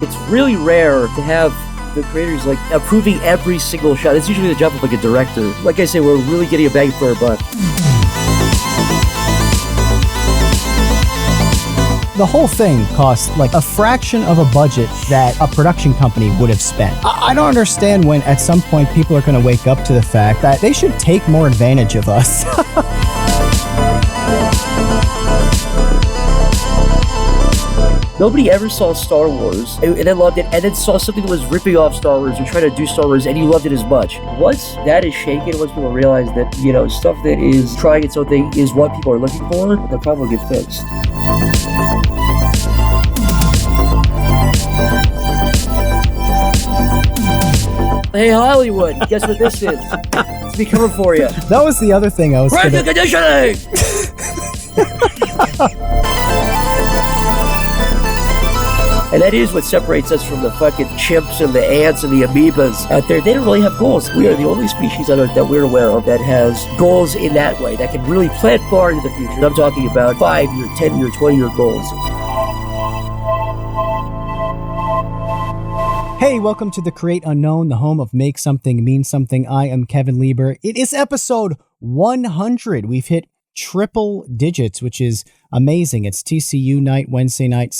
It's really rare to have the creators like approving every single shot. It's usually the job of like a director. Like I say, we're really getting a bang for our buck. The whole thing cost like a fraction of a budget that a production company would have spent. I don't understand when at some point people are going to wake up to the fact that they should take more advantage of us. Nobody ever saw Star Wars and then loved it, and then saw something that was ripping off Star Wars or trying to do Star Wars, and you loved it as much. Once that is shaken, once people realize that, stuff that is trying its own thing is what people are looking for, the problem will get fixed. Hey, Hollywood, guess what this is? It's me coming for you. That was the other thing I was Break the conditioning! And that is what separates us from the fucking chimps and the ants and the amoebas out there. They don't really have goals. We are the only species on Earth that we're aware of that has goals in that way, that can really plan far into the future. I'm talking about 5-year, 10-year, 20-year goals. Hey, welcome to the Create Unknown, the home of Make Something Mean Something. I am Kevin Lieber. It is episode 100. We've hit triple digits, which is amazing. It's TCU night, Wednesday night,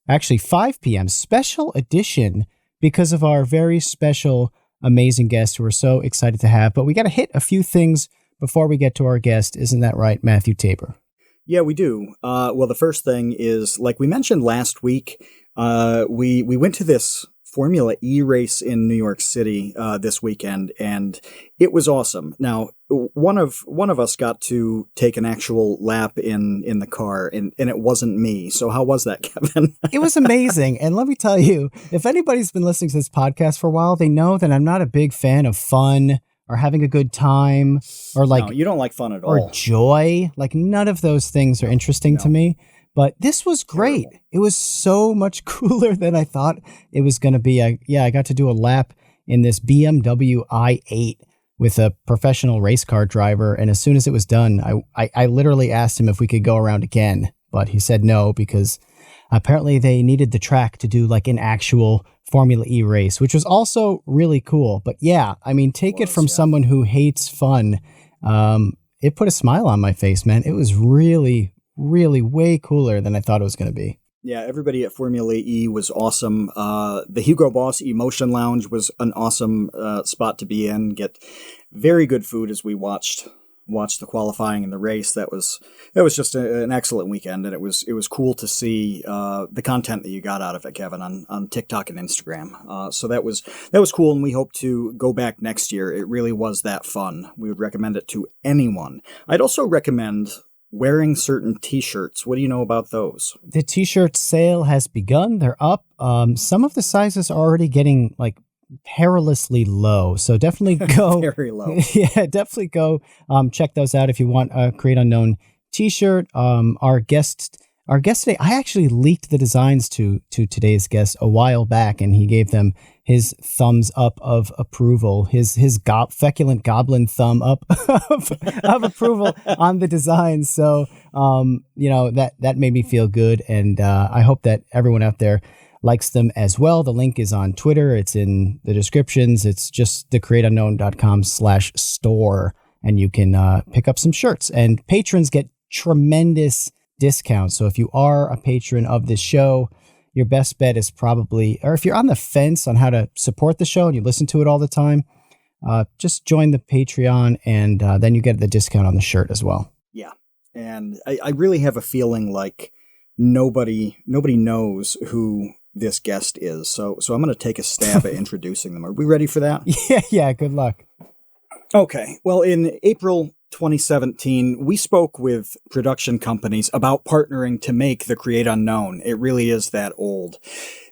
5 p.m. Special edition because of our very special, amazing guest who we're so excited to have. But we got to hit a few things before we get to our guest. Isn't that right, Matthew Tabor? Yeah, we do. Well, the first thing is, like we mentioned last week, we went to this Formula E race in New York City this weekend, and it was awesome. Now, one of us got to take an actual lap in the car, and it wasn't me. So how was that, Kevin? It was amazing. And let me tell you, if anybody's been listening to this podcast for a while, they know that I'm not a big fan of fun or having a good time or No, you don't like fun at all. Or joy. Like none of those things are interesting to me. But this was great. Terrible. It was so much cooler than I thought it was going to be. I got to do a lap in this BMW i8 with a professional race car driver. And as soon as it was done, I literally asked him if we could go around again. But he said no, because apparently they needed the track to do like an actual Formula E race, which was also really cool. But yeah, I mean, take it from someone who hates fun. It put a smile on my face, man. It was really way cooler than I thought it was going to be. Yeah, everybody at Formula E was awesome. The Hugo Boss Emotion Lounge was an awesome spot to be in. Get very good food as we watched the qualifying and the race. That was just an excellent weekend, and it was cool to see the content that you got out of it, Kevin, on TikTok and Instagram. So that was cool, and we hope to go back next year. It really was that fun. We would recommend it to anyone. I'd also recommend wearing certain t-shirts. What do you know about those? The t-shirt sale has begun. They're up. Some of the sizes are already getting like perilously low. So definitely go. Very low. Yeah, definitely go check those out if you want a Create Unknown t-shirt. Our guest today, I actually leaked the designs to today's guest a while back, and he gave them his thumbs up of approval, his feculent goblin thumb up of approval on the designs. So, that made me feel good. And I hope that everyone out there likes them as well. The link is on Twitter. It's in the descriptions. It's just thecreateunknown.com/store. And you can pick up some shirts. And patrons get tremendous discounts. So if you are a patron of this show, your best bet is probably, or if you're on the fence on how to support the show and you listen to it all the time, just join the Patreon, and then you get the discount on the shirt as well. Yeah. And I really have a feeling like nobody knows who this guest is. So I'm going to take a stab at introducing them. Are we ready for that? Yeah. Good luck. Okay. Well, in April 2017, we spoke with production companies about partnering to make the Create Unknown. It really is that old.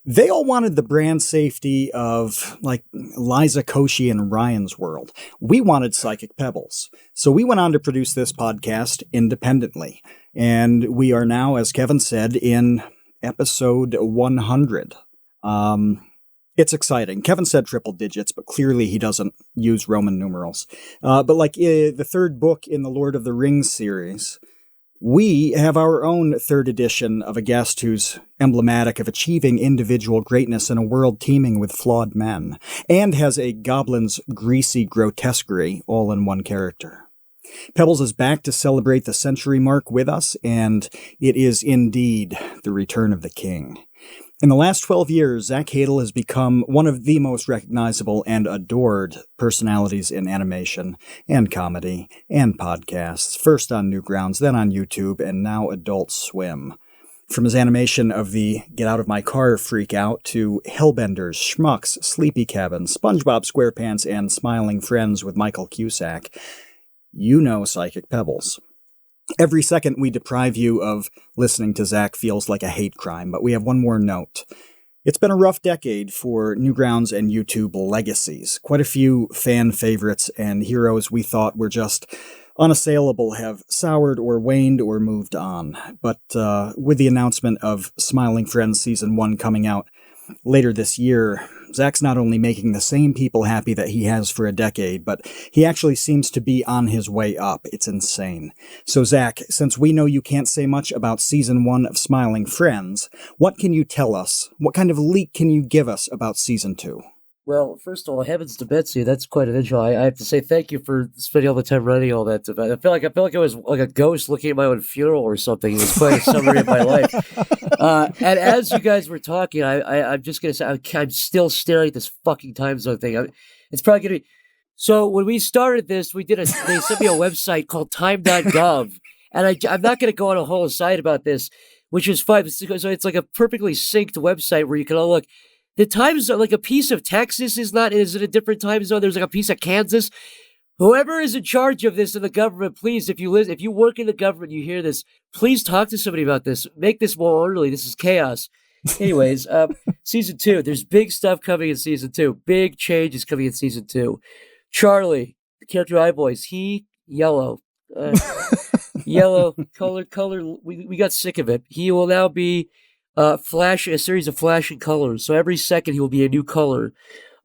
They all wanted the brand safety of like Liza Koshy and Ryan's World. We wanted PsychicPebbles. So we went on to produce this podcast independently. And we are now, as Kevin said, in episode 100. It's exciting. Kevin said triple digits, but clearly he doesn't use Roman numerals. But like the third book in the Lord of the Rings series, We have our own third edition of a guest who's emblematic of achieving individual greatness in a world teeming with flawed men, and has a goblin's greasy grotesquerie all in one character. Pebbles is back to celebrate the century mark with us, and it is indeed the return of the king. In the last 12 years, Zach Hadel has become one of the most recognizable and adored personalities in animation and comedy and podcasts, first on Newgrounds, then on YouTube, and now Adult Swim. From his animation of the Get Out of My Car freak-out to Hellbenders, Schmucks, Sleepy Cabin, SpongeBob SquarePants, and Smiling Friends with Michael Cusack, you know Psychic Pebbles. Every second we deprive you of listening to Zach feels like a hate crime, but we have one more note. It's been a rough decade for Newgrounds and YouTube legacies. Quite a few fan favorites and heroes we thought were just unassailable have soured or waned or moved on. But with the announcement of Smiling Friends Season 1 coming out later this year, Zach's not only making the same people happy that he has for a decade, but he actually seems to be on his way up. It's insane. So Zach, since we know you can't say much about Season 1 of Smiling Friends, what can you tell us? What kind of leak can you give us about Season 2? Well, first of all, heavens to Betsy, that's quite an intro. I have to say thank you for spending all the time writing all that. I feel like I was like a ghost looking at my own funeral or something. It was quite a summary of my life. And as you guys were talking, I'm just gonna say I'm still staring at this fucking time zone thing. It's probably gonna be. So when we started this, they sent me a website called time.gov, and I'm not gonna go on a whole aside about this, which is fine. So it's like a perfectly synced website where you can all look. The time zone, like a piece of Texas is in a different time zone. There's like a piece of Kansas. Whoever is in charge of this in the government, please, if you work in the government, you hear this, please talk to somebody about this. Make this more orderly. This is chaos. Anyways, Season 2, there's big stuff coming in Season 2. Big changes coming in Season 2. Charlie, the character iBoys, he, yellow. Yellow, color, we got sick of it. He will now be a series of flashing colors. So every second he will be a new color.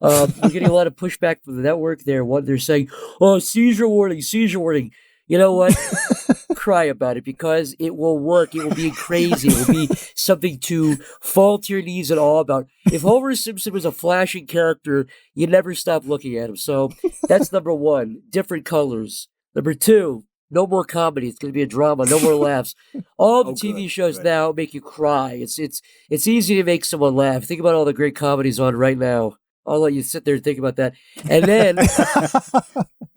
We're getting a lot of pushback from the network there. What they're saying, oh, seizure warning. You know what? Cry about it, because it will work. It will be crazy. It will be something to fall to your knees and awe about. If Homer Simpson was a flashing character, you'd never stop looking at him. So that's number one, different colors. Number two, no more comedy. It's going to be a drama. No more laughs. All the TV shows now make you cry. It's easy to make someone laugh. Think about all the great comedies on right now. I'll let you sit there and think about that. And then,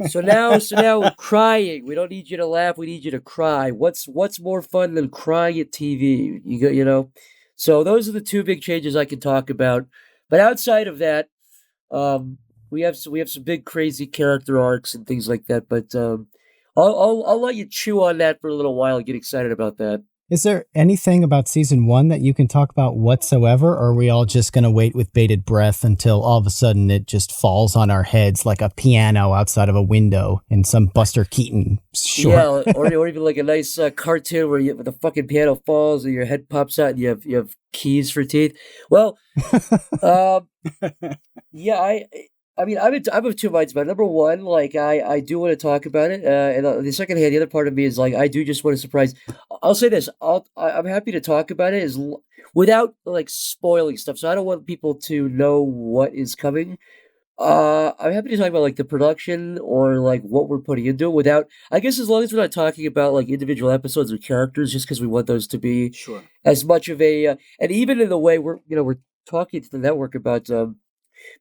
so now crying. We don't need you to laugh. We need you to cry. What's more fun than crying at TV? You know. So those are the two big changes I can talk about. But outside of that, we have some big crazy character arcs and things like that. But I'll let you chew on that for a little while and get excited about that. Is there anything about Season 1 that you can talk about whatsoever, or are we all just going to wait with bated breath until all of a sudden it just falls on our heads like a piano outside of a window in some Buster Keaton short? Yeah, or even like a nice cartoon where the fucking piano falls and your head pops out and you have keys for teeth. Well, yeah, I mean, I'm of two minds about it. Number one, like, I do want to talk about it. And on the second hand, the other part of me is like, I do just want to surprise. I'll say this. I'm happy to talk about it without like spoiling stuff. So I don't want people to know what is coming. I'm happy to talk about like the production or like what we're putting into it without, I guess, as long as we're not talking about like individual episodes or characters, just because we want those to be as much of a, and even in the way we're talking to the network about,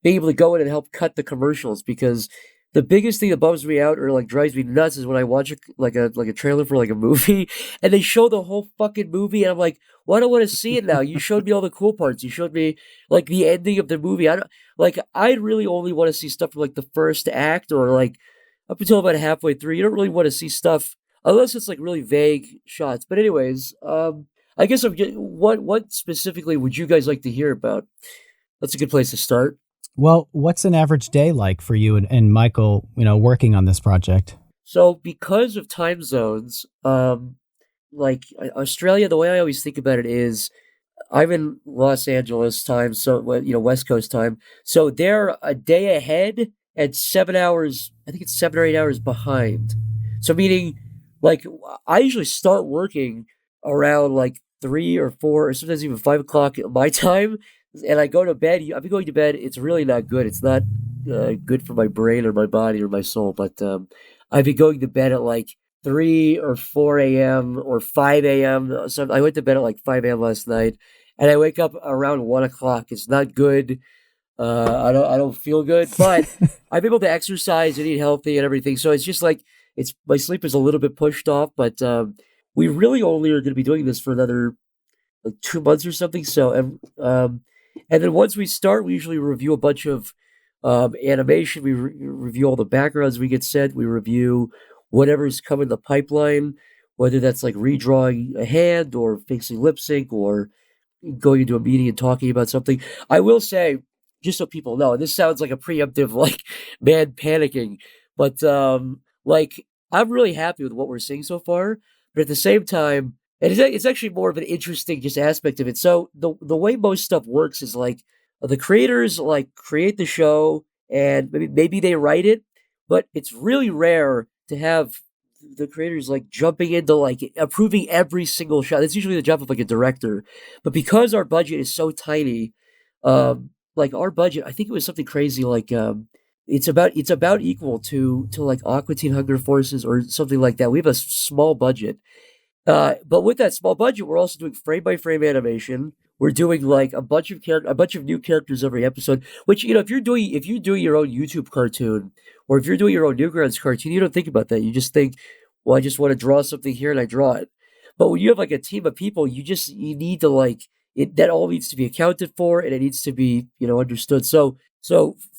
being able to go in and help cut the commercials, because the biggest thing that bums me out or like drives me nuts is when I watch a trailer for like a movie and they show the whole fucking movie and I'm like, well, I don't want to see it now. You showed me all the cool parts. You showed me like the ending of the movie. I really only want to see stuff from like the first act or like up until about halfway through. You don't really want to see stuff unless it's like really vague shots. But anyways, I guess what specifically would you guys like to hear about? That's a good place to start. Well, what's an average day like for you and Michael, working on this project? So because of time zones, like Australia, the way I always think about it is I'm in Los Angeles time, so, West Coast time. So they're a day ahead and 7 hours, I think it's 7 or 8 hours behind. So meaning like I usually start working around like 3 or 4 or sometimes even 5 o'clock my time, and I go to bed. I've been going to bed. It's really not good. It's not good for my brain or my body or my soul. But I've been going to bed at like 3 or 4 a.m. or 5 a.m. So I went to bed at like 5 a.m. last night, and I wake up around 1 o'clock. It's not good. I don't feel good, but I'm able to exercise and eat healthy and everything. So it's just like it's my sleep is a little bit pushed off, but we really only are going to be doing this for another like 2 months or something. So and then once we start, we usually review a bunch of animation. We review all the backgrounds we get sent. We review whatever's coming the pipeline, whether that's like redrawing a hand or fixing lip sync or going into a meeting and talking about something. I will say, just so people know, and this sounds like a preemptive, like man panicking, but like I'm really happy with what we're seeing so far. But at the same time, and it's actually more of an interesting just aspect of it. So the way most stuff works is like the creators like create the show and maybe they write it, but it's really rare to have the creators like jumping into like approving every single shot. That's usually the job of like a director. But because our budget is so tiny, like our budget, I think it was something crazy like it's about equal to like Aqua Teen Hunger Forces or something like that. We have a small budget. But with that small budget, we're also doing frame by frame animation. We're doing like a bunch of new characters every episode. Which if you do your own YouTube cartoon, or if you're doing your own Newgrounds cartoon, you don't think about that. You just think, well, I just want to draw something here and I draw it. But when you have like a team of people, you need to like it. That all needs to be accounted for, and it needs to be understood. So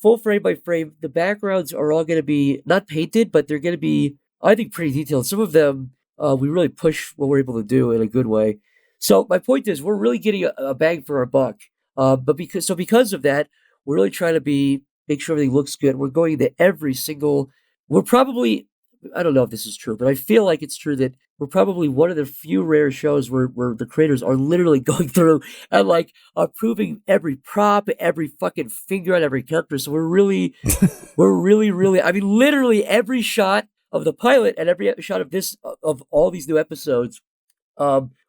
full frame by frame, the backgrounds are all going to be not painted, but they're going to be, I think, pretty detailed. Some of them we really push what we're able to do in a good way. So my point is, we're really getting a bang for our buck. But because of that, we're really trying to make sure everything looks good. We're going to every single. We're probably, I don't know if this is true, but I feel like it's true that we're probably one of the few rare shows where the creators are literally going through and like approving every prop, every fucking finger on every character. So we're really, I mean, literally every shot of the pilot and every shot of all these new episodes,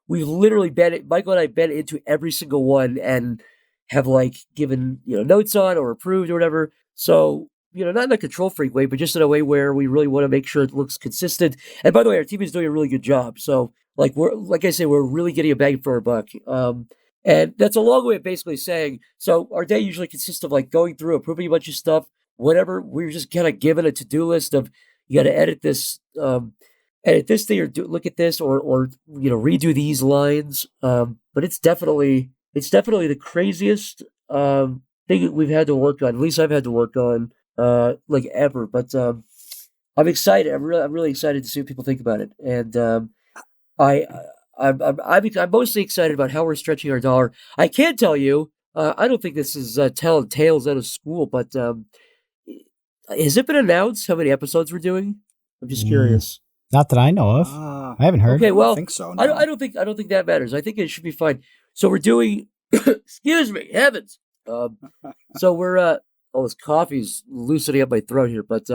we've literally Michael and I been into every single one and have like given notes on or approved or whatever. So not in a control freak way, but just in a way where we really want to make sure it looks consistent. And by the way, our team is doing a really good job. So like like I say, we're really getting a bang for our buck. And that's a long way of basically saying, so our day usually consists of like going through, approving a bunch of stuff, whatever. We're just kind of given a to-do list of, you got to edit this thing, or look at this, or redo these lines. But it's definitely the craziest thing we've had to work on. At least I've had to work on like ever. But I'm excited. I'm really excited to see what people think about it. And I'm mostly excited about how we're stretching our dollar. I can tell you, I don't think this is telling tales out of school, but has it been announced how many episodes we're doing? I'm just curious. Not that I know of. I haven't heard. Okay, well, I think so. No. I don't think that matters. I think it should be fine. So we're doing. Excuse me, heavens. So we're this coffee's loosening up my throat here, but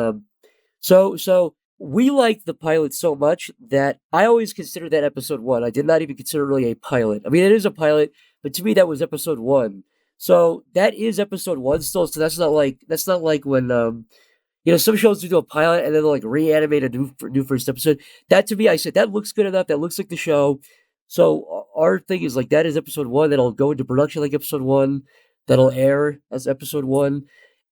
so we like the pilot so much that I always consider that episode 1. I did not even consider it really a pilot. I mean, it is a pilot, but to me that was episode 1. So that is episode 1 still. So that's not like when some shows do a pilot and then they'll like reanimate a new first episode. That to me, I said that looks good enough. That looks like the show. So our thing is like that is episode 1. That'll go into production like episode 1. That'll air as episode 1,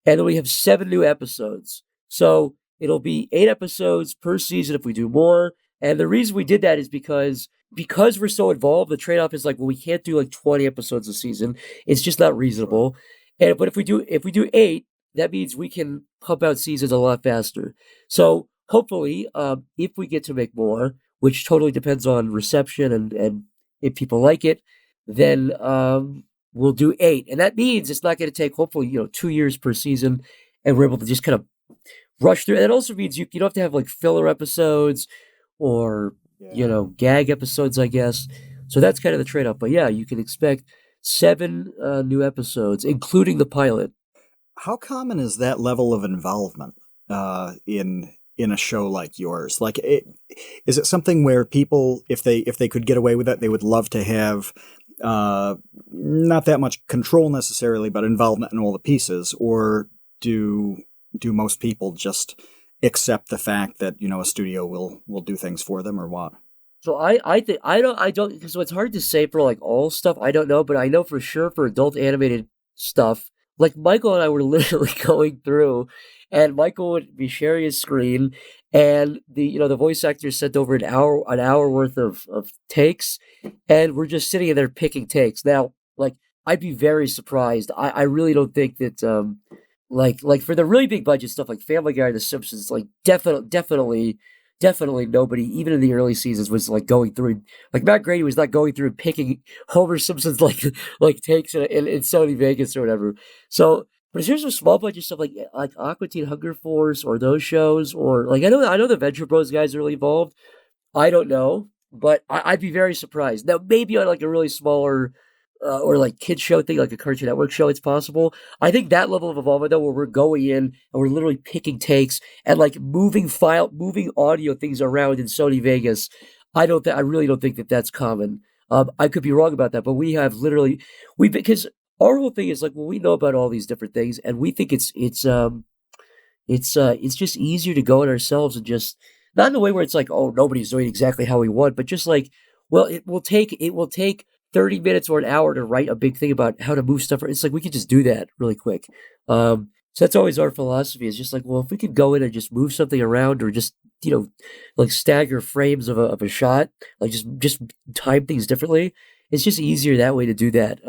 and then we have 7 new episodes. So it'll be 8 episodes per season if we do more. And the reason we did that is because we're so involved. The trade-off is like, well, we can't do like 20 episodes a season. It's just not reasonable. But if we do 8. That means we can pump out seasons a lot faster. So hopefully, if we get to make more, which totally depends on reception and if people like it, then we'll do 8. And that means it's not going to take, hopefully, 2 years per season, and we're able to just kind of rush through. And it also means you don't have to have like filler episodes or, gag episodes, I guess. So that's kind of the trade-off. But yeah, you can expect 7 new episodes, including the pilot. How common is that level of involvement in in a show like yours? Like, is it something where people, if they could get away with it, they would love to have not that much control necessarily, but involvement in all the pieces? Or do most people just accept the fact that, a studio will do things for them, or what? So I think I don't because it's hard to say for like all stuff. I don't know, but I know for sure for adult animated stuff, like Michael and I were literally going through, and Michael would be sharing his screen, and the voice actor sent over an hour worth of takes, and we're just sitting in there picking takes. Now, like, I'd be very surprised. I really don't think that like for the really big budget stuff like Family Guy or The Simpsons, like definitely nobody, even in the early seasons, was like going through, like Matt Grady was not going through and picking Homer Simpson's like takes in Sony Vegas or whatever. So, but here's some small budget stuff like Aqua Teen Hunger Force or those shows, or like I know the Venture Bros guys are really involved. I don't know, but I'd be very surprised. Now maybe on like a really smaller or like kids show thing, like a Cartoon Network show, it's possible. I think that level of involvement though, where we're going in and we're literally picking takes and like moving audio things around in Sony Vegas, I really don't think that that's common. I could be wrong about that, but we have literally because our whole thing is like, well, we know about all these different things, and we think it's just easier to go in ourselves and just not in a way where it's like, oh, nobody's doing exactly how we want, but just like, well, it will take 30 minutes or an hour to write a big thing about how to move stuff. It's like, we could just do that really quick. So that's always our philosophy, is just like, well, if we could go in and just move something around, or just, like stagger frames of a shot, like just time things differently, it's just easier that way to do that.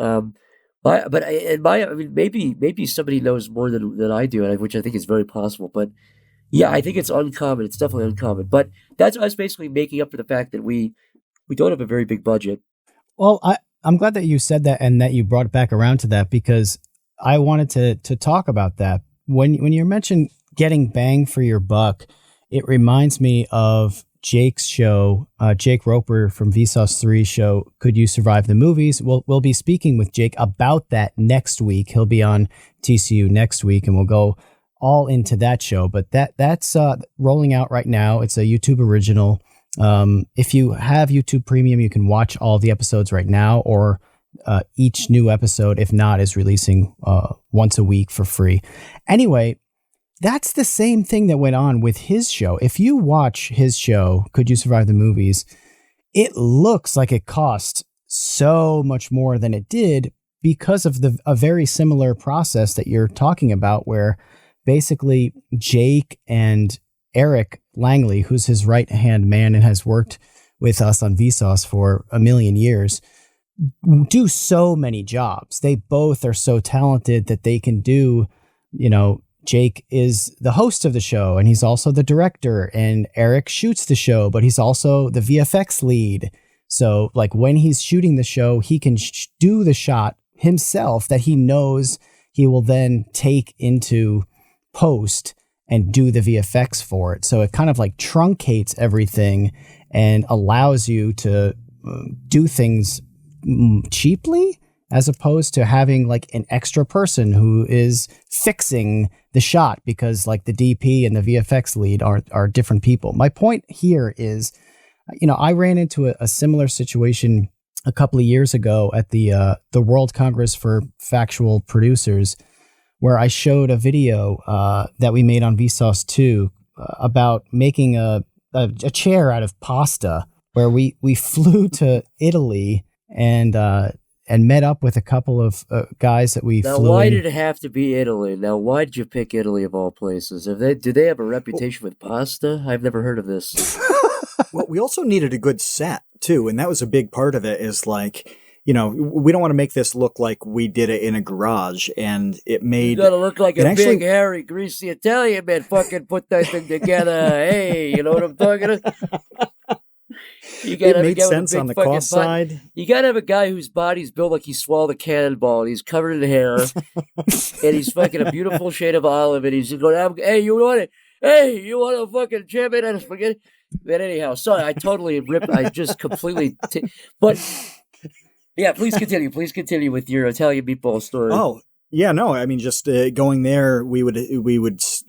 Maybe somebody knows more than I do, which I think is very possible. But yeah, I think it's uncommon. It's definitely uncommon. But that's us basically making up for the fact that we don't have a very big budget. Well, I'm glad that you said that and that you brought it back around to that, because I wanted to talk about that. When you mentioned getting bang for your buck, it reminds me of Jake's show, Jake Roper from Vsauce 3 show, Could You Survive the Movies? We'll be speaking with Jake about that next week. He'll be on TCU next week, and we'll go all into that show. But that's rolling out right now. It's a YouTube original. If you have YouTube Premium, you can watch all the episodes right now, or each new episode, if not, is releasing once a week for free. Anyway, that's the same thing that went on with his show. If you watch his show, Could You Survive the Movies, it looks like it cost so much more than it did because of a very similar process that you're talking about, where basically Jake and Eric Langley, who's his right-hand man and has worked with us on Vsauce for a million years, do so many jobs. They both are so talented that they can do, Jake is the host of the show, and he's also the director, and Eric shoots the show, but he's also the VFX lead. So like when he's shooting the show, he can do the shot himself that he knows he will then take into post and do the VFX for it. So it kind of like truncates everything and allows you to do things cheaply, as opposed to having like an extra person who is fixing the shot, because like the DP and the VFX lead are different people. My point here is, I ran into a similar situation a couple of years ago at the World Congress for Factual Producers, where I showed a video that we made on Vsauce 2 about making a chair out of pasta, where we flew to Italy and met up with a couple of guys that we flew. Now, why did it have to be Italy? Now, why did you pick Italy of all places? Do they have a reputation with pasta? I've never heard of this. Well, we also needed a good set too, and that was a big part of it. Is like, we don't want to make this look like we did it in a garage, and it made. You gotta look like a big, hairy, greasy Italian man. Fucking put that thing together. Hey, you know what I'm talking about? It made sense on the cost side. You gotta have a guy whose body's built like he swallowed a cannonball, and he's covered in hair, and he's fucking a beautiful shade of olive, and he's just going, "Hey, you want it? Hey, you want a fucking champion and a spaghetti?" But anyhow, sorry, I totally ripped. I just completely. But yeah, please continue. Please continue with your Italian meatball story. Oh. Yeah, no, I mean, just going there, we would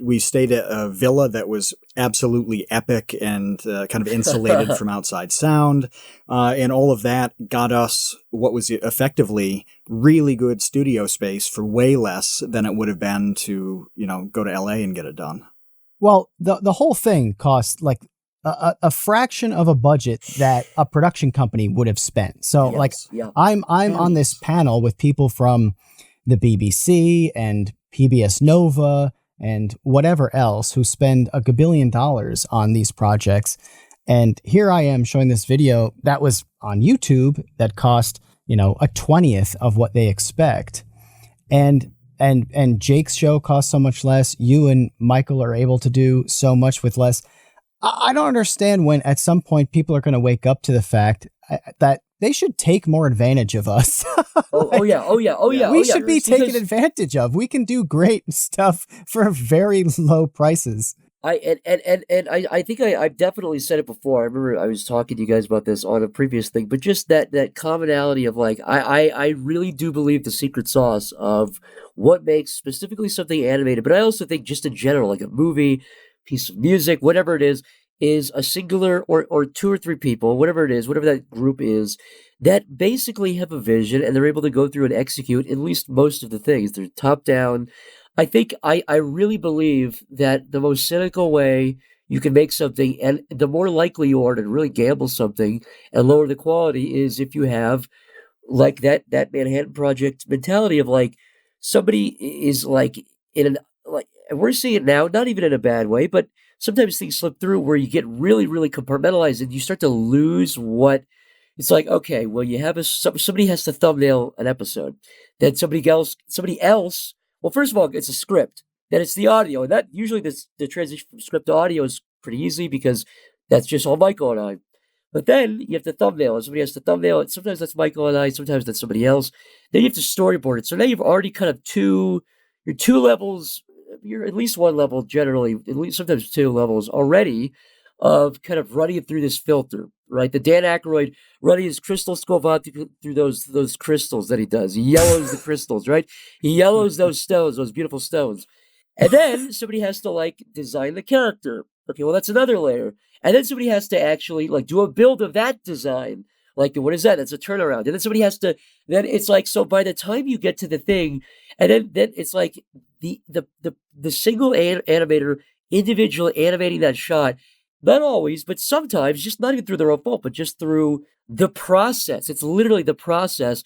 we stayed at a villa that was absolutely epic and kind of insulated from outside sound. And all of that got us what was effectively really good studio space for way less than it would have been to, go to LA and get it done. Well, the whole thing cost like a fraction of a budget that a production company would have spent. So I'm on this panel with people from the BBC and PBS Nova and whatever else who spend $1 gabillion on these projects. And here I am showing this video that was on YouTube that cost, a 20th of what they expect. And Jake's show costs so much less. You and Michael are able to do so much with less. I don't understand when at some point people are going to wake up to the fact that they should take more advantage of us. We should be taken advantage of. We can do great stuff for very low prices. I think I've definitely said it before. I remember I was talking to you guys about this on a previous thing, but just that commonality of like, I really do believe the secret sauce of what makes specifically something animated, but I also think just in general, like a movie, piece of music, whatever it is a singular or two or three people, whatever it is, whatever that group is, that basically have a vision and they're able to go through and execute at least most of the things. They're top down. I think I really believe that the most cynical way you can make something and the more likely you are to really gamble something and lower the quality is if you have like that Manhattan Project mentality of like somebody is like in an like, and we're seeing it now, not even in a bad way, but sometimes things slip through where you get really, really compartmentalized and you start to lose what it's like. Okay, well, you have somebody has to thumbnail an episode, then somebody else. Well, first of all, it's a script, then it's the audio, and that usually the transition from script to audio is pretty easy because that's just all Michael and I. But then you have to thumbnail it. Somebody has to thumbnail it. Sometimes that's Michael and I. Sometimes that's somebody else. Then you have to storyboard it. So now you've already kind of you're two levels. You're at least one level generally, at least sometimes two levels already of kind of running it through this filter, right? The Dan Aykroyd running his crystal skull through those crystals that he does. He yellows the crystals, right? He yellows those stones, those beautiful stones. And then somebody has to like design the character. Okay, well, that's another layer. And then somebody has to actually like do a build of that design. Like, what is that? That's a turnaround. And then somebody has to, then it's like, so by the time you get to the thing, and then it's like the single animator individually animating that shot, not always, but sometimes, just not even through their own fault, but just through the process. It's literally the process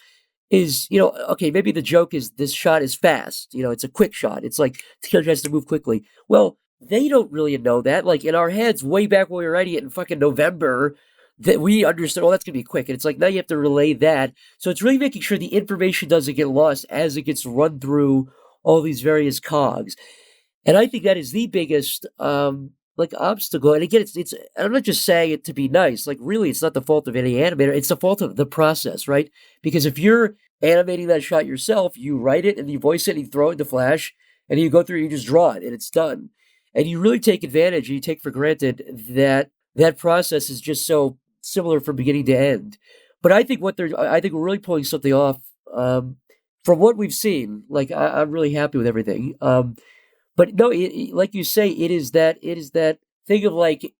is, okay, maybe the joke is this shot is fast. It's a quick shot. It's like the character has to move quickly. Well, they don't really know that. Like in our heads, way back when we were writing it in fucking November, that we understood, that's going to be quick. And it's like, now you have to relay that. So it's really making sure the information doesn't get lost as it gets run through all these various cogs. And I think that is the biggest, obstacle. And again, it's I'm not just saying it to be nice. Like really, it's not the fault of any animator. It's the fault of the process, right? Because if you're animating that shot yourself, you write it and you voice it and you throw it into Flash and you go through and you just draw it and it's done. And you really take advantage, you take for granted that process is just so similar from beginning to end. But I think I think we're really pulling something off from what we've seen. Like I'm really happy with everything. But no, like you say, it is that thing of like,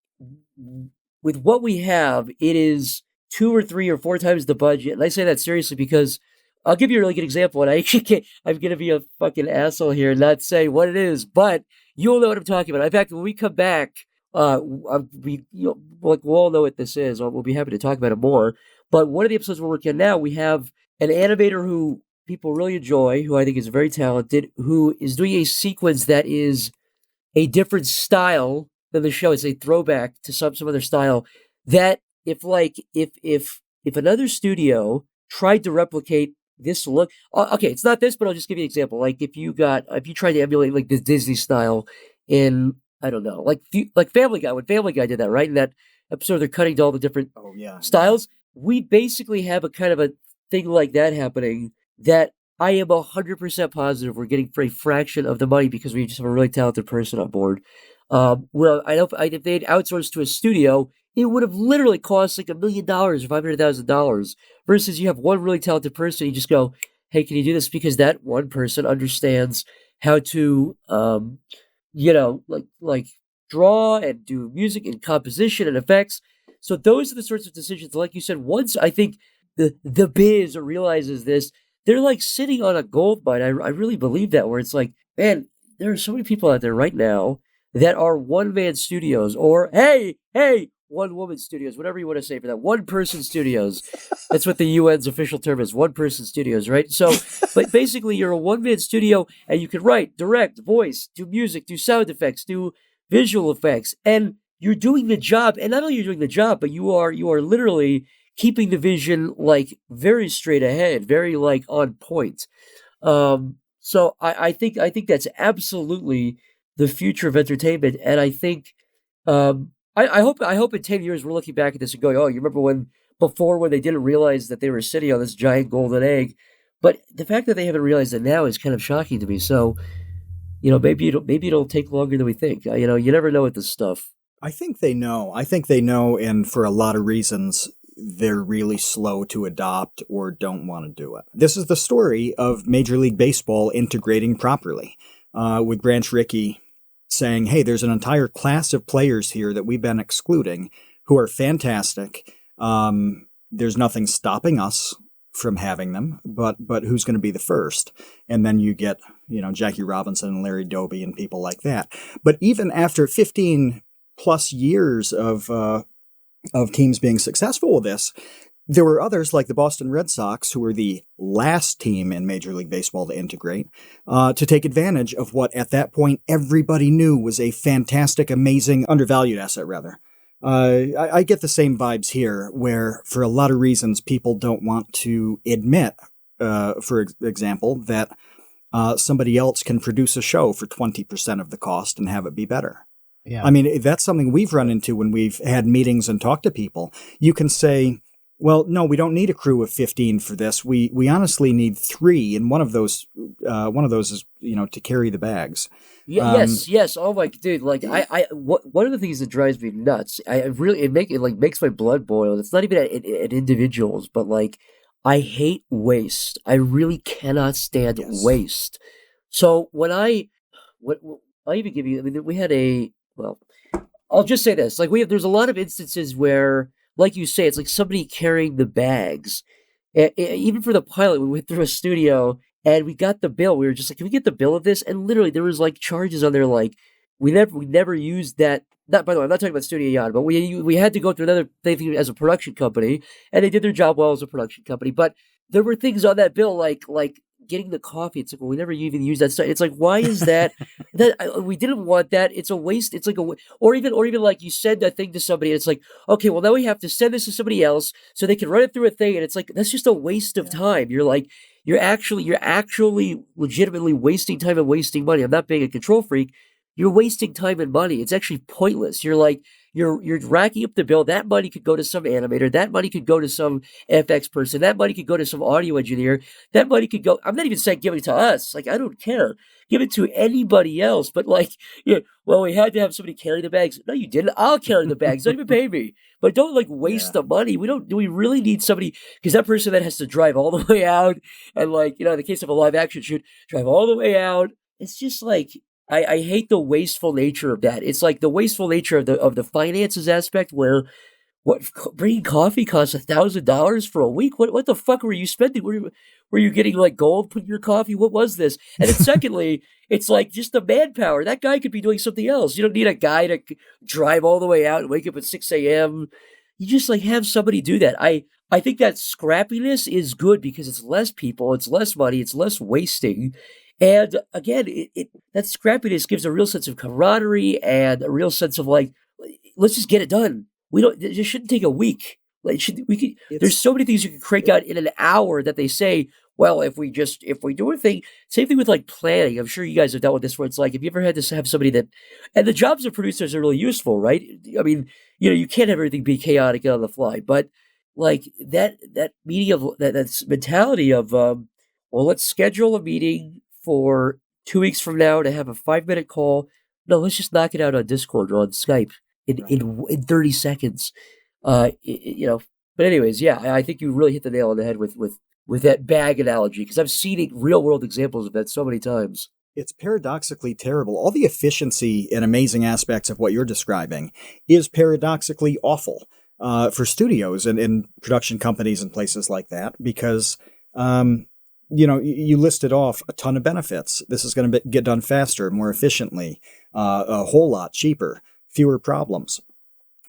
with what we have, it is 2 or 3 or 4 times the budget. And I say that seriously because I'll give you a really good example. And I'm going to be a fucking asshole here and not say what it is, but you'll know what I'm talking about. In fact, when we come back, we'll all know what this is. We'll be happy to talk about it more. But one of the episodes we're working on now, we have an animator who people really enjoy, who I think is very talented, who is doing a sequence that is a different style than the show. It's a throwback to some other style that if another studio tried to replicate this look, okay, it's not this, but I'll just give you an example. Like if you tried to emulate like the Disney style in, I don't know, like Family Guy, when Family Guy did that, right? In that episode, they're cutting to all the different styles. We basically have a kind of a thing like that happening that I am 100% positive we're getting for a fraction of the money because we just have a really talented person on board. Well, I know if they'd outsourced to a studio, it would have literally cost like $1 million or $500,000 versus you have one really talented person. You just go, hey, can you do this? Because that one person understands how to like draw and do music and composition and effects. So those are the sorts of decisions, like you said, once I think the biz realizes this, they're like sitting on a gold mine. I really believe that, where it's like, man, there are so many people out there right now that are one man studios, or hey, one woman studios, whatever you want to say for that, one person studios. That's what the UN's official term is, one person studios, right? So, but basically, you're a one man studio, and you can write, direct, voice, do music, do sound effects, do visual effects, and you're doing the job. And not only you're doing the job, but you are literally keeping the vision like very straight ahead, very like on point. So I think that's absolutely the future of entertainment, and I think I hope in 10 years we're looking back at this and going, oh, you remember when they didn't realize that they were sitting on this giant golden egg, but the fact that they haven't realized it now is kind of shocking to me. So maybe it'll take longer than we think. You never know with this stuff. I think they know. I think they know, and for a lot of reasons, they're really slow to adopt or don't want to do it. This is the story of Major League Baseball integrating properly, with Branch Rickey saying, hey, there's an entire class of players here that we've been excluding who are fantastic. There's nothing stopping us from having them, but who's going to be the first? And then you get, Jackie Robinson and Larry Doby and people like that. But even after 15 plus years of teams being successful with this, there were others like the Boston Red Sox, who were the last team in Major League Baseball to integrate, to take advantage of what at that point everybody knew was a fantastic, amazing, undervalued asset, rather. I get the same vibes here, where for a lot of reasons people don't want to admit, for example, that somebody else can produce a show for 20% of the cost and have it be better. Yeah. I mean, that's something we've run into when we've had meetings and talked to people. You can say, well, no, we don't need a crew of 15 for this. We honestly need 3, and one of those is to carry the bags. Yeah, yes. Oh my dude, like one of the things that drives me nuts. It makes my blood boil. It's not even at individuals, but like I hate waste. I really cannot stand waste. So I'll even give you. I mean, we had I'll just say this. Like there's a lot of instances where, like you say, it's like somebody carrying the bags. Even for the pilot, we went through a studio and we got the bill. We were just like, can we get the bill of this? And literally there was like charges on there. Like we never used that. Not, by the way, I'm not talking about Studio Yacht, but we had to go through another thing as a production company, and they did their job well as a production company. But there were things on that bill like getting the coffee. It's like, well, we never even use that stuff. It's like, why is that? We didn't want that. It's a waste. It's like or even like you send that thing to somebody. And it's like, okay, well now we have to send this to somebody else so they can run it through a thing. And it's like, that's just a waste of time. You're like, you're actually legitimately wasting time and wasting money. I'm not being a control freak. You're wasting time and money. It's actually pointless. You're like, you're racking up the bill. That money could go to some animator. That money could go to some FX person. That money could go to some audio engineer. That money could go. I'm not even saying give it to us. Like, I don't care. Give it to anybody else. But like, well, we had to have somebody carry the bags. No, you didn't. I'll carry the bags. Don't even pay me. But don't like waste the money. Do we really need somebody? Because that person that has to drive all the way out and like, in the case of a live action shoot, drive all the way out. It's just like, I hate the wasteful nature of that. It's like the wasteful nature of the finances aspect, where bringing coffee costs $1,000 for a week. What the fuck were you spending? Were you getting like gold put in your coffee? What was this? And then secondly, it's like just the manpower. That guy could be doing something else. You don't need a guy to drive all the way out and wake up at 6 a.m. You just like have somebody do that. I think that scrappiness is good because it's less people, it's less money, it's less wasting. And again, that scrappiness gives a real sense of camaraderie and a real sense of like, let's just get it done. It shouldn't take a week. There's so many things you can crank out in an hour that they say, well, if we do a thing, same thing with like planning. I'm sure you guys have dealt with this, where it's like, if you ever had to have somebody and the jobs of producers are really useful, right? I mean, you can't have everything be chaotic and on the fly, but like that meeting of that's mentality of, well, let's schedule a meeting for 2 weeks from now to have a 5-minute call. No, let's just knock it out on Discord or on Skype in 30 seconds. But anyways, I think you really hit the nail on the head with that bag analogy, because I've seen real world examples of that so many times. It's paradoxically terrible. All the efficiency and amazing aspects of what you're describing is paradoxically awful for studios and production companies and places like that, because, you listed off a ton of benefits. This is going to get done faster, more efficiently, a whole lot cheaper, fewer problems.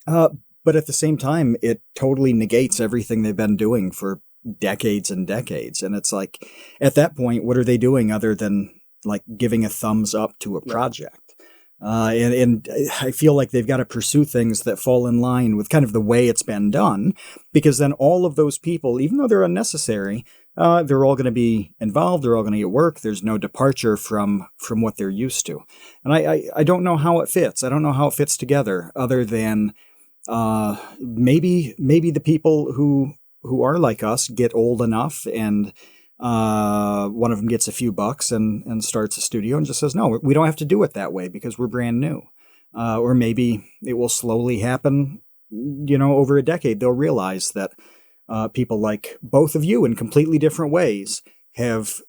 But at the same time, it totally negates everything they've been doing for decades and decades. And it's like, at that point, what are they doing other than like giving a thumbs up to a project? And I feel like they've got to pursue things that fall in line with kind of the way it's been done, because then all of those people, even though they're unnecessary, they're all going to be involved. They're all going to get work. There's no departure from what they're used to. And I don't know how it fits. I don't know how it fits together, other than maybe the people who are like us get old enough, and one of them gets a few bucks and starts a studio and just says, no, we don't have to do it that way because we're brand new. Or maybe it will slowly happen, over a decade. They'll realize that people like both of you in completely different ways have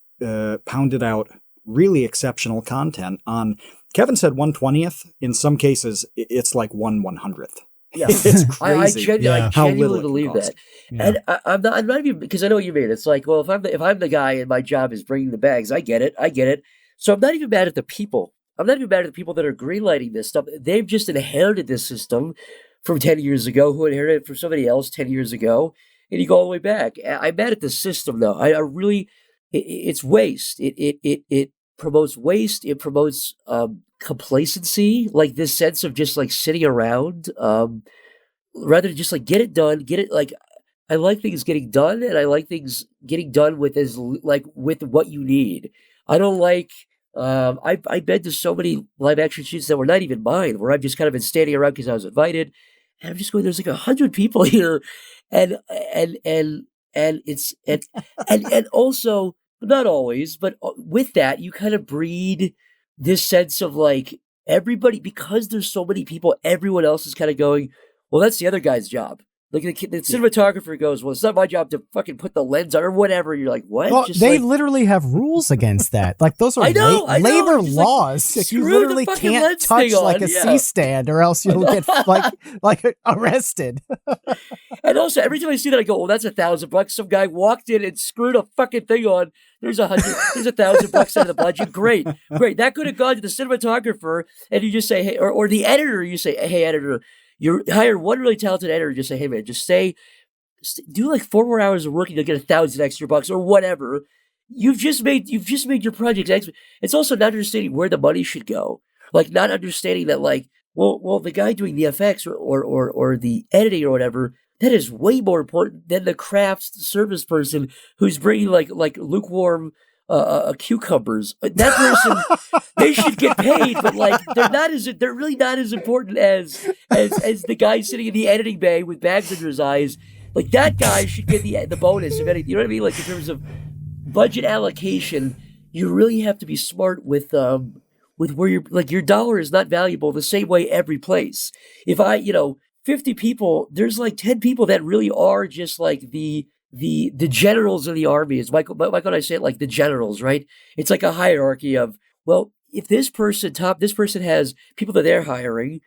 pounded out really exceptional content on, Kevin said 1/20th. In some cases, it's like 1/100th. Yeah, it's crazy. I genuinely believe that. Yeah. And I'm not even, because I know what you mean. It's like, well, if I'm the guy and my job is bringing the bags, I get it. So I'm not even mad at the people. I'm not even mad at the people that are greenlighting this stuff. They've just inherited this system from 10 years ago, who inherited it from somebody else 10 years ago, and you go all the way back. I'm mad at the system, though. I really, it's waste. It promotes waste. It promotes complacency, like this sense of just like sitting around, rather than just like get it done. I like things getting done, and I like things getting done with with what you need. I don't like. I've been to so many live action shoots that were not even mine, where I've just kind of been standing around because I was invited, and I'm just going, there's like 100 people here, and it's and also, not always, but with that you kind of breed this sense of like everybody, because there's so many people, everyone else is kind of going, well, that's the other guy's job. Like the cinematographer goes, well, it's not my job to fucking put the lens on or whatever. You're like, what? Well, they literally have rules against that. Like those are labor laws. Like, you literally can't touch like a C-stand, or else you'll get like arrested. And also, every time I see that, I go, well, that's $1,000. Some guy walked in and screwed a fucking thing on. There's $1,000 out of the budget. Great. That could have gone to the cinematographer, and you just say, hey, or the editor. You say, hey, editor. You hire one really talented editor, just say, hey man, just do like 4 more hours of work and you'll get $1,000 extra or whatever. You've just made your project extra. It's also not understanding where the money should go. Like not understanding that like, well, the guy doing the effects or the editing or whatever, that is way more important than the craft service person who's bringing like lukewarm cucumbers. That person, they should get paid, but like they're really not as important as the guy sitting in the editing bay with bags under his eyes. Like that guy should get the bonus of anything. You know what I mean? Like in terms of budget allocation, you really have to be smart with where your dollar is not valuable the same way every place. If 50 people, there's like 10 people that really are just like the generals of the army. Is Michael and I say it like the generals, right? It's like a hierarchy of, well, if this person has people that they're hiring,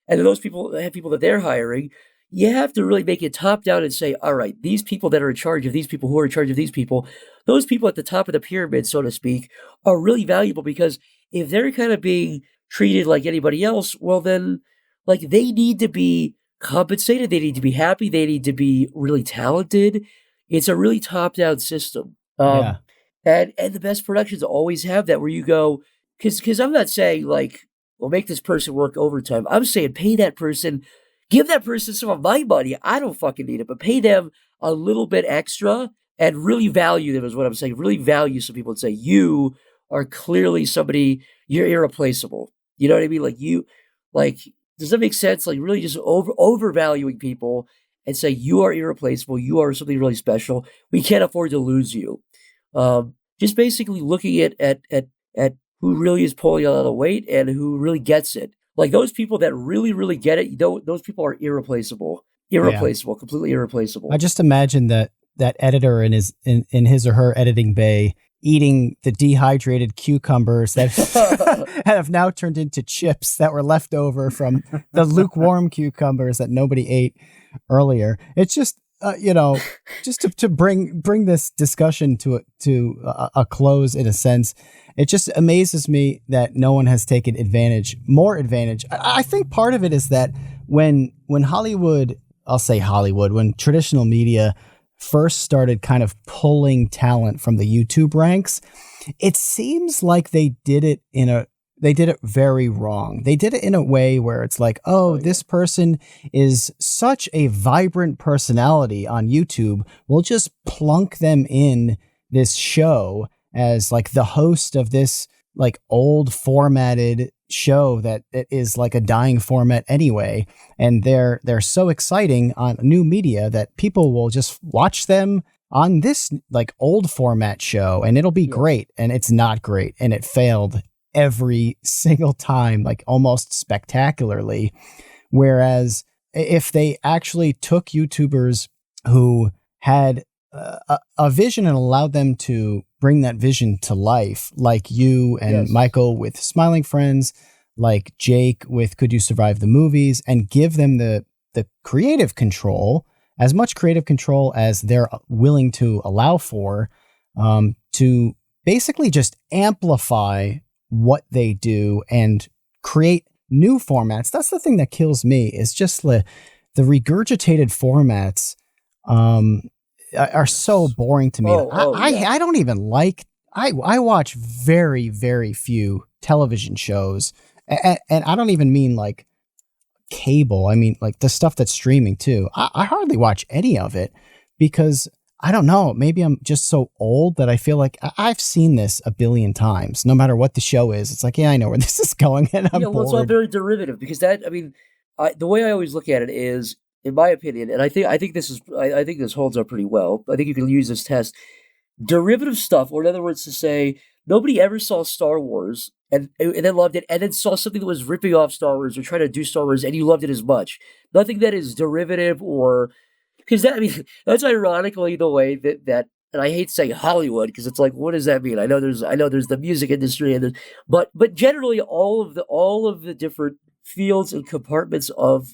and then those people have people that they're hiring, you have to really make it top down and say, all right, these people that are in charge of these people who are in charge of these people, those people at the top of the pyramid, so to speak, are really valuable, because if they're kind of being treated like anybody else, well then, like they need to be compensated, they need to be happy, they need to be really talented. It's a really top-down system. And the best productions always have that, where you go, because I'm not saying like, well, make this person work overtime. I'm saying pay that person, give that person some of my money. I don't fucking need it, but pay them a little bit extra and really value them is what I'm saying. Really value some people and say, you are clearly somebody, you're irreplaceable. You know what I mean? Does that make sense? Like really just overvaluing people and say, you are irreplaceable. You are something really special. We can't afford to lose you. Just basically looking at who really is pulling a lot of weight and who really gets it. Like those people that really, really get it, those people are irreplaceable. Completely irreplaceable. I just imagine that editor in his or her editing bay eating the dehydrated cucumbers that have now turned into chips that were left over from the lukewarm cucumbers that nobody ate earlier. It's just, just to bring this discussion to a close in a sense. It just amazes me that no one has taken more advantage. I think part of it is that when Hollywood, when traditional media first started kind of pulling talent from the YouTube ranks, it seems like they did it very wrong. They did it in a way where it's like, this person is such a vibrant personality on YouTube. We'll just plunk them in this show as like the host of this like old formatted show that is like a dying format anyway. And they're so exciting on new media that people will just watch them on this like old format show and it'll be great. And it's not great. And it failed every single time, like almost spectacularly. Whereas if they actually took YouTubers who had a vision and allowed them to bring that vision to life, like you and Michael with Smiling Friends, like Jake with Could You Survive the Movies, and give them the creative control, as much creative control as they're willing to allow for, to basically just amplify what they do and create new formats. That's the thing that kills me, is just the regurgitated formats are so boring to me. I don't even like, I watch very, very few television shows, and I don't even mean like cable. I mean like the stuff that's streaming too. I hardly watch any of it because I don't know, maybe I'm just so old that I feel like I've seen this a billion times. No matter what the show is, it's like, I know where this is going, and I'm bored. It's all very derivative because the way I always look at it is, in my opinion, and I think this holds up pretty well. I think you can use this test. Derivative stuff, or in other words, to say nobody ever saw Star Wars and then loved it, and then saw something that was ripping off Star Wars or trying to do Star Wars, and you loved it as much. Nothing that is derivative, or because that's ironically the way that. And I hate saying Hollywood because it's like, what does that mean? I know there's the music industry, but generally all of the different fields and compartments of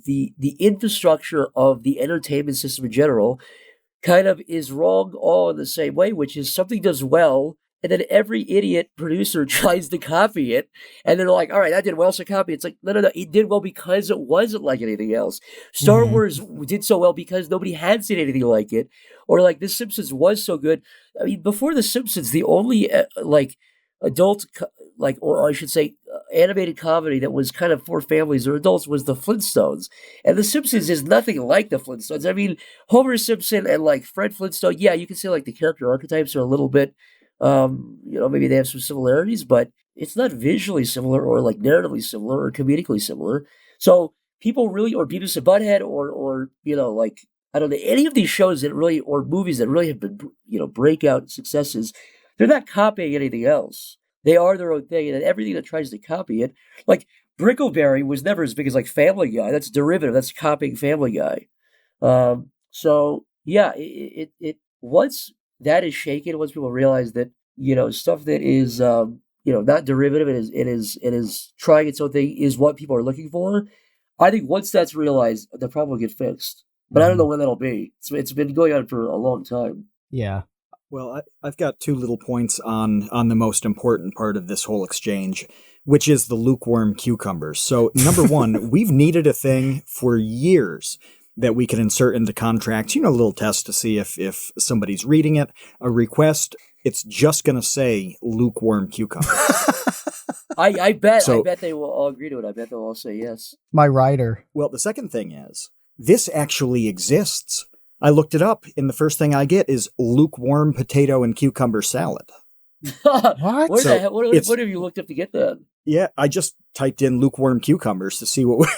the infrastructure of the entertainment system in general kind of is wrong all in the same way, which is something does well, and then every idiot producer tries to copy it, and they're like, all right, that did well, so copy it. It's like, no, it did well because it wasn't like anything else. Star Wars did so well because nobody had seen anything like it, or like The Simpsons was so good. I mean, before The Simpsons, the only adult, or I should say, animated comedy that was kind of for families or adults was The Flintstones. And The Simpsons is nothing like The Flintstones. I mean, Homer Simpson and like Fred Flintstone, you can say like the character archetypes are a little bit, maybe they have some similarities, but it's not visually similar or like narratively similar or comedically similar. So people really, or Beavis and Butthead or I don't know, any of these shows that really, or movies that really have been, breakout successes, they're not copying anything else. They are their own thing, and everything that tries to copy it, like Brickleberry was never as big as like Family Guy. That's derivative. That's copying Family Guy. It once that is shaken, once people realize that stuff that is not derivative, it is trying its own thing, is what people are looking for. I think once that's realized, the problem will get fixed. But I don't know when that'll be. It's been going on for a long time. Yeah. Well, I've got two little points on the most important part of this whole exchange, which is the lukewarm cucumbers. So, number one, we've needed a thing for years that we can insert into contracts, a little test to see if somebody's reading it, a request, it's just going to say lukewarm cucumber. I bet they will all agree to it. I bet they'll all say yes. My writer. Well, the second thing is, this actually exists. I looked it up, and the first thing I get is lukewarm potato and cucumber salad. What? What have you looked up to get that? Yeah, I just typed in lukewarm cucumbers to see what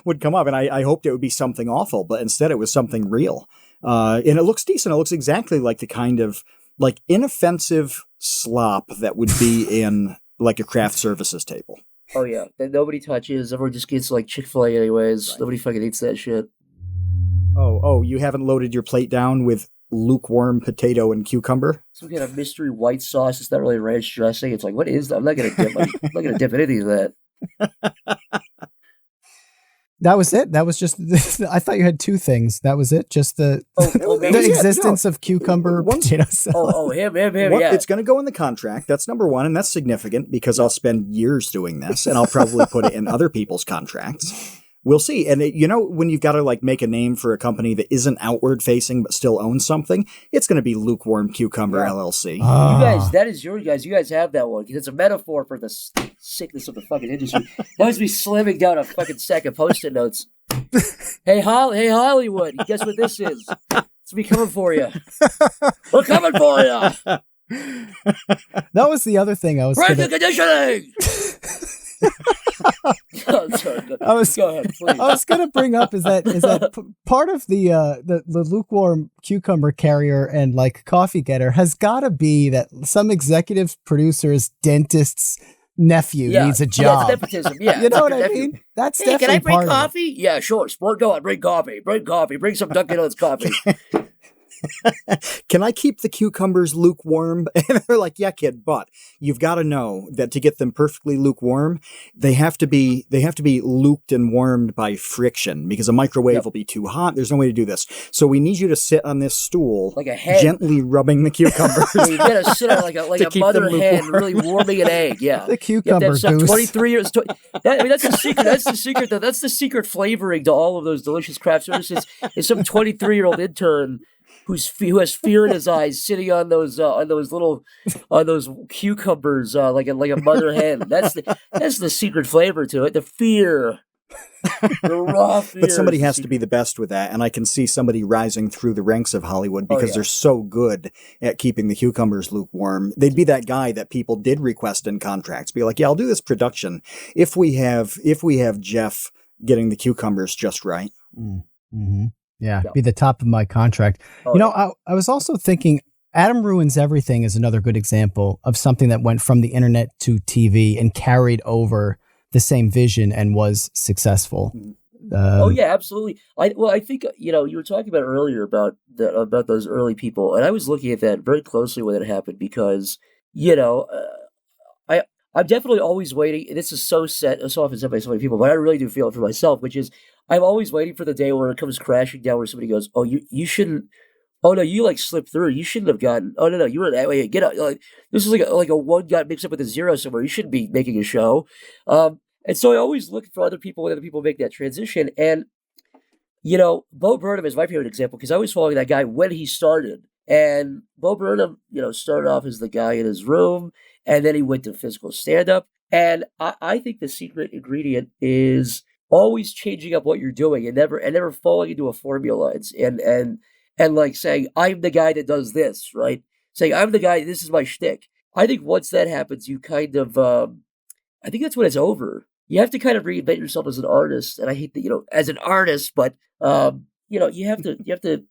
would come up, and I hoped it would be something awful, but instead it was something real. And it looks decent. It looks exactly like the kind of like inoffensive slop that would be in like a craft services table. Oh yeah, that nobody touches. Everyone just gets like Chick-fil-A anyways. Right. Nobody fucking eats that shit. Oh, you haven't loaded your plate down with lukewarm potato and cucumber. Some kind of mystery white sauce. It's not really ranch dressing. It's like, what is that? I'm not gonna dip anything in that. That was it. That was just. I thought you had two things. That was it. Just the existence of cucumber potato salad. Him. Yeah. It's going to go in the contract. That's number one, and that's significant because I'll spend years doing this, and I'll probably put it in other people's contracts. We'll see. And when you've got to like make a name for a company that isn't outward facing but still owns something, it's going to be Lukewarm Cucumber LLC. You guys, that is yours, guys. You guys have that one because it's a metaphor for the sickness of the fucking industry. That was me slamming down a fucking stack of Post-it notes. Hey Hollywood, guess what this is? It's me coming for you. We're coming for you. That was the other thing I was. Break the conditioning. Go ahead, please. I was going to bring up is that part of the lukewarm cucumber carrier and like coffee getter has got to be that some executive producer's dentist's nephew needs a job. Nepotism, yeah. You know what I mean? That's definitely can I bring part coffee? Yeah, sure. Sport, go on. Bring coffee. Bring some Dunkin' Donuts coffee. Can I keep the cucumbers lukewarm? And they're like, yeah, kid, but you've got to know that to get them perfectly lukewarm, they have to be luked and warmed by friction because a microwave will be too hot. There's no way to do this. So we need you to sit on this stool, like a hen, gently rubbing the cucumbers. You got to sit on like a mother hen, really warming an egg. Yeah, the cucumber goose. 23 years. That's the secret. That's the secret. That's the secret flavoring to all of those delicious craft services. Is some 23-year-old intern who has fear in his eyes, sitting on those cucumbers like a mother hen. That's the secret flavor to it. The fear, the raw fear. But somebody has to be the best with that, and I can see somebody rising through the ranks of Hollywood because they're so good at keeping the cucumbers lukewarm. They'd be that guy that people did request in contracts. Be like, yeah, I'll do this production if we have Jeff getting the cucumbers just right. Mm-hmm. Yeah, be the top of my contract. I was also thinking Adam Ruins Everything is another good example of something that went from the internet to TV and carried over the same vision and was successful. Absolutely. I think you were talking about earlier about those early people, and I was looking at that very closely when it happened because I'm definitely always waiting. This is so often said by so many people, but I really do feel it for myself, which is I'm always waiting for the day where it comes crashing down, where somebody goes, "Oh, you shouldn't. Oh no, you like slipped through. You shouldn't have gotten. Oh no, you were that way. Get out. Like this is like a one got mixed up with a zero somewhere. You shouldn't be making a show." And so I always look for other people when other people make that transition. And Bo Burnham is my favorite example because I was following that guy when he started. And Bo Burnham, started off as the guy in his room, and then he went to physical stand-up. And I think the secret ingredient is always changing up what you're doing and never falling into a formula. And like saying, I'm the guy that does this, right? Saying, I'm the guy, this is my shtick. I think once that happens, you kind of, I think that's when it's over. You have to kind of reinvent yourself as an artist. And I hate that, as an artist, but, you have to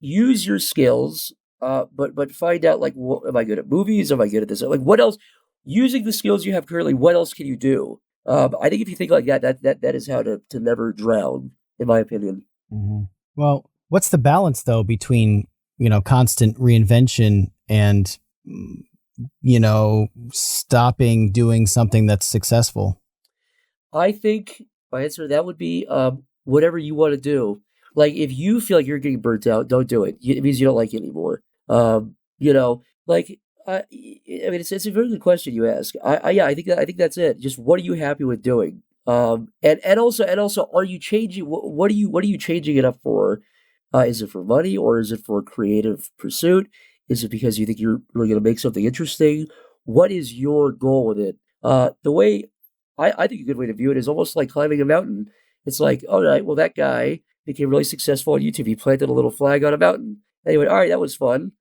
use your skills, but find out like, am I good at movies? Am I good at this? Like, what else? Using the skills you have currently, what else can you do? I think if you think like that is how to never drown, in my opinion. Mm-hmm. Well, what's the balance though between constant reinvention and stopping doing something that's successful? I think my answer to that would be whatever you want to do. Like if you feel like you're getting burnt out, don't do it. It means you don't like it anymore. It's a very good question you ask. I think that's it. Just what are you happy with doing? And also, are you changing? What are you changing it up for? Is it for money or is it for creative pursuit? Is it because you think you're really going to make something interesting? What is your goal with it? The way I think a good way to view it is almost like climbing a mountain. It's like, all right, well, that guy became really successful on YouTube. He planted a little flag on a mountain. And he went, all right, that was fun.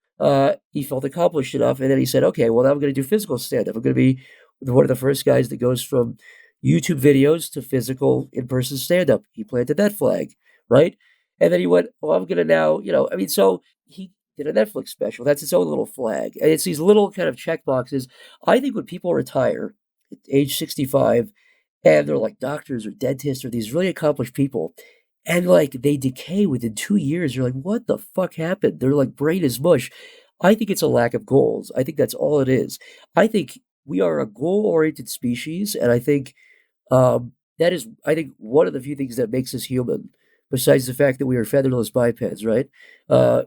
He felt accomplished enough. And then he said, okay, well, now I'm going to do physical stand-up. I'm going to be one of the first guys that goes from YouTube videos to physical in-person stand-up. He planted that flag, right? And then he went, well, I'm going to now, so he did a Netflix special. That's its own little flag. And it's these little kind of check boxes. I think when people retire at age 65 and they're like doctors or dentists or these really accomplished people, and like they decay within 2 years. You're like, what the fuck happened? Their like brain is mush. I think it's a lack of goals. I think that's all it is. I think we are a goal-oriented species, and I think that is, I think, one of the few things that makes us human, besides the fact that we are featherless bipeds, right?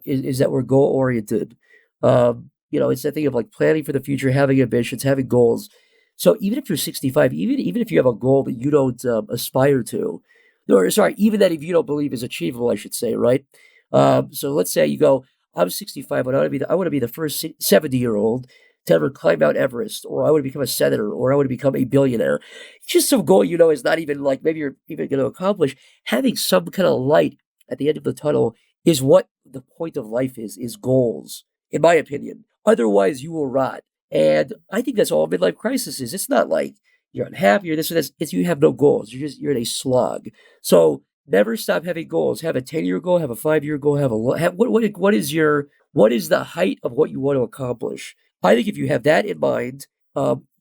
Is that we're goal-oriented. It's that thing of like planning for the future, having ambitions, having goals. So even if you're 65, even if you have a goal that you don't aspire to, or sorry, even that if you don't believe is achievable, I should say, right? So let's say you go, I'm 65, but I want to be the first 70-year-old to ever climb Mount Everest, or I want to become a senator, or I want to become a billionaire. Just some goal is not even like maybe you're even going to accomplish. Having some kind of light at the end of the tunnel is what the point of life is goals, in my opinion. Otherwise, you will rot. And I think that's all midlife crisis is. It's not like you're unhappy or this or this. It's you have no goals. You're in a slog. So never stop having goals. Have a 10-year goal. Have a 5-year goal. What is the height of what you want to accomplish? I think if you have that in mind,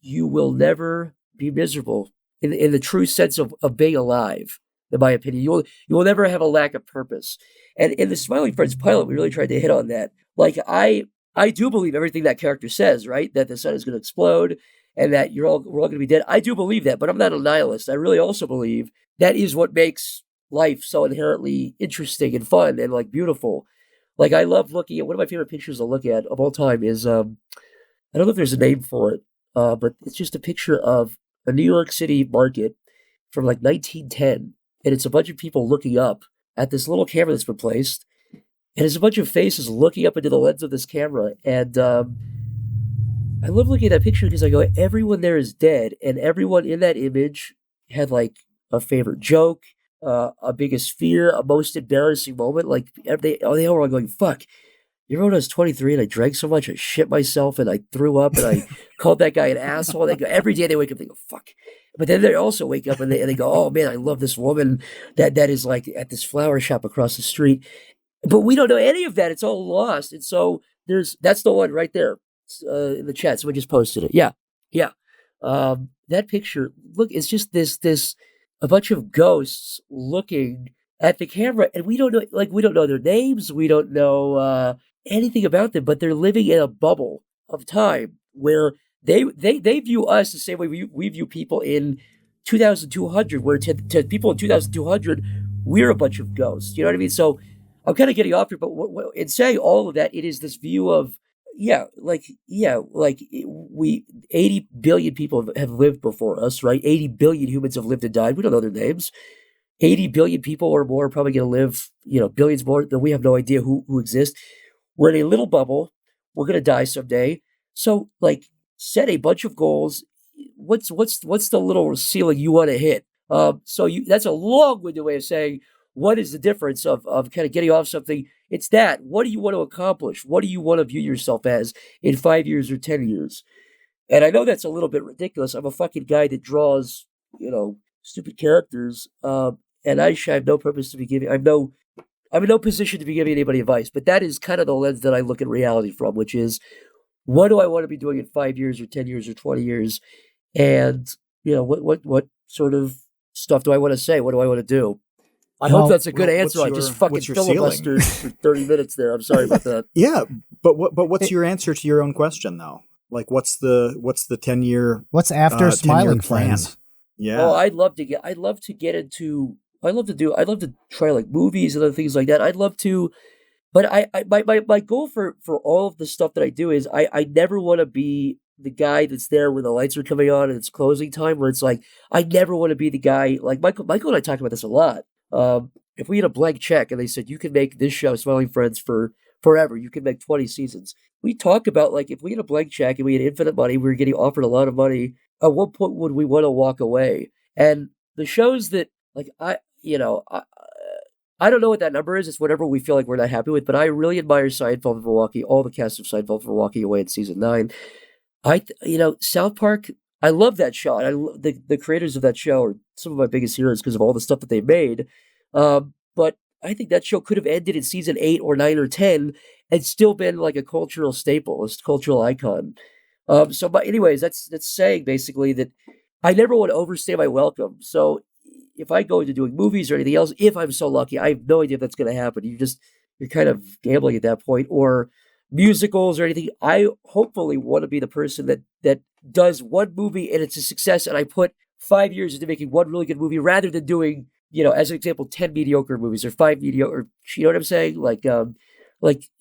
you will never be miserable in the true sense of being alive. In my opinion, you will never have a lack of purpose. And in the Smiling Friends pilot, we really tried to hit on that. Like I do believe everything that character says, right? That the sun is going to explode and that we're all going to be dead. I do believe that, but I'm not a nihilist. I really also believe that is what makes life so inherently interesting and fun and like beautiful. Like I love looking at one of my favorite pictures to look at of all time is I don't know if there's a name for it, but it's just a picture of a New York City market from like 1910, and it's a bunch of people looking up at this little camera that's been placed. And there's a bunch of faces looking up into the lens of this camera. And I love looking at that picture because I go, everyone there is dead. And everyone in that image had like a favorite joke, a biggest fear, a most embarrassing moment. Like they all were going, fuck. You remember when I was 23 and I drank so much, I shit myself and I threw up and I called that guy an asshole. They go, every day they wake up, they go, fuck. But then they also wake up and they go, oh man, I love this woman that is like at this flower shop across the street. But we don't know any of that. It's all lost. And so that's the one right there in the chat. Someone just posted it. Yeah. That picture, look, it's just a bunch of ghosts looking at the camera. And we don't know their names. We don't know anything about them, but they're living in a bubble of time where they view us the same way we view people in 2200, where to people in 2200, we're a bunch of ghosts. You know what I mean? So I'm kind of getting off here, but in saying all of that, it is this view of, 80 billion people have lived before us, right? 80 billion humans have lived and died. We don't know their names. 80 billion people or more are probably going to live, billions more that we have no idea who exist. We're in a little bubble. We're going to die someday. So like set a bunch of goals. What's the little ceiling you want to hit? That's a long-winded way of saying, what is the difference of kind of getting off something? It's that. What do you want to accomplish? What do you want to view yourself as in 5 years or 10 years? And I know that's a little bit ridiculous. I'm a fucking guy that draws, stupid characters. And I have no purpose to be giving. I'm in no position to be giving anybody advice. But that is kind of the lens that I look at reality from, which is, what do I want to be doing in 5 years or 10 years or 20 years? And, what sort of stuff do I want to say? What do I want to do? I hope that's a good answer. I just fucking filibustered for 30 minutes there. I'm sorry about that. Yeah, but what's your answer to your own question though? Like, what's the 10-year? What's after Smiling Friends? Yeah. Oh, I'd love to try like movies and other things like that. I'd love to, but my goal for all of the stuff that I do is I never want to be the guy that's there when the lights are coming on and it's closing time, where it's like, I never want to be the guy, like Michael and I talked about this a lot. If we had a blank check and they said, you can make this show, Smiling Friends, for forever, you can make 20 seasons. We talk about, like, if we had a blank check and we had infinite money, we were getting offered a lot of money, at what point would we want to walk away? And the shows that, like, I don't know what that number is. It's whatever we feel like we're not happy with, but I really admire Seinfeld and Milwaukee, all the cast of Seinfeld for walking away in season 9. South Park, I love that show. And I love the creators of that show are some of my biggest heroes because of all the stuff that they made. But I think that show could have ended in season 8 or 9 or 10 and still been like a cultural staple, a cultural icon. But anyways, that's saying basically that I never want to overstay my welcome. So if I go into doing movies or anything else, if I'm so lucky, I have no idea if that's going to happen. You're kind of gambling at that point, or musicals or anything. I hopefully want to be the person that does one movie and it's a success, and I put 5 years into making one really good movie rather than doing, as an example, 10 mediocre movies or 5 mediocre. You know what I'm saying? Like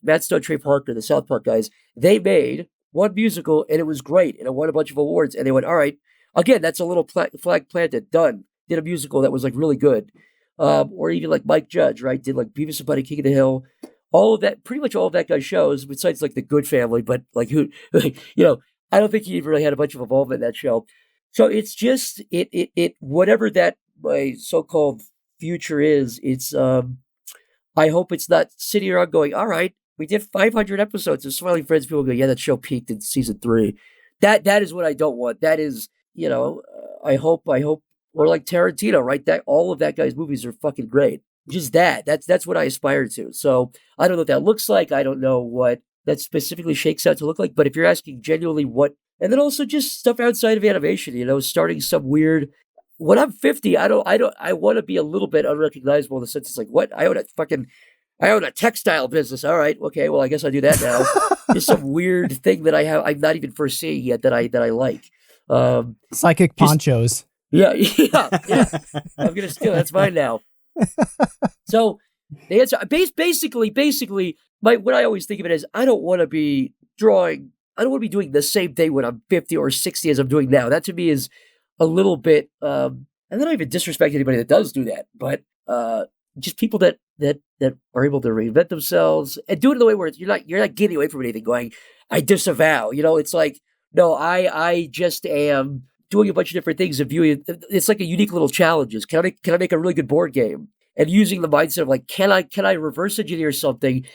Matt Stone, Trey Parker, the South Park guys, they made one musical and it was great and it won a bunch of awards, and they went, all right, again, that's a little flag planted, done. Did a musical that was like really good. Or even like Mike Judge, right? Did like Beavis and Butthead, King of the Hill, all of that, pretty much all of that guy's shows, besides like The Good Family, but like I don't think he really had a bunch of involvement in that show. So it's just, whatever that my so-called future is, it's, I hope it's not sitting around going, all right, we did 500 episodes of Smiling Friends. People go, yeah, that show peaked in season 3. That is what I don't want. That is, I hope, or like Tarantino, right? That all of that guy's movies are fucking great. Just that's what I aspire to. So I don't know what that looks like. I don't know what that specifically shakes out to look like. But if you're asking genuinely what, and then also just stuff outside of animation, starting some weird. When I'm 50, I want to be a little bit unrecognizable in the sense it's like, what? I own a textile business. All right, okay, well I guess I do that now. Just some weird thing that I'm not even foreseeing yet that I like. Psychic ponchos. Yeah. I'm gonna steal. That's mine now. So the answer, basically, what I always think of it is, I don't want to be drawing. I don't want to be doing the same thing when I'm 50 or 60 as I'm doing now. That to me is a little bit. And I don't even disrespect anybody that does do that, but just people that are able to reinvent themselves and do it in the way where you're not getting away from anything. Going, I disavow. It's like, no, I just am doing a bunch of different things and viewing it. It's like a unique little challenges. Can I make a really good board game? And using the mindset of like, can I reverse engineer something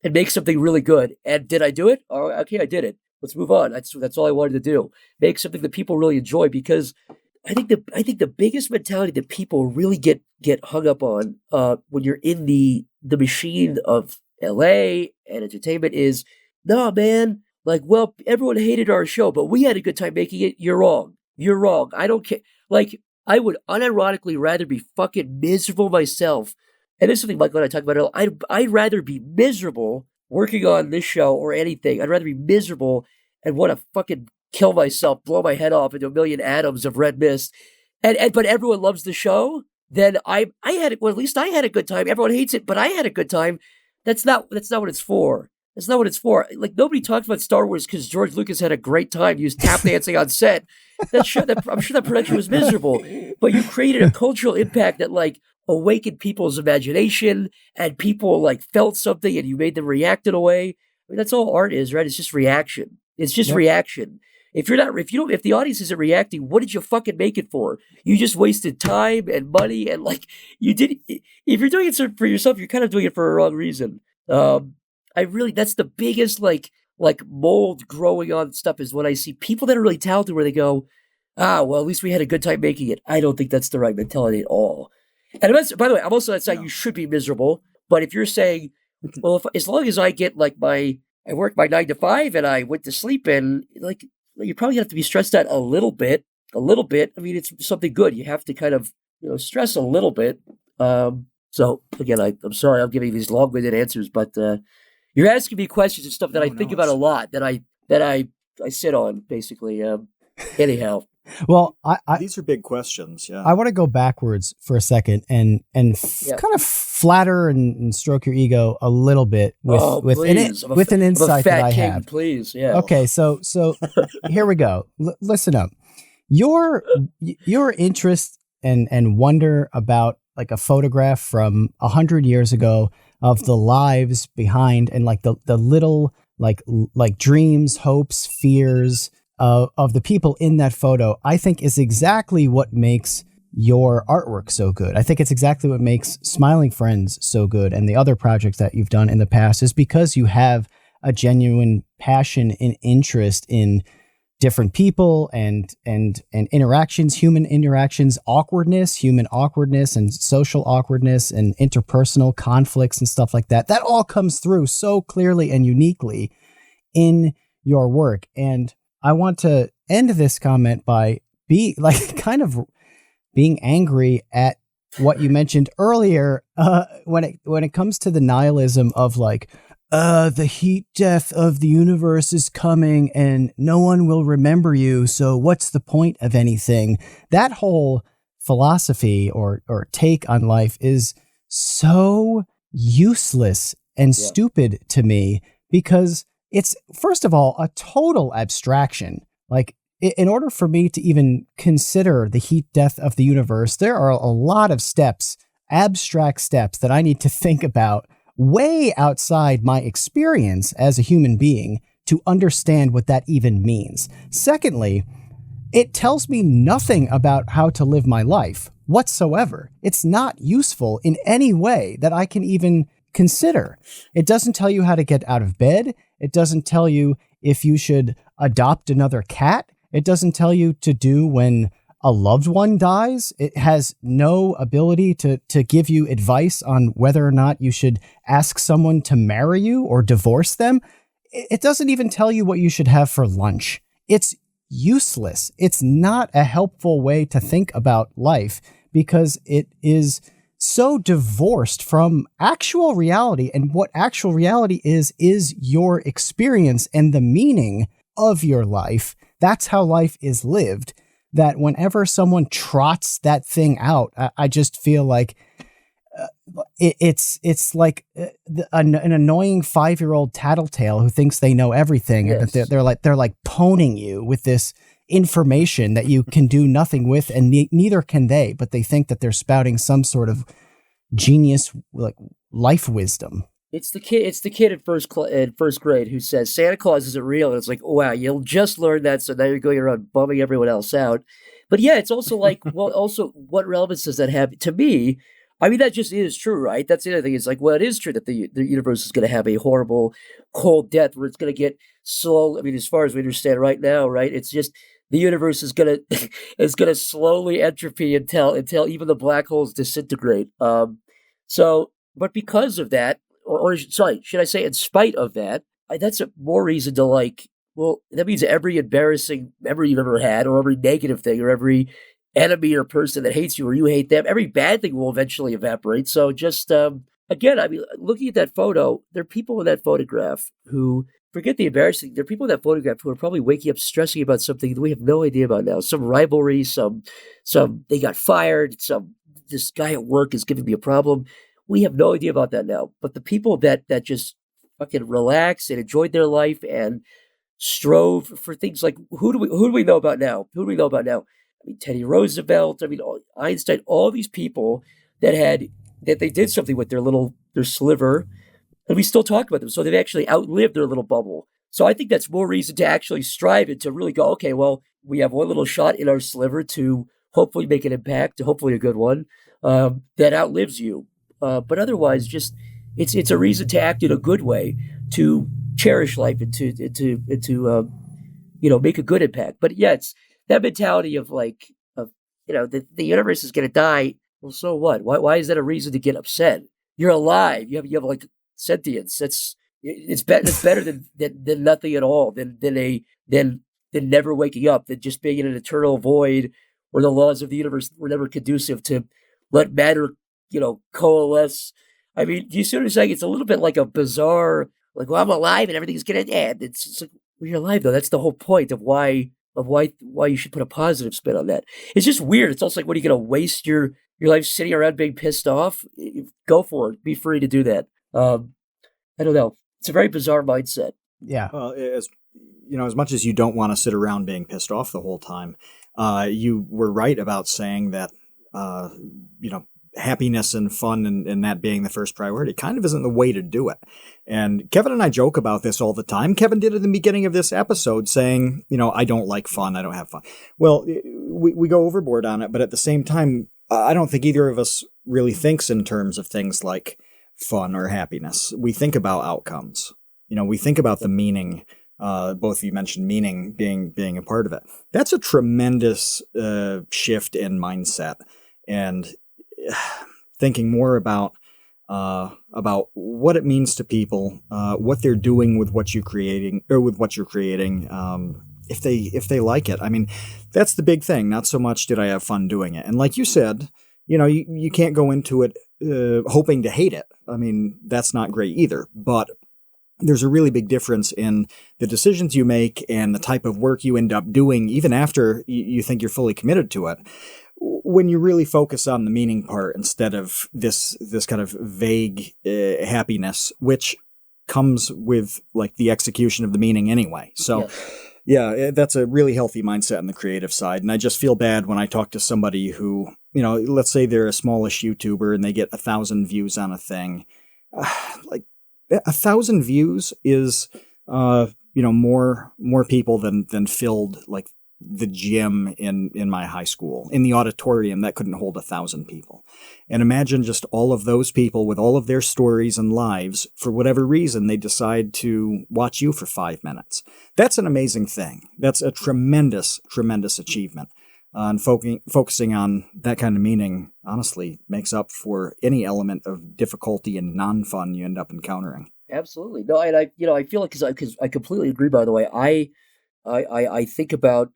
and make something really good? And did I do it? Oh, okay, I did it. Let's move on. That's all I wanted to do. Make something that people really enjoy, because I think the biggest mentality that people really get hung up on when you're in the machine of LA and entertainment is, nah, man, like, well, everyone hated our show, but we had a good time making it. You're wrong. You're wrong. I don't care. Like, I would unironically rather be fucking miserable myself. And this is something Michael and I talk about. I'd rather be miserable working on this show or anything. I'd rather be miserable and want to fucking kill myself, blow my head off into a million atoms of red mist. But everyone loves the show. Then I had it. Well, at least I had a good time. Everyone hates it, but I had a good time. That's not what it's for. That's not what it's for. Like, nobody talks about Star Wars because George Lucas had a great time. He was tap dancing on set. I'm sure that production was miserable, but you created a cultural impact that like awakened people's imagination, and people like felt something, and you made them react in a way. I mean, that's all art is, right? It's just reaction. It's just reaction. If the audience isn't reacting, what did you fucking make it for? You just wasted time and money, and like you did. If you're doing it for yourself, you're kind of doing it for a wrong reason. That's the biggest like mold growing on stuff is when I see people that are really talented where they go, well, at least we had a good time making it. I don't think that's the right mentality at all. And by the way, I'm also not saying you should be miserable, but if you're saying, well, as long as I get like I work my 9 to 5 and I went to sleep, and like, you probably have to be stressed out a little bit. I mean, it's something good. You have to kind of, stress a little bit. So again, I'm sorry, I'm giving these long-winded answers, but, you're asking me questions and stuff that I think about a lot, that I sit on, basically. Anyhow. Well, these are big questions. Yeah, I want to go backwards for a second and kind of flatter and stroke your ego a little bit with an insight that I have. Please, yeah. Okay, so here we go. Listen up. Your interest and wonder about like a photograph from 100 years ago of the lives behind, and like the little like dreams, hopes, fears of the people in that photo, I think is exactly what makes your artwork so good. I think it's exactly what makes Smiling Friends so good, and the other projects that you've done in the past, is because you have a genuine passion and interest in different people and interactions, human interactions, human awkwardness and social awkwardness and interpersonal conflicts and stuff like that. That all comes through so clearly and uniquely in your work. And I want to end this comment by being angry at what you mentioned earlier, when it comes to the nihilism of like, the heat death of the universe is coming and no one will remember you, so what's the point of anything? That whole philosophy or take on life is so useless and stupid to me, because it's, first of all, a total abstraction. Like, in order for me to even consider the heat death of the universe, there are a lot of steps, abstract steps, that I need to think about way outside my experience as a human being to understand what that even means. Secondly, it tells me nothing about how to live my life whatsoever. It's not useful in any way that I can even consider. It doesn't tell you how to get out of bed. It doesn't tell you if you should adopt another cat. It doesn't tell you to do when a loved one dies. It has no ability to give you advice on whether or not you should ask someone to marry you or divorce them. It doesn't even tell you what you should have for lunch. It's useless. It's not a helpful way to think about life, because it is so divorced from actual reality. And what actual reality is your experience and the meaning of your life. That's how life is lived. That whenever someone trots that thing out, I just feel like it's like an annoying 5-year-old tattletale who thinks they know everything, and that they're like poning you with this information that you can do nothing with, and neither can they. But they think that they're spouting some sort of genius, like, life wisdom. It's the kid in first grade who says Santa Claus isn't real, and it's like, wow, you'll just learn that, so now you're going around bumming everyone else out. But yeah, it's also like, well, also, what relevance does that have to me? I mean, that just is true, right? That's the other thing. It's like, well, it is true that the universe is going to have a horrible cold death where it's going to get slow. I mean, as far as we understand right now, right? It's just the universe is going to slowly entropy until even the black holes disintegrate. But because of that, or sorry, should I say in spite of that, that's a more reason to like, well, that means every embarrassing memory you've ever had, or every negative thing, or every enemy or person that hates you or you hate them, every bad thing will eventually evaporate. So just, again, I mean, looking at that photo, there are people in that photograph who, forget the embarrassing, there are people in that photograph who are probably waking up stressing about something that we have no idea about now. Some rivalry, some they got fired, this guy at work is giving me a problem. We have no idea about that now. But the people that just fucking relaxed and enjoyed their life and strove for things like, who do we know about now? Who do we know about now? I mean, Teddy Roosevelt, I mean, Einstein, all these people that they did something with their sliver, and we still talk about them. So they've actually outlived their little bubble. So I think that's more reason to actually strive and to really go, okay, well, we have one little shot in our sliver to hopefully make an impact, hopefully a good one, that outlives you. But otherwise, just it's a reason to act in a good way, to cherish life, and to make a good impact. But yeah, it's that mentality of like, the universe is going to die. Well, so what? Why is that a reason to get upset? You're alive. You have like sentience. It's better than nothing at all. Than never waking up. Than just being in an eternal void where the laws of the universe were never conducive to let matter, coalesce. I mean, do you see what I'm saying? It's a little bit like a bizarre, like, well, I'm alive and everything's going to end. It's like, well, you're alive though. That's the whole point of why you should put a positive spin on that. It's just weird. It's also like, what, are you going to waste your life sitting around being pissed off? Go for it. Be free to do that. I don't know. It's a very bizarre mindset. Yeah. Well, as much as you don't want to sit around being pissed off the whole time, you were right about saying that, happiness and fun and that being the first priority kind of isn't the way to do it. And Kevin and I joke about this all the time. Kevin did it in the beginning of this episode saying, I don't like fun. I don't have fun. Well, we go overboard on it, but at the same time, I don't think either of us really thinks in terms of things like fun or happiness. We think about outcomes. We think about the meaning. Both of you mentioned meaning being a part of it. That's a tremendous shift in mindset, and thinking more about what it means to people, what they're doing with what you're creating, if they like it. I mean, that's the big thing. Not so much did I have fun doing it. And like you said, you can't go into it hoping to hate it. I mean, that's not great either. But there's a really big difference in the decisions you make and the type of work you end up doing, even after you think you're fully committed to it, when you really focus on the meaning part instead of this kind of vague happiness, which comes with like the execution of the meaning anyway. So yeah, that's a really healthy mindset on the creative side. And I just feel bad when I talk to somebody who, let's say they're a smallish YouTuber and they get 1,000 views on a thing. Like 1,000 views is, more people than filled like the gym in my high school. In the auditorium that couldn't hold 1,000 people. And imagine just all of those people with all of their stories and lives, for whatever reason, they decide to watch you for 5 minutes. That's an amazing thing. That's a tremendous, tremendous achievement. And focusing on that kind of meaning, honestly, makes up for any element of difficulty and non-fun you end up encountering. Absolutely. No, and I feel like, because I completely agree, by the way. I think about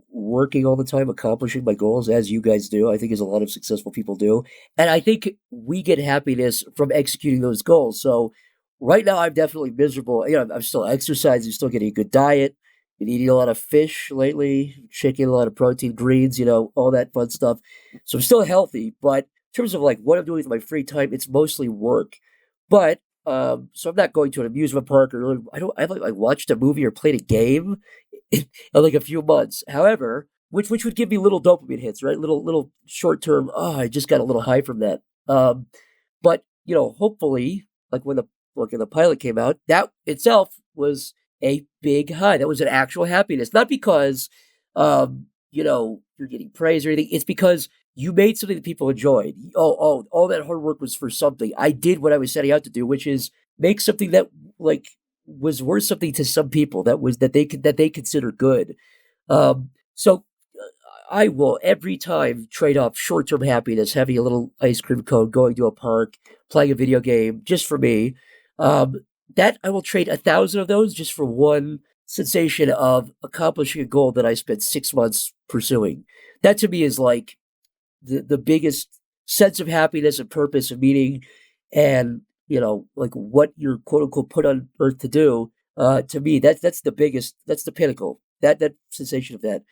working all the time, accomplishing my goals, as you guys do. I think as a lot of successful people do. And I think we get happiness from executing those goals. So right now I'm definitely miserable. I'm still exercising, still getting a good diet, been eating a lot of fish lately, chicken, a lot of protein, greens, all that fun stuff. So I'm still healthy, but in terms of like what I'm doing with my free time, it's mostly work. But so I'm not going to an amusement park or I haven't like watched a movie or played a game in like a few months. However, which would give me little dopamine hits, right? Little short term. Oh, I just got a little high from that. But hopefully, like when the pilot came out, that itself was a big high. That was an actual happiness, not because you're getting praise or anything. It's because you made something that people enjoyed. Oh, all that hard work was for something. I did what I was setting out to do, which is make something that like was worth something to some people that they consider good. So I will every time trade off short-term happiness, having a little ice cream cone, going to a park, playing a video game, just for me. That I will trade 1,000 of those just for one sensation of accomplishing a goal that I spent 6 months pursuing. That to me is like the biggest sense of happiness and purpose and meaning, and like what you're quote unquote put on earth to do. To me, that's the biggest, that's the pinnacle. That sensation of that.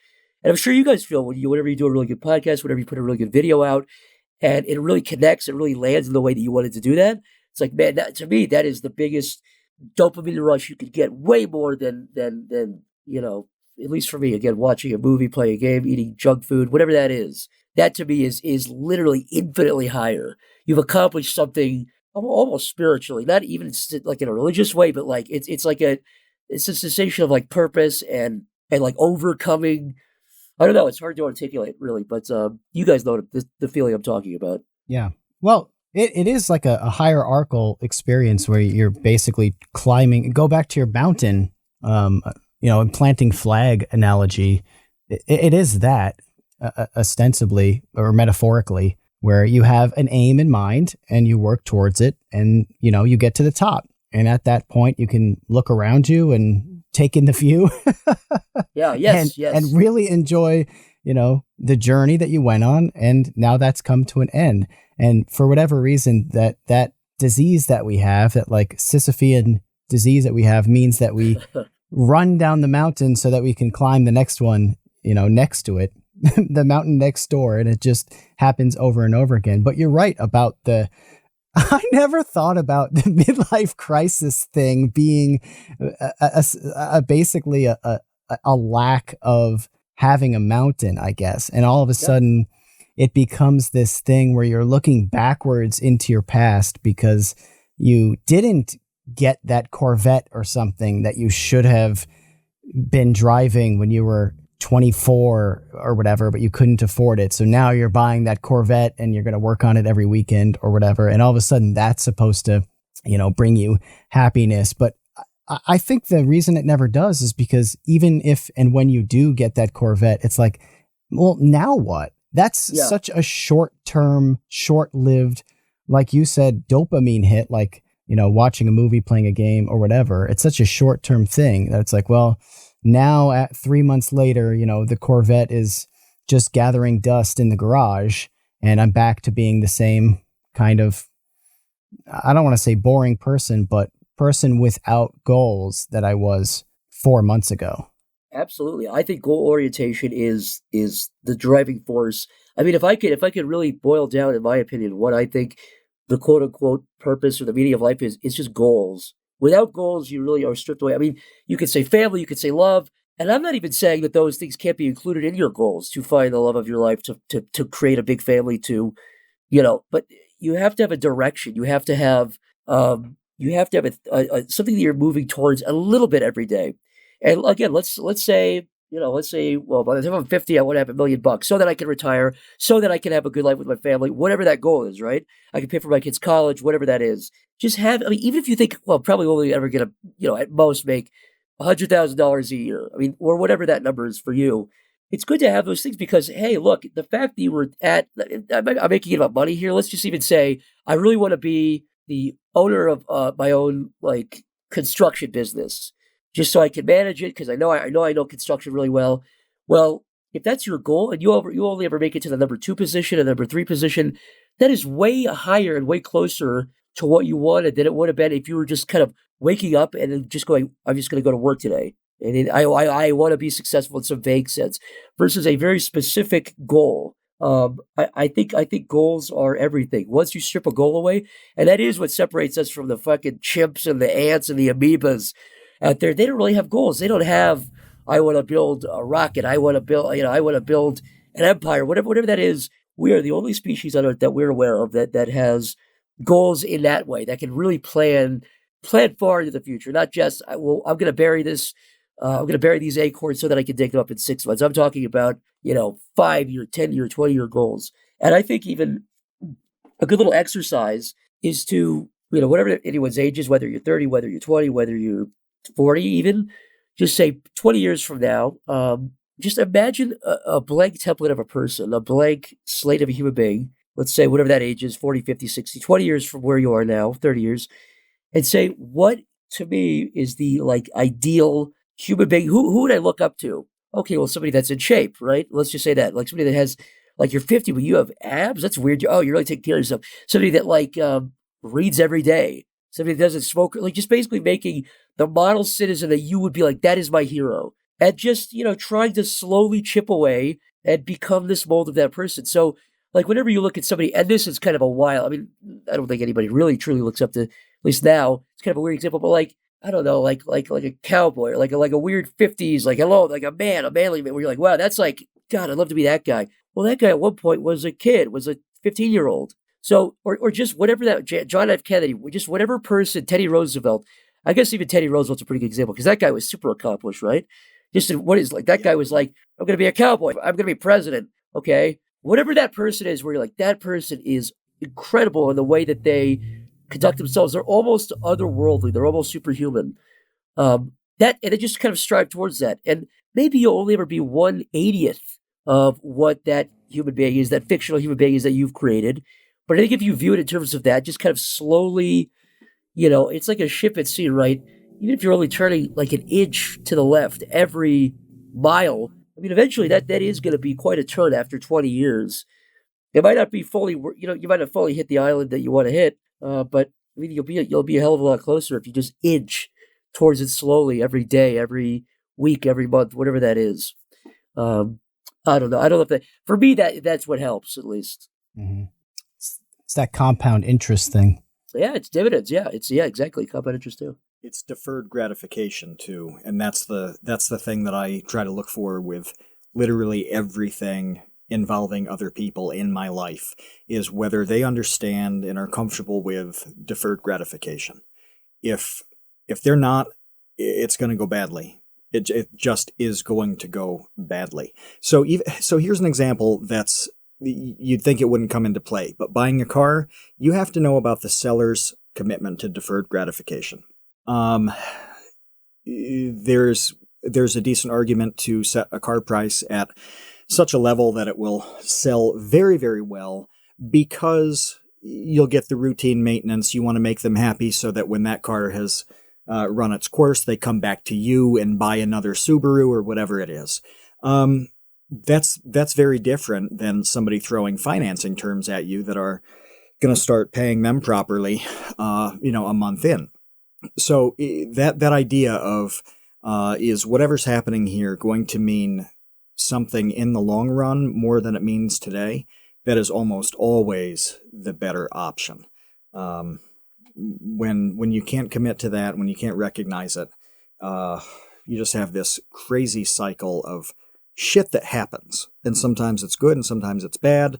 And I'm sure you guys feel whenever you do a really good podcast, whenever you put a really good video out, and it really connects, it really lands in the way that you wanted to do that. It's like, man, to me, that is the biggest dopamine rush you could get, way more than at least for me, again, watching a movie, playing a game, eating junk food, whatever that is. That to me is literally infinitely higher. You've accomplished something almost spiritually, not even like in a religious way, but like it's a sensation of like purpose and like overcoming. I don't know. It's hard to articulate, really, but you guys know the feeling I'm talking about. Yeah. Well, it is like a hierarchical experience where you're basically climbing. Go back to your mountain, and planting flag analogy. It is that ostensibly or metaphorically, where you have an aim in mind and you work towards it, and you get to the top. And at that point, you can look around you and take in the view. Yeah. Yes. And really enjoy, the journey that you went on. And now that's come to an end. And for whatever reason, that disease that we have, that like Sisyphean disease that we have, means that we run down the mountain so that we can climb the next one, next to it, the mountain next door. And it just happens over and over again. But you're right about I never thought about the midlife crisis thing being basically a lack of having a mountain, I guess. And all of a sudden it becomes this thing where you're looking backwards into your past because you didn't get that Corvette or something that you should have been driving when you were 24 or whatever, but you couldn't afford it. So now you're buying that Corvette and you're going to work on it every weekend or whatever. And all of a sudden that's supposed to, bring you happiness. But I think the reason it never does is because even if and when you do get that Corvette, it's like, well, now what? That's such a short-term, short-lived, like you said, dopamine hit, like, watching a movie, playing a game or whatever. It's such a short-term thing that it's like, well, now at 3 months later, the Corvette is just gathering dust in the garage and I'm back to being the same kind of, I don't want to say boring person, but person without goals that I was 4 months ago. Absolutely. I think goal orientation is the driving force. I mean, if I could really boil down, in my opinion, what I think the quote unquote purpose or the meaning of life is, it's just goals. Without goals, you really are stripped away. I mean, you could say family, you could say love, and I'm not even saying that those things can't be included in your goals to find the love of your life, to create a big family, to, but you have to have a direction. You have to have something that you're moving towards a little bit every day. And again, let's say, well, by the time I'm 50, I want to have $1 million so that I can retire, so that I can have a good life with my family, whatever that goal is, right? I can pay for my kids' college, whatever that is. I mean, even if you think, well, probably only ever going to, at most make $100,000 a year. I mean, or whatever that number is for you. It's good to have those things because, hey, look, the fact that you were I'm making it about money here. Let's just even say, I really want to be the owner of my own, construction business, just so I can manage it, because I know construction really well. Well, if that's your goal and you only ever make it to the number 2 position and number 3 position, that is way higher and way closer to what you wanted than it would have been if you were just kind of waking up and then just going, I'm just going to go to work today. And I want to be successful in some vague sense versus a very specific goal. I think goals are everything. Once you strip a goal away, and that is what separates us from the fucking chimps and the ants and the amoebas out there. They don't really have goals. They don't have, I want to build a rocket. I want to build an empire, whatever that is. We are the only species on Earth that we're aware of that has goals in that way, that can really plan far into the future. Not just, I'm going to bury this. I'm going to bury these acorns so that I can dig them up in 6 months. I'm talking about, 5-year, 10-year, 20-year goals. And I think even a good little exercise is to, whatever anyone's age is, whether you're 30, whether you're 20, whether you're 40 even, just say 20 years from now, just imagine a blank template of a person, a blank slate of a human being, let's say whatever that age is, 40, 50, 60, 20 years from where you are now, 30 years, and say, what to me is the ideal human being? Who would I look up to? Okay, well, somebody that's in shape, right? Let's just say that, somebody that has, you're 50, but you have abs. That's weird. Oh, you're really taking care of yourself. Somebody that reads every day. Somebody that doesn't smoke. Just basically making the model citizen that you would be like, that is my hero. And just, trying to slowly chip away and become this mold of that person. So, whenever you look at somebody, and this is kind of a wild, I mean, I don't think anybody really truly looks up to, at least now, it's kind of a weird example, but I don't know, like a cowboy, or like a weird 50s, a manly man, where you're like, wow, that's God, I'd love to be that guy. Well, that guy at one point was a 15-year-old. So, or just whatever that, John F. Kennedy, just whatever person, Teddy Roosevelt, I guess even Teddy Roosevelt's a pretty good example, because that guy was super accomplished, right? Just that guy was like, I'm going to be a cowboy, I'm going to be president, okay? Whatever that person is, where you're like, that person is incredible in the way that they conduct themselves. They're almost otherworldly. They're almost superhuman. And they just kind of strive towards that. And maybe you'll only ever be 1/80th of what that human being is, that fictional human being is that you've created. But I think if you view it in terms of that, just kind of slowly, it's like a ship at sea, right? Even if you're only turning an inch to the left every mile, I mean, eventually that is going to be quite a turn after 20 years. It might not be fully, you might not fully hit the island that you want to hit, but I mean, you'll be a hell of a lot closer if you just inch towards it slowly every day, every week, every month, whatever that is. I don't know. I don't know if that, for me, that's what helps, at least. Mm-hmm. It's that compound interest thing. Yeah, it's dividends. Yeah, exactly. Compound interest too. It's deferred gratification too, and that's the thing that I try to look for with literally everything involving other people in my life, is whether they understand and are comfortable with deferred gratification. If they're not, it's going to go badly. It just is going to go badly. So here's an example that's, you'd think it wouldn't come into play, but buying a car, you have to know about the seller's commitment to deferred gratification. There's a decent argument to set a car price at such a level that it will sell very, very well, because you'll get the routine maintenance. You want to make them happy so that when that car has run its course, they come back to you and buy another Subaru or whatever it is. that's very different than somebody throwing financing terms at you that are going to start paying them properly, a month in. So that idea of is whatever's happening here going to mean something in the long run more than it means today? That is almost always the better option. When you can't commit to that, when you can't recognize it, you just have this crazy cycle of shit that happens, and sometimes it's good and sometimes it's bad.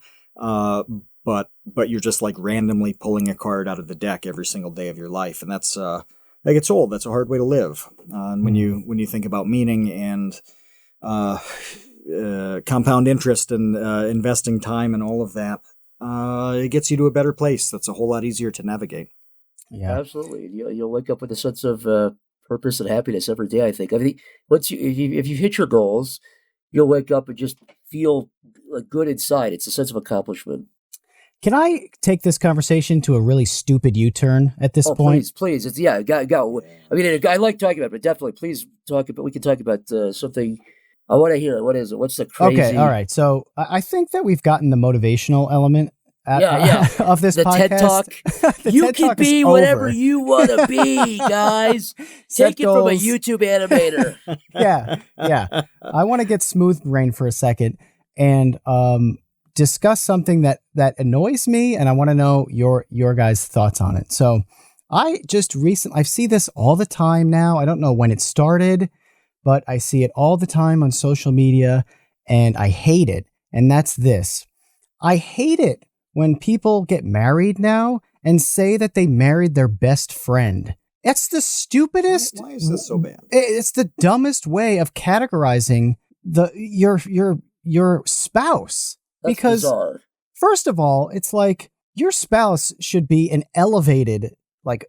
But you're just like randomly pulling a card out of the deck every single day of your life, and that's that gets old. That's a hard way to live. And when you think about meaning and compound interest and investing time and all of that, it gets you to a better place. That's a whole lot easier to navigate. Yeah, Absolutely. You'll wake up with a sense of purpose and happiness every day. I think. Once if you hit your goals, you'll wake up and just feel good inside. It's a sense of accomplishment. Can I take this conversation to a really stupid U-turn at this point? Please. It's go. I mean, I like talking about it, but definitely, please talk about. We can talk about something. I want to hear it. What is it? What's the crazy? Okay, all right. So I think that we've gotten the motivational element of this the podcast. TED Talk. You TED can Talk be is whatever over. you want to be, guys. Set Take it from a goals. YouTube animator. Yeah. I want to get smooth brain for a second and discuss something that annoys me, and I want to know your guys' thoughts on it. So I see this all the time now. I don't know when it started, but I see it all the time on social media, and I hate it. And that's this. I hate it when people get married now and say that they married their best friend. That's the stupidest. Why is this so bad? It's the dumbest way of categorizing your spouse. That's Because bizarre. first of all, it's like your spouse should be an elevated, like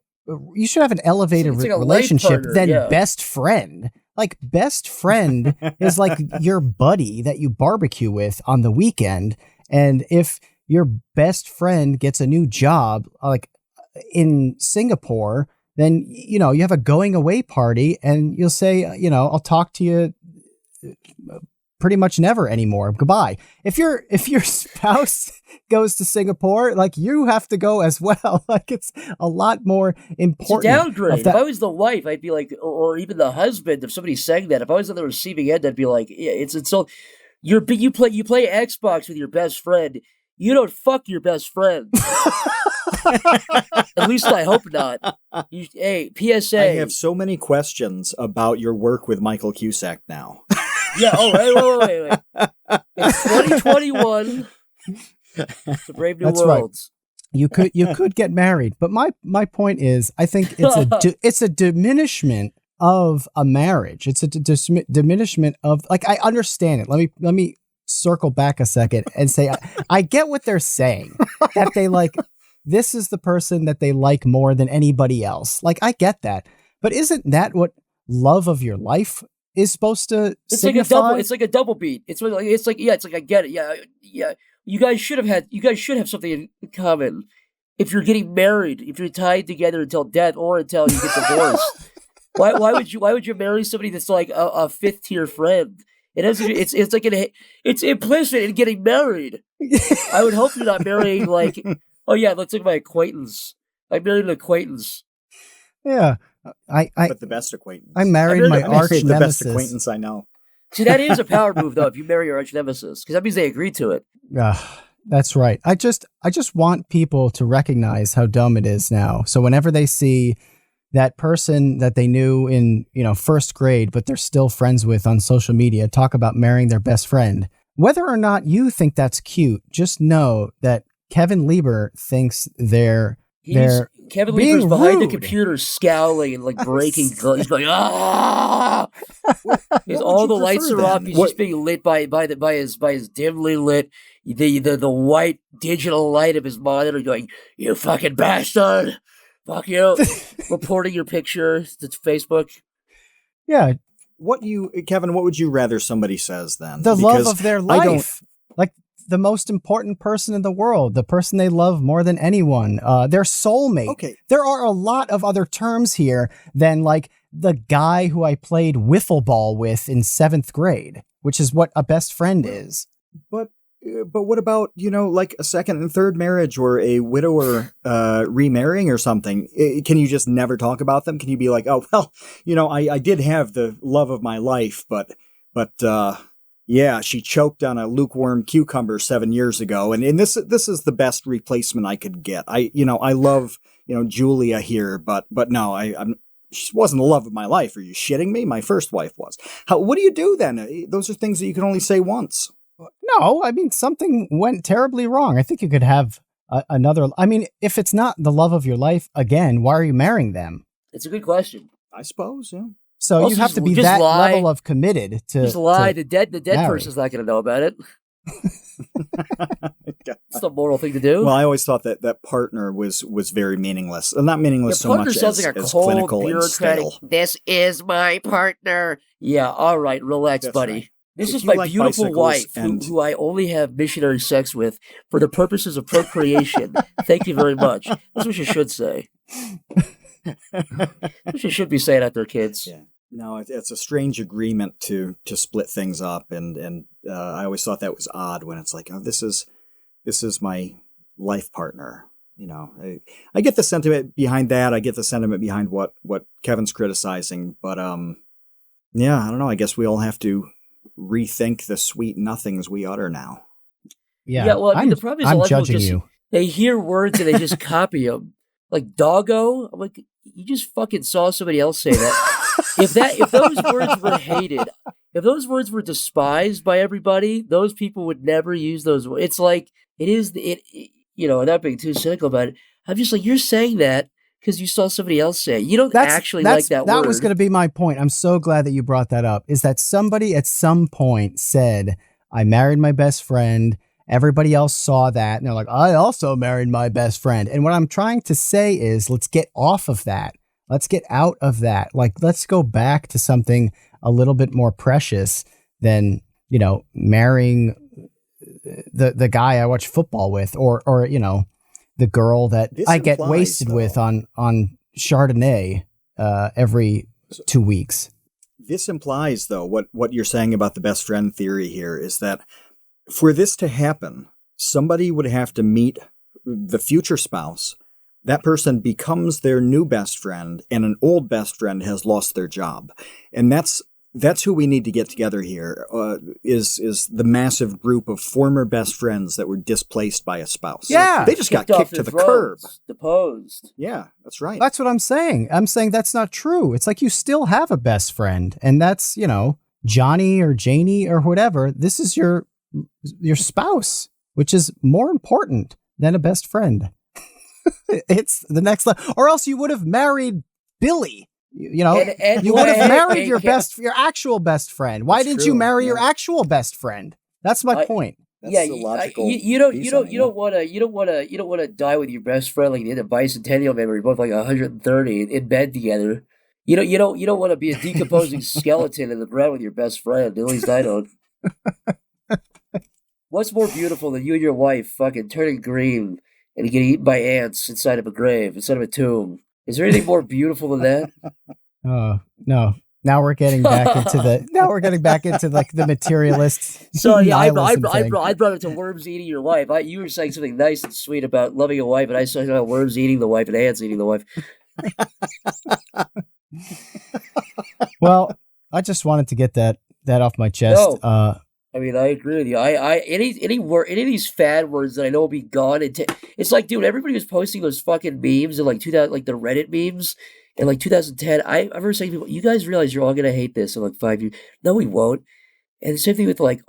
you should have an elevated It's like a life relationship partner, than yeah. best friend. Like best friend is like your buddy that you barbecue with on the weekend. And if your best friend gets a new job, like in Singapore, then, you have a going away party and you'll say, I'll talk to you pretty much never anymore. Goodbye. If your spouse goes to Singapore, like you have to go as well. Like it's a lot more important. It's a downgrade. If I was the wife, I'd be like, or even the husband, if somebody's saying that, if I was on the receiving end, I'd be like, yeah, it's so you play Xbox with your best friend. You don't fuck your best friend. At least I hope not. Hey, PSA. I have so many questions about your work with Michael Cusack now. Yeah. Oh, wait. It's 2021. It's a brave new That's world. Right. You could get married, but my point is, I think it's a diminishment of a marriage. It's a diminishment of, like, I understand it. Let me circle back a second and say I get what they're saying, that they like this is the person that they like more than anybody else. Like, I get that, but isn't that what love of your life is supposed to signify? It's like a double beat. It's like I get it. Yeah. You guys should have something in common. If you're getting married, if you're tied together until death or until you get divorced, why would you marry somebody that's like a fifth tier friend? It's implicit in getting married. I would hope you're not marrying like, oh yeah, let's look at my acquaintance. I married an acquaintance. Yeah. But the best acquaintance. I married my arch the nemesis. best acquaintance I know. See, that is a power move though, if you marry your arch nemesis, because that means they agreed to it. That's right. I just want people to recognize how dumb it is now. So whenever they see that person that they knew in, first grade, but they're still friends with on social media, talk about marrying their best friend, whether or not you think that's cute, just know that Kevin Lieber thinks Kevin Lieber's behind the rude. computer, scowling and like breaking. He's like, ah! All the lights are off. He's just being lit by his dimly lit the white digital light of his monitor, going, "You fucking bastard! Fuck you!" Reporting your picture to Facebook. Yeah. Kevin, what would you rather somebody says then? The love of their life. Like the most important person in the world, the person they love more than anyone, their soulmate. Okay. There are a lot of other terms here than like the guy who I played wiffle ball with in 7th grade. which is what a best friend is. But what about, like a second and third marriage or a widower remarrying or something? Can you just never talk about them? Can you be like, oh, well, I did have the love of my life, but yeah, she choked on a lukewarm cucumber 7 years ago. And this is the best replacement I could get. I love, Julia here, but no, she wasn't the love of my life. Are you shitting me? My first wife was. What do you do then? Those are things that you can only say once. No, I mean, something went terribly wrong. I think you could have another. I mean, if it's not the love of your life, again, why are you marrying them? It's a good question. I suppose, yeah. So you have to be that level of committed to just lie. To the dead marry. person's not going to know about it. It's the moral thing to do. Well, I always thought that partner was very meaningless. Not meaningless so much as cold, clinical and stale. This is my partner. Yeah, all right, relax, That's buddy. right. This If is you my like beautiful wife, bicycles who I only have missionary sex with for the purposes of procreation. Thank you very much. That's what you should say. That's what you should be saying at their kids. Yeah. No, it's a strange agreement to split things up, and I always thought that was odd when it's like, oh, this is my life partner. I get the sentiment behind that. I get the sentiment behind what Kevin's criticizing, but yeah, I don't know. I guess we all have to rethink the sweet nothings we utter now. Yeah, well, I mean, the problem is I'm a lot of people judging you. They hear words and they just copy them. Like doggo, I'm like, you just fucking saw somebody else say that. If those words were hated, if those words were despised by everybody, those people would never use those words. It's like not being too cynical about it. I'm just like, you're saying that because you saw somebody else say it. You don't actually like that word. That was going to be my point. I'm so glad that you brought that up. Is that somebody at some point said, I married my best friend. Everybody else saw that. And they're like, I also married my best friend. And what I'm trying to say is, let's get off of that. Let's get out of that. Like, let's go back to something a little bit more precious than, marrying the guy I watch football with or the girl that I get wasted with on Chardonnay every 2 weeks. This implies, though, what you're saying about the best friend theory here is that for this to happen, somebody would have to meet the future spouse. That person becomes their new best friend, and an old best friend has lost their job. And that's who we need to get together here, is the massive group of former best friends that were displaced by a spouse. Yeah. They just got kicked to the curb. Deposed. Yeah, that's right. That's what I'm saying. I'm saying that's not true. It's like you still have a best friend, and that's, Johnny or Janie or whatever. This is your spouse, which is more important than a best friend. It's the next level. Or else you would have married Billy. You would have married your actual best friend. Why didn't you marry your actual best friend? That's my point. That's the logical. You don't want to die with your best friend like in a bicentennial memory. You're both like 130 in bed together. You don't want to be a decomposing skeleton in the ground with your best friend. At least I don't. What's more beautiful than you and your wife fucking turning green and getting eaten by ants inside of a grave, inside of a tomb? Is there anything more beautiful than that? Oh, no. Now we're getting back into like the materialist. So yeah, I brought it to worms eating your wife. You were saying something nice and sweet about loving a wife, and I said about worms eating the wife and ants eating the wife. Well, I just wanted to get that off my chest. No. I mean, I agree with you. Any of these fad words that I know will be gone. It's like, dude, everybody was posting those fucking memes in like 2000, like the Reddit memes in like 2010. I remember saying to people, you guys realize you're all gonna hate this in like 5 years. No, we won't. And the same thing with like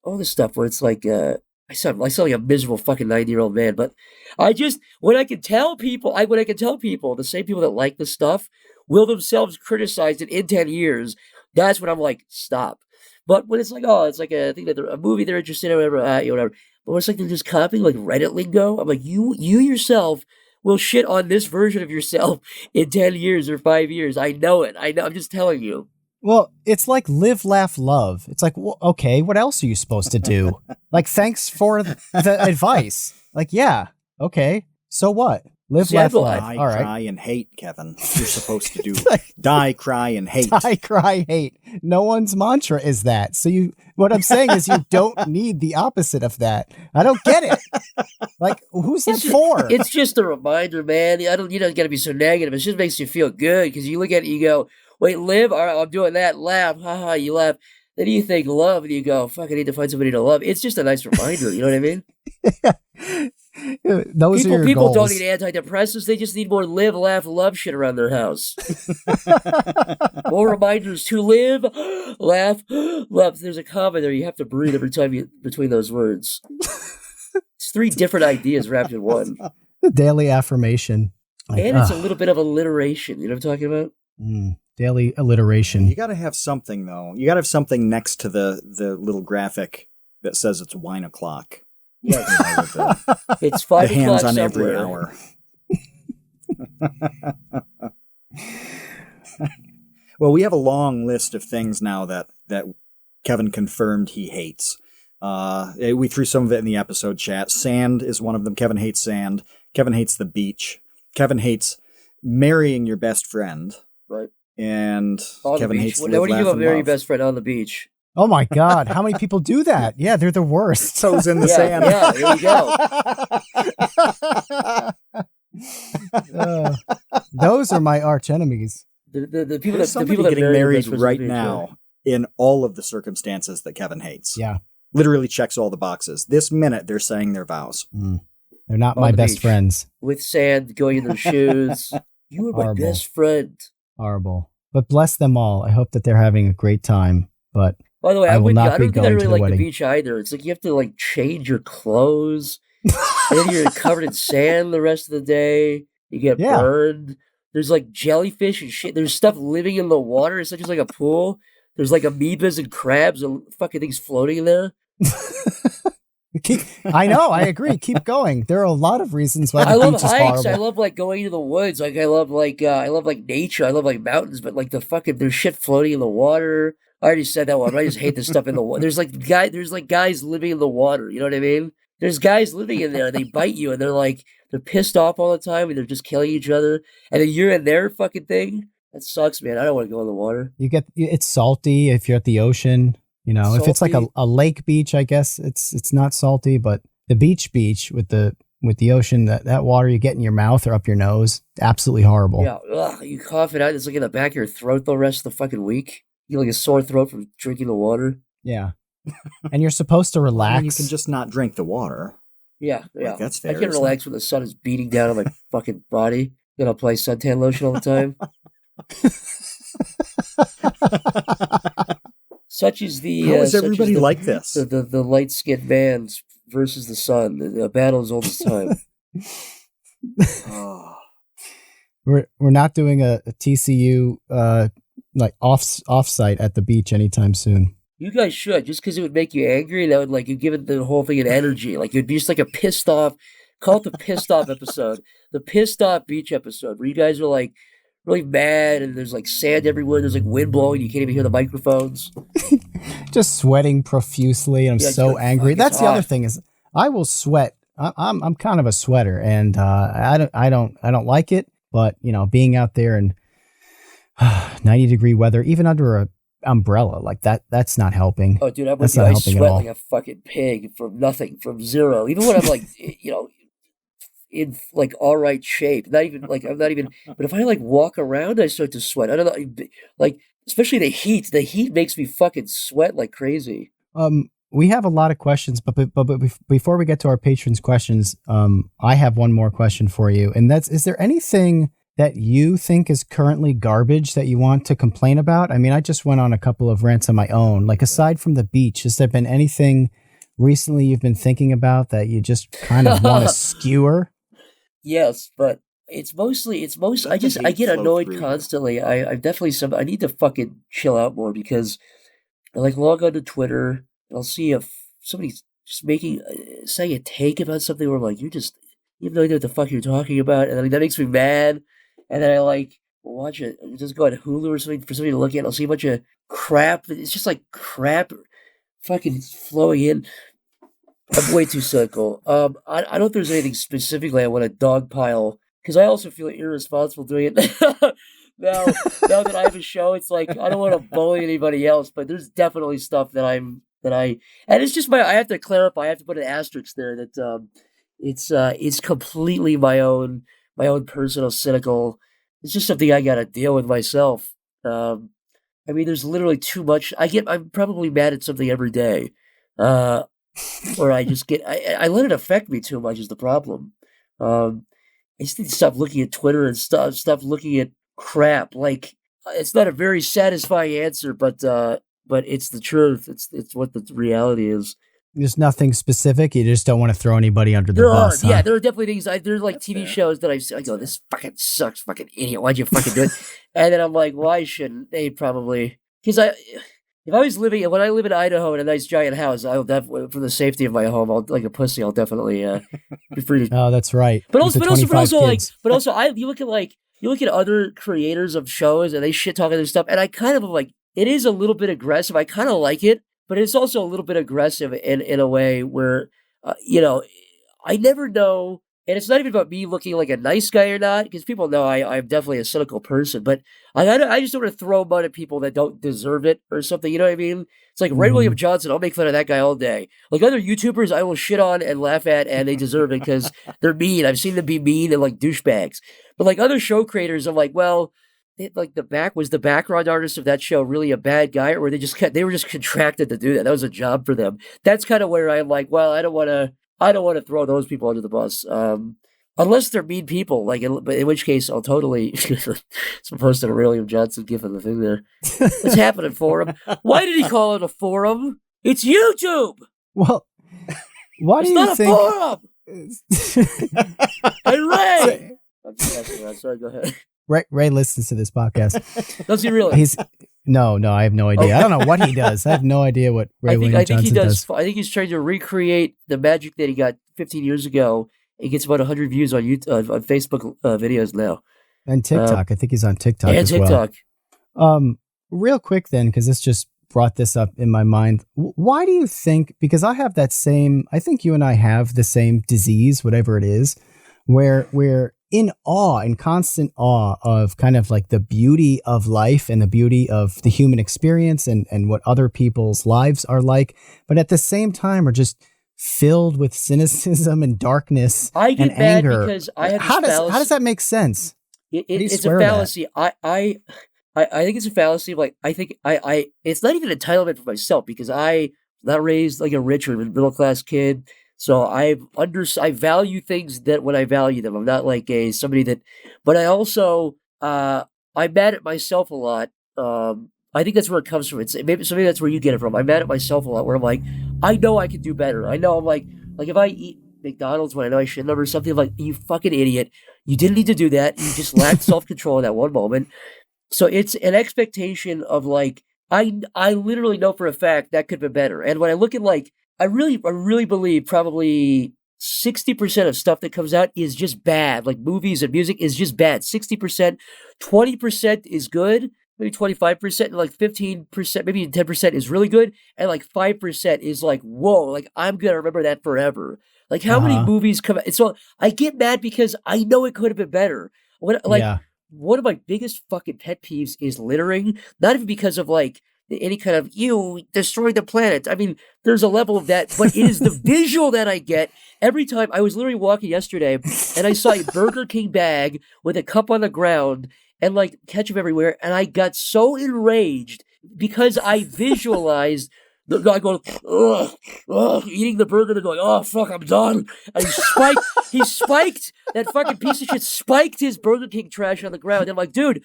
all this stuff where it's like, I sound like a miserable fucking 90-year-old man. But when I can tell people, the same people that like this stuff will themselves criticize it in 10 years. That's when I'm like, stop. But when it's like, it's like a thing that a movie they're interested in, whatever. But when it's like they're just copying like Reddit lingo, I'm like, you yourself will shit on this version of yourself in 10 years or 5 years. I know it. I'm just telling you. Well, it's like live, laugh, love. It's like, well, okay, what else are you supposed to do? Like, thanks for the advice. Like, yeah, okay, so what? Live, laugh, Several. love. Die, All right. cry, and hate, Kevin. You're supposed to do die, cry, and hate. Die, cry, hate. No one's mantra is that. So what I'm saying is you don't need the opposite of that. I don't get it. Like, who's that for? It's just a reminder, man. You don't got to be so negative. It just makes you feel good because you look at it, you go, wait, live? All right, I'm doing that. Laugh. Ha, you laugh. Then you think love, and you go, fuck, I need to find somebody to love. It's just a nice reminder. You know what I mean? Those are your people goals. don't need antidepressants. They just need more live, laugh, love shit around their house. More reminders to live, laugh, love. There's a comma there. You have to breathe every time between those words. It's 3 different ideas wrapped in one. The daily affirmation. Like, and it's a little bit of alliteration. You know what I'm talking about? Daily alliteration. You got to have something, though. You got to have something next to the little graphic that says it's wine o'clock. Yeah. It's 5 the hands o'clock on somewhere. every hour. Well, we have a long list of things now that Kevin confirmed he hates. We threw some of it in the episode chat. Sand is one of them. Kevin hates sand. Kevin hates the beach. Kevin hates marrying your best friend. Right. And On Kevin the beach. hates What live, do you laugh, do and marry your love. best friend on the beach? Oh my God. How many people do that? Yeah, they're the worst. Toes in the sand. Yeah, here we go. Those are my arch enemies. The people There's that the people somebody that getting marry their married best friends on right the beach, now in all of the circumstances that Kevin hates. Yeah. Literally checks all the boxes. This minute, they're saying their vows. They're not On my the best beach. friends. with sand going in their shoes. You are my Horrible. best friend. Horrible. But bless them all. I hope that they're having a great time. But By the way, I I'm will with you. not I be don't think I going to really the like wedding. the beach either. It's like you have to like change your clothes, and then you're covered in sand the rest of the day. You get Yeah. burned. There's like jellyfish and shit. There's stuff living in the water. It's not just like a pool. There's like amoebas and crabs and fucking things floating in there. I know. I agree. Keep going. There are a lot of reasons why the I love beach is hikes. horrible. I love like going to the woods. Like I love nature. I love like mountains. But like there's shit floating in the water. I already said that one. But I just hate this stuff in the water. There's like guys living in the water. You know what I mean? There's guys living in there. And they bite you, and they're pissed off all the time, and they're just killing each other. And then you're in their fucking thing. That sucks, man. I don't want to go in the water. It's salty if you're at the ocean. You know, if it's like Salty. a lake beach, I guess it's not salty, but the beach with the ocean, that water you get in your mouth or up your nose, absolutely horrible. Yeah, you cough it out. It's like in the back of your throat the rest of the fucking week. You get like a sore throat from drinking the water. Yeah. And you're supposed to relax. You can just not drink the water. Yeah. That's I fair, can isn't relax when the sun is beating down on my fucking body. Then I'll apply suntan lotion all the time. Such is the How is such everybody the, like this? The light skinned man versus the sun. The battle is old as time. Oh. We're not doing a TCU like offsite at the beach anytime soon. You guys should, just because it would make you angry. That would like you give it the whole thing an energy. Like it would be just like a pissed off. Call it the pissed off episode, the pissed off beach episode, where you guys are like really mad and there's like sand everywhere. There's like wind blowing. You can't even hear the microphones. Just sweating profusely. I'm Yeah, so you're angry. fucking That's the other hot. thing is I will sweat. I'm kind of a sweater, and I don't like it. But you know, being out there in 90-degree weather, even under a umbrella like that's not helping. Oh, dude, I'm That's with you. not I helping at sweat all. like a fucking pig from nothing, from zero. Even when I'm like, in like all right shape. Not even like I'm not even. But if I like walk around, I start to sweat. I don't know, like especially the heat. The heat makes me fucking sweat like crazy. We have a lot of questions, but before we get to our patrons' questions, I have one more question for you, and is there anything that you think is currently garbage that you want to complain about? I mean, I just went on a couple of rants on my own. Like, aside from the beach, has there been anything recently you've been thinking about that you just kind of want to skewer? Yes, but it's mostly I get annoyed constantly. I definitely I need to fucking chill out more because I like log on to Twitter and I'll see if somebody's just saying a take about something where I'm like, you have no idea what the fuck you're talking about, and then that makes me mad. And then I like watch it, just go on Hulu or something for somebody to look at. I'll see a bunch of crap. It's just like crap fucking flowing in. I'm way too cynical. I don't know if there's anything specifically I want to dogpile because I also feel irresponsible doing it now. Now that I have a show, it's like I don't want to bully anybody else, but there's definitely stuff and it's just I have to clarify. I have to put an asterisk there that it's completely my own personal cynical. It's just something I got to deal with myself. I mean, there's literally too much. I'm probably mad at something every day, or I just I let it affect me too much is the problem. I just need to stop looking at Twitter and stop looking at crap. Like, it's not a very satisfying answer, but it's the truth. It's what the reality is. There's nothing specific. You just don't want to throw anybody under the bus. Yeah, there are definitely things. There's like TV shows that I go, this fucking sucks, fucking idiot. Why'd you fucking do it? And then I'm like, why shouldn't they? Probably because if I was when I live in Idaho in a nice giant house, I'll definitely, for the safety of my home, I'll like a pussy. I'll definitely be free to. Oh, that's right. But also, you look at other creators of shows and they shit talking their stuff, and I kind of like it is a little bit aggressive. I kind of like it. But it's also a little bit aggressive in a way where, I never know, and it's not even about me looking like a nice guy or not, because people know I'm definitely a cynical person, but I just don't want to throw mud at people that don't deserve it or something, you know what I mean? It's like Ray William Johnson, I'll make fun of that guy all day. Like other YouTubers, I will shit on and laugh at, and they deserve it because they're mean. I've seen them be mean and like douchebags. But like other show creators, I'm like, well, was the background artist of that show really a bad guy, or were they were just contracted to do that? That was a job for them. That's kind of where I'm like, well, I don't want to throw those people under the bus, unless they're mean people. Like, in which case, I'll totally posting a William Johnson gif of the thing there. What's happening, forum? Why did he call it a forum? It's YouTube. Well, why do you think? It's not a forum. Hey, Ray. I'm sorry. Go ahead. Ray listens to this podcast. Does he really? No, I have no idea. Okay. I don't know what he does. I have no idea what William Johnson does. I think he's trying to recreate the magic that he got 15 years ago. He gets about 100 views on YouTube, on Facebook videos now. And TikTok. I think he's on TikTok as TikTok. Well. Real quick then, because this just brought this up in my mind. Why do you think, because I have that same, I think you and I have the same disease, whatever it is, where we're in constant awe of kind of like the beauty of life and the beauty of the human experience and what other people's lives are like. But at the same time, are just filled with cynicism and darkness and anger. I get mad because I have how does that make sense? It's a fallacy. I think it's a fallacy of like, I think it's not even entitlement for myself because I'm not raised like a rich or middle class kid. So I value things that when I value them, I'm not like somebody that, but I also, I'm mad at myself a lot. I think that's where it comes from. Maybe that's where you get it from. I'm mad at myself a lot where I'm like, I know I could do better. I know I'm like if I eat McDonald's when I know I shouldn't have or something, I'm like, you fucking idiot. You didn't need to do that. You just lacked self-control in that one moment. So it's an expectation of like, I literally know for a fact that could be better. And when I look at like, I really believe probably 60% of stuff that comes out is just bad. Like movies and music is just bad. 60%, 20% is good, maybe 25%, and like 15%, maybe 10% is really good, and like 5% is like, whoa, like I'm gonna remember that forever. Like how many movies come out? And so I get mad because I know it could have been better. One of my biggest fucking pet peeves is littering. Not even because of like any kind of you destroy the planet. I mean, there's a level of that, but it is the visual that I get every time. I was literally walking yesterday and I saw a Burger King bag with a cup on the ground and like ketchup everywhere. And I got so enraged because I visualized the guy going, eating the burger and going, oh, fuck, I'm done. And he spiked, that fucking piece of shit spiked his Burger King trash on the ground. And I'm like, dude,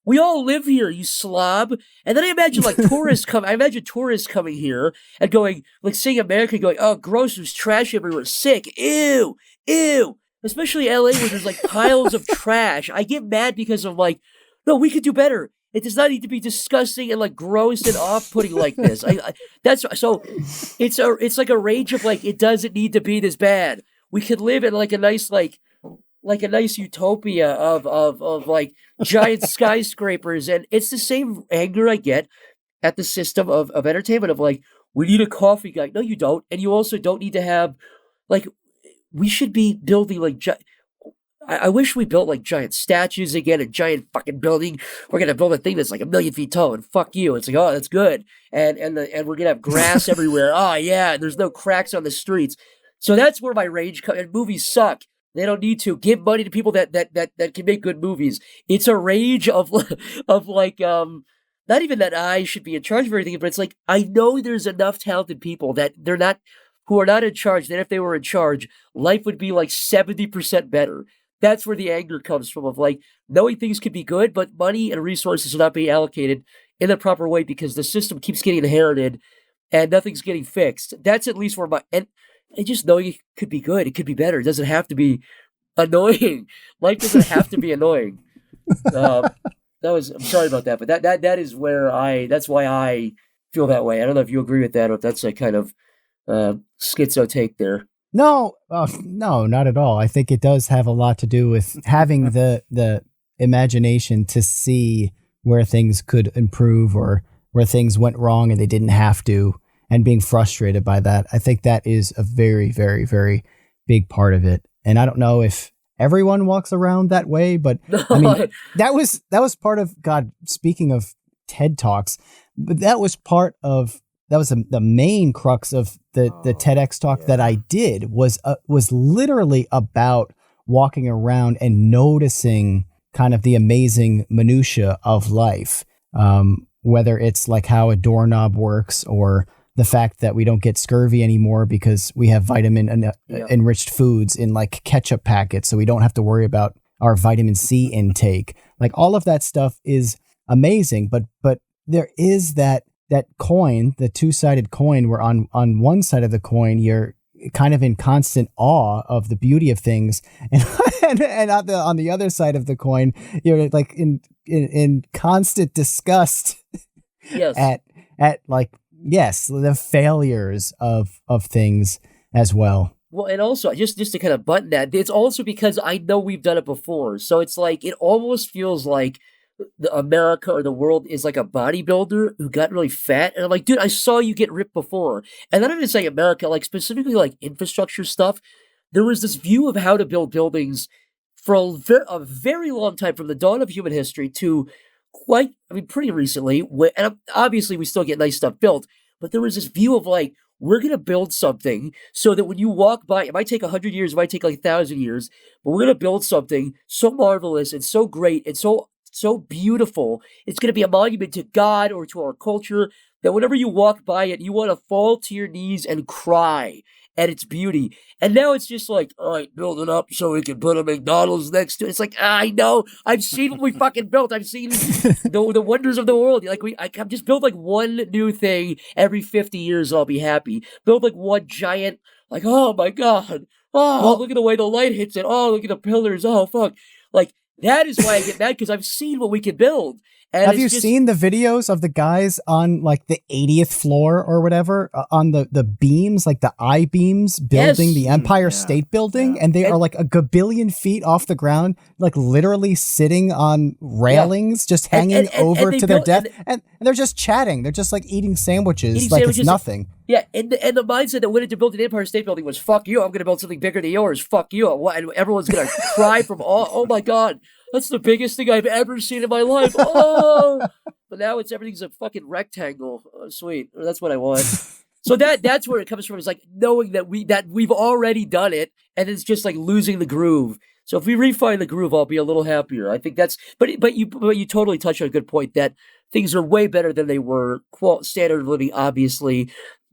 we all live here, you slob. And then I imagine like tourists coming here and going, like seeing America going, oh, gross, there's trash everywhere, sick, ew. Especially LA where there's like piles of trash. I get mad because I'm like, no, we could do better. It does not need to be disgusting and like gross and off-putting like this. It's like a rage of like, it doesn't need to be this bad. We could live in like a nice utopia of like giant skyscrapers. And it's the same anger I get at the system of entertainment of like, we need a coffee guy. No, you don't. And you also don't need to have like, we should be building like, I wish we built like giant statues again, a giant fucking building. We're gonna build a thing that's like 1,000,000 feet tall, and fuck you. It's like, oh, that's good. And we're gonna have grass everywhere. Oh yeah, there's no cracks on the streets. So that's where my rage comes. And movies suck. They don't need to give money to people that can make good movies. It's a rage of like not even that I should be in charge of everything, but it's like I know there's enough talented people that who are not in charge. That if they were in charge, life would be like 70% better. That's where the anger comes from, of like knowing things could be good, but money and resources are not being allocated in the proper way because the system keeps getting inherited and nothing's getting fixed. That's at least where and just knowing it could be good, it could be better. It doesn't have to be annoying. Life doesn't have to be annoying. I'm sorry about that, but that's why I feel that way. I don't know if you agree with that or if that's a kind of schizo take there. No, no, not at all. I think it does have a lot to do with having the imagination to see where things could improve or where things went wrong and they didn't have to, and being frustrated by that. I think that is a very, very, very big part of it. And I don't know if everyone walks around that way, but I mean, that was part of, God, speaking of TED Talks, but that was the main crux of the TEDx talk that I did was literally about walking around and noticing kind of the amazing minutia of life, whether it's like how a doorknob works or the fact that we don't get scurvy anymore because we have vitamin enriched foods in like ketchup packets, so we don't have to worry about our vitamin C intake. Like all of that stuff is amazing, but there is that coin, the two-sided coin, where on one side of the coin you're kind of in constant awe of the beauty of things, and on the other side of the coin you're like in constant disgust. Yes. at like, yes, the failures of things as well. Well, and also just to kind of button that, it's also because I know we've done it before, so it's like it almost feels like America or the world is like a bodybuilder who got really fat. And I'm like, dude, I saw you get ripped before. And then I'm just saying America, like specifically like infrastructure stuff. There was this view of how to build buildings for a very long time, from the dawn of human history to pretty recently. And obviously we still get nice stuff built, but there was this view of like, we're going to build something so that when you walk by, it might take 100 years, it might take like 1,000 years, but we're going to build something so marvelous and so great and so beautiful. It's going to be a monument to God or to our culture that whenever you walk by it, you want to fall to your knees and cry at its beauty. And now it's just like, all right, build it up so we can put a McDonald's next to it. It's like, I know. I've seen what we fucking built. I've seen the wonders of the world. Like I just build like one new thing every 50 years and I'll be happy. Build like one giant, like, oh my God. Oh, look at the way the light hits it. Oh, look at the pillars. Oh, fuck. Like, that is why I get mad, because I've seen what we can build. And have you seen the videos of the guys on like the 80th floor or whatever on the beams, like the I-beams building the Empire State Building? And they are like a gabillion feet off the ground, like literally sitting on railings, just hanging over to their death. And they're just chatting. They're just like eating sandwiches it's nothing. Yeah, and the mindset that went into building the Empire State Building was, fuck you, I'm going to build something bigger than yours, fuck you. And everyone's going to cry from, oh my God, that's the biggest thing I've ever seen in my life. Oh, but now everything's a fucking rectangle. Oh, sweet, that's what I want. So that's where it comes from. Is like knowing that we've already done it, and it's just like losing the groove. So if we refine the groove, I'll be a little happier. I think that's. But you totally touched on a good point that things are way better than they were. Standard of living, obviously.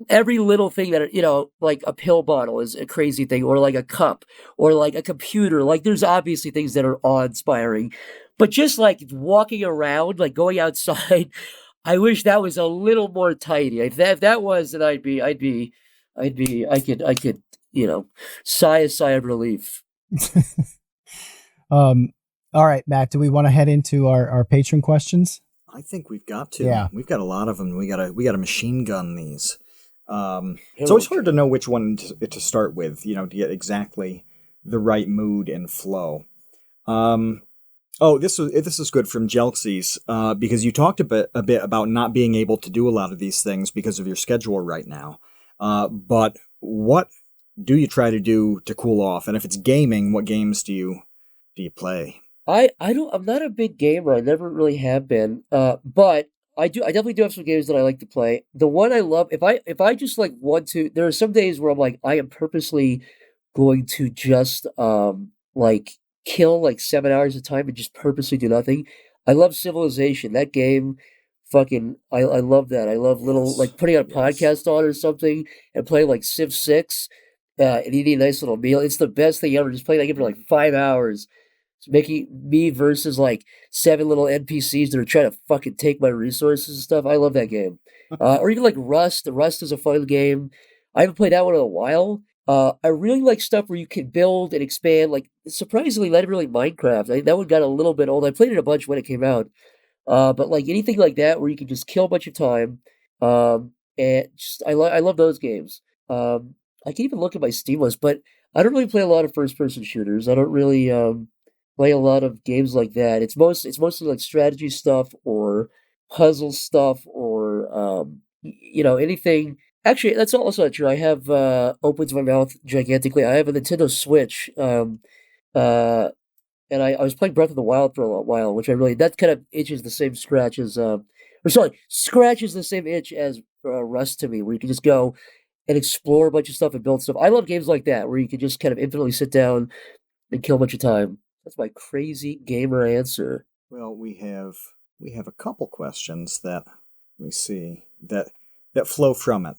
Every little thing that, like a pill bottle is a crazy thing, or like a cup, or like a computer. Like there's obviously things that are awe-inspiring, but just like walking around, like going outside, I wish that was a little more tidy. If that was, then I could, sigh a sigh of relief. All right, Matt, do we want to head into our patron questions? I think we've got to. Yeah. We've got a lot of them. We got to machine gun these. It's always hard to know which one to start with, to get exactly the right mood and flow. This is good from Jelksies, because you talked a bit about not being able to do a lot of these things because of your schedule right now. But what do you try to do to cool off? And if it's gaming, what games do you do you play? I'm not a big gamer. I never really have been. But I definitely do have some games that I like to play. The one I love, if I just like want to, there are some days where I'm like, I am purposely going to just like kill like 7 hours of time and just purposely do nothing. I love Civilization. That game, fucking, I love that. I love little Yes. like putting on a Yes. podcast on or something and playing like Civ 6 and eating a nice little meal. It's the best thing ever. Just playing that game for like 5 hours. It's making me versus like 7 little NPCs that are trying to fucking take my resources and stuff. I love that game. Or even like Rust. The Rust is a fun game. I haven't played that one in a while. I really like stuff where you can build and expand. Like surprisingly, not really Minecraft. That one got a little bit old. I played it a bunch when it came out. But like anything like that where you can just kill a bunch of time. And just I love those games. I can even look at my Steam list, but I don't really play a lot of first person shooters. I don't really play a lot of games like that. It's mostly like strategy stuff or puzzle stuff or anything. Actually, that's also not true. I have opens my mouth gigantically. I have a Nintendo Switch. And I was playing Breath of the Wild for a while, which that kind of itches the same scratch as scratches the same itch as Rust to me, where you can just go and explore a bunch of stuff and build stuff. I love games like that where you can just kind of infinitely sit down and kill a bunch of time. That's my crazy gamer answer. Well, we have a couple questions that we see that flow from it.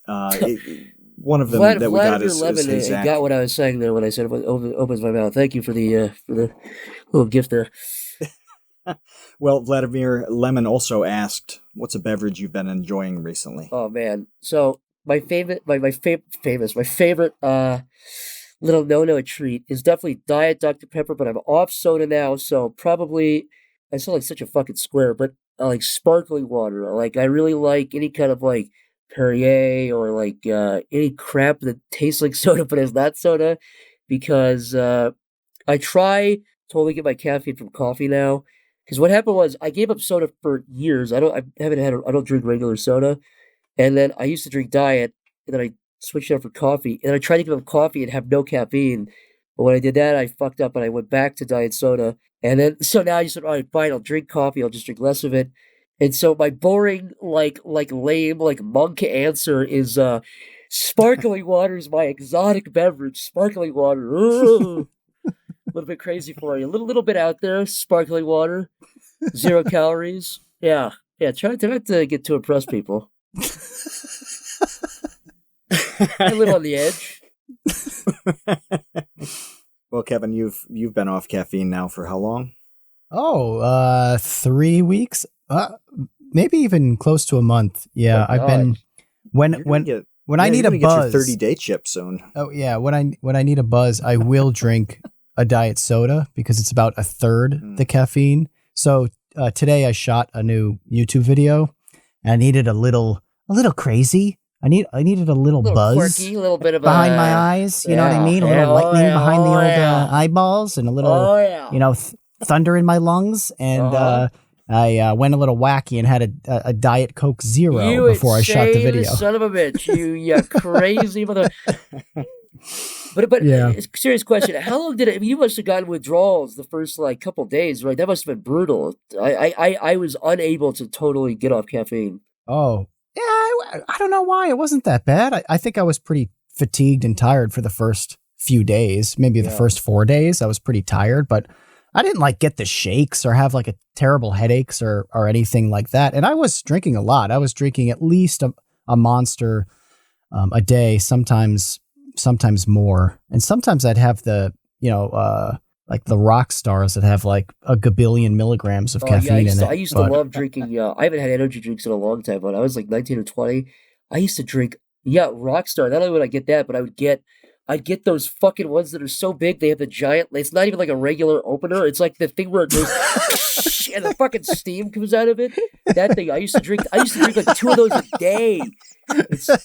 One of them that we got is hey, Zach. Got what I was saying there when I said it opens my mouth. Thank you for the little gift there. Well, Vladimir Lemon also asked, "What's a beverage you've been enjoying recently?" Oh man, so my favorite little no treat is definitely Diet Dr Pepper, but I'm off soda now, so probably I sound like such a fucking square, but I like sparkling water. Like I really like any kind of like Perrier or like any crap that tastes like soda but is not soda, because I try to only get my caffeine from coffee now. Because what happened was I gave up soda for years. I don't drink regular soda, and then I used to drink diet, and then I switched out for coffee, and I tried to give up coffee and have no caffeine. But when I did that, I fucked up and I went back to diet soda. And then so now I said, all right, fine, I'll drink coffee. I'll just drink less of it. And so my boring, like lame, like monk answer is sparkling water is my exotic beverage. Sparkling water. Ooh. A little bit crazy for you. A little bit out there. Sparkling water. 0 calories. Yeah. Try not to get too impressed, people. I live on the edge. Well, Kevin, you've been off caffeine now for how long? 3 weeks. Maybe even close to a month. Yeah, I've been when I need a buzz. Get your 30-day chip soon. Oh yeah, when I need a buzz, I will drink a diet soda because it's about a third the caffeine. So today I shot a new YouTube video, and I needed a little crazy. I needed a little buzz, quirky, a little bit of behind my eyes. You know what I mean? A little lightning behind the old eyeballs, and a little thunder in my lungs, and. I went a little wacky and had a Diet Coke Zero before I shot the video. Son of a bitch, you crazy mother. But yeah. Serious question: how long did it? You must have gotten withdrawals the first like couple days, right? That must have been brutal. I was unable to totally get off caffeine. Oh yeah, I don't know why it wasn't that bad. I think I was pretty fatigued and tired for the first few days. Maybe the first 4 days I was pretty tired, but. I didn't like get the shakes or have like a terrible headaches or anything like that. And I was drinking a lot. I was drinking at least a Monster a day, sometimes more. And sometimes I'd have the, like the rock stars that have like a gabillion milligrams of caffeine in it. I used to love drinking. I haven't had energy drinks in a long time, but I was like 19 or 20. I used to drink, Rockstar. Not only would I get that, but I'd get those fucking ones that are so big they have the giant. It's not even like a regular opener. It's like the thing where it goes and the fucking steam comes out of it. That thing. I used to drink like 2 of those a day.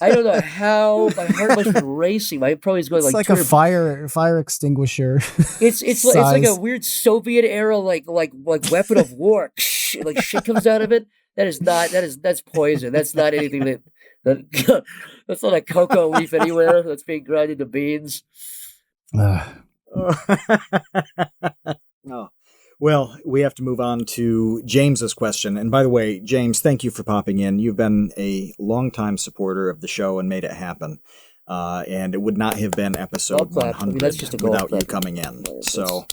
I don't know how my heart must be racing. My probably is going it's like a fire extinguisher. It's like a weird Soviet era like weapon of war. Like shit comes out of it. That's poison. That's not anything that. That's not a cocoa leaf anywhere that's being ground into beans. Oh. Well, we have to move on to James's question. And by the way, James, thank you for popping in. You've been a longtime supporter of the show and made it happen. And it would not have been episode 100 without you coming in. So,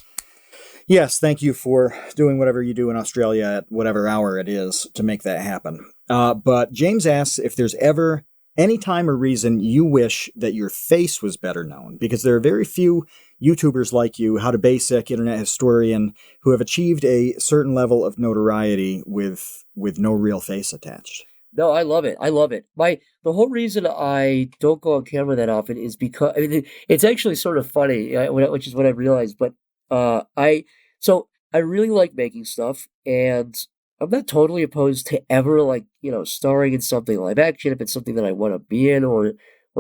yes, thank you for doing whatever you do in Australia at whatever hour it is to make that happen. But James asks if there's ever any time or reason you wish that your face was better known, because there are very few YouTubers like you, How to Basic, Internet Historian, who have achieved a certain level of notoriety with no real face attached. No, I love it. I love it. The whole reason I don't go on camera that often is because it's actually sort of funny, which is what I realized. But I really like making stuff, and I'm not totally opposed to ever starring in something live action if it's something that I want to be in or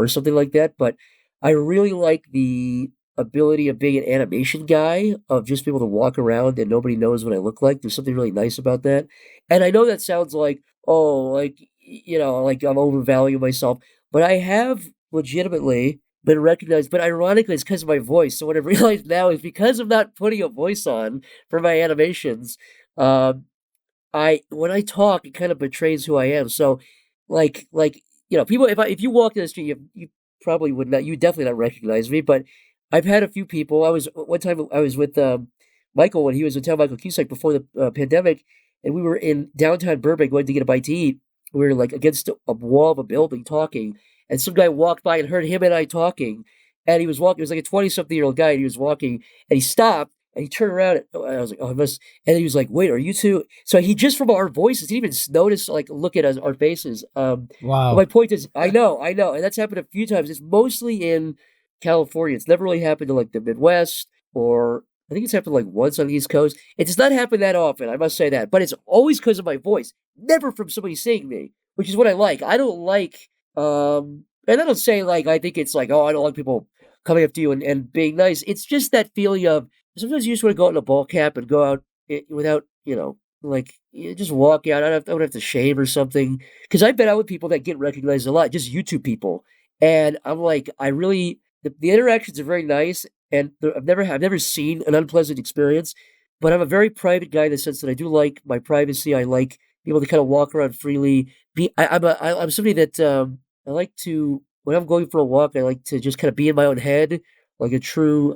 something like that. But I really like the ability of being an animation guy, of just being able to walk around and nobody knows what I look like. There's something really nice about that. And I know that sounds like, like I'm overvaluing myself, but I have legitimately been recognized. But ironically, it's because of my voice. So what I've realized now is because of not putting a voice on for my animations, when I talk, it kind of betrays who I am. So, people, if you walk in the street, you probably would not, you definitely not recognize me. But I've had a few people. One time I was with Michael when he was in town, Michael Cusack, before the pandemic, and we were in downtown Burbank going to get a bite to eat. We were against a wall of a building talking, and some guy walked by and heard him and I talking, and he was walking. It was like a 20-something-year-old guy, and he was walking, and he stopped. And he turned around, and I was like, "Oh, I must." And he was like, "Wait, are you two?" So he just from our voices, he didn't even notice, look at our faces. Wow. My point is, I know, and that's happened a few times. It's mostly in California. It's never really happened to the Midwest, or I think it's happened once on the East Coast. It does not happen that often, I must say that. But it's always because of my voice, never from somebody seeing me, which is what I like. I don't like, and I don't say I think it's oh, I don't like people coming up to you and being nice. It's just that feeling of, sometimes you just want to go out in a ball cap and go out without, just walk out. I don't have to shave or something. Because I've been out with people that get recognized a lot, just YouTube people. And I'm the interactions are very nice. And I've never seen an unpleasant experience. But I'm a very private guy in the sense that I do like my privacy. I like being able to kind of walk around freely. I'm somebody that I like to, when I'm going for a walk, I like to just kind of be in my own head, like a true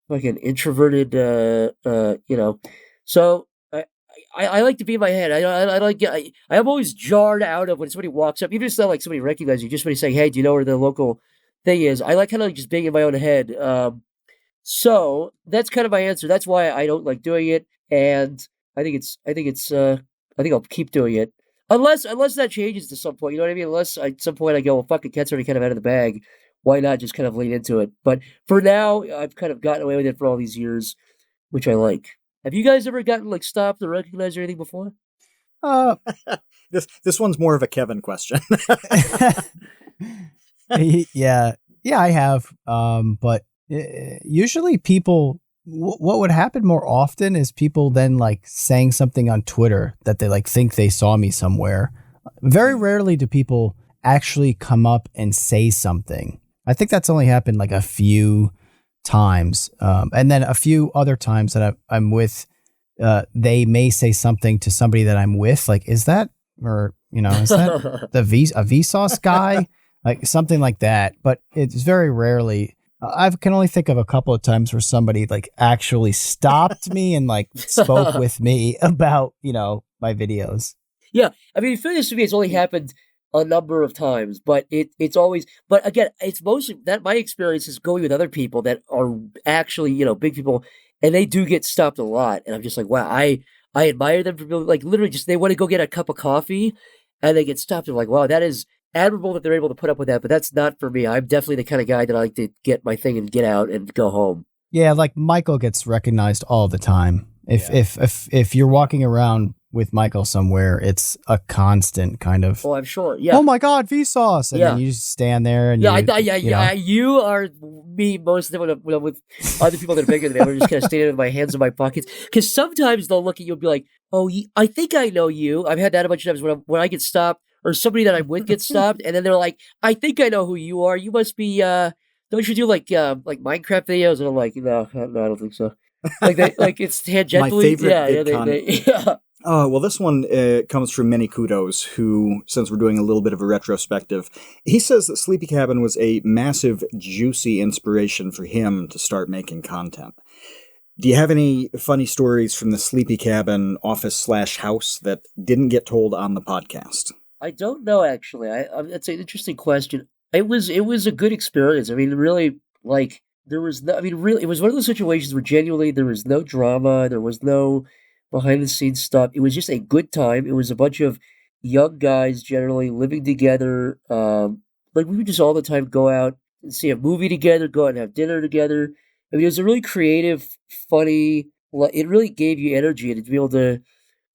an introverted, So I like to be in my head. I'm always jarred out of when somebody walks up, even if it's not somebody recognizes you, just somebody saying, "Hey, do you know where the local thing is?" I like kind of just being in my own head. So that's kind of my answer. That's why I don't like doing it, and I think I'll keep doing it unless that changes to some point. You know what I mean? Unless at some point I go, well, fuck, the cat's already kind of out of the bag. Why not just kind of lean into it? But for now, I've kind of gotten away with it for all these years, which I like. Have you guys ever gotten stopped or recognized or anything before? This one's more of a Kevin question. Yeah, I have. But usually people, what would happen more often is people then saying something on Twitter that they think they saw me somewhere. Very rarely do people actually come up and say something. I think that's only happened a few times. And then a few other times that I'm with, they may say something to somebody that I'm with, is that, or, is that a Vsauce guy? Something like that. But it's very rarely. I can only think of a couple of times where somebody actually stopped me and spoke with me about, my videos. Yeah. I mean, fairness to me, it's only happened a number of times, but it's always, but again, it's mostly that my experience is going with other people that are actually, big people, and they do get stopped a lot. And I'm just wow, I admire them for literally just, they want to go get a cup of coffee and they get stopped. They're wow, that is admirable that they're able to put up with that, but that's not for me. I'm definitely the kind of guy that I like to get my thing and get out and go home. Yeah. Michael gets recognized all the time. If you're walking around with Michael somewhere, it's a constant kind of. Oh, I'm sure. Yeah. Oh my God, Vsauce, and then you just stand there and You are me most of the time when I'm with other people that are bigger than me. I'm just kind of standing with my hands in my pockets, because sometimes they'll look at you and be like, "Oh, I think I know you." I've had that a bunch of times when I get stopped or somebody that I'm with gets stopped, and then they're like, "I think I know who you are. You must be don't you do like Minecraft videos?" And I'm like, no, I don't think so. like it's tangentially. My favorite Yeah, yeah, VidCon. yeah. Well, this one comes from Many Kudos, who, since we're doing a little bit of a retrospective, he says that Sleepy Cabin was a massive, juicy inspiration for him to start making content. Do you have any funny stories from the Sleepy Cabin office/house that didn't get told on the podcast? I don't know actually. That's an interesting question. It was a good experience. I mean, really, like there was no. I mean, really, it was one of those situations where genuinely there was no drama. There was no behind the scenes stuff. It was just a good time. It was a bunch of young guys generally living together. Like we would just all the time go out and see a movie together, go out and have dinner together. I mean, it was a really creative, funny. It really gave you energy and to be able to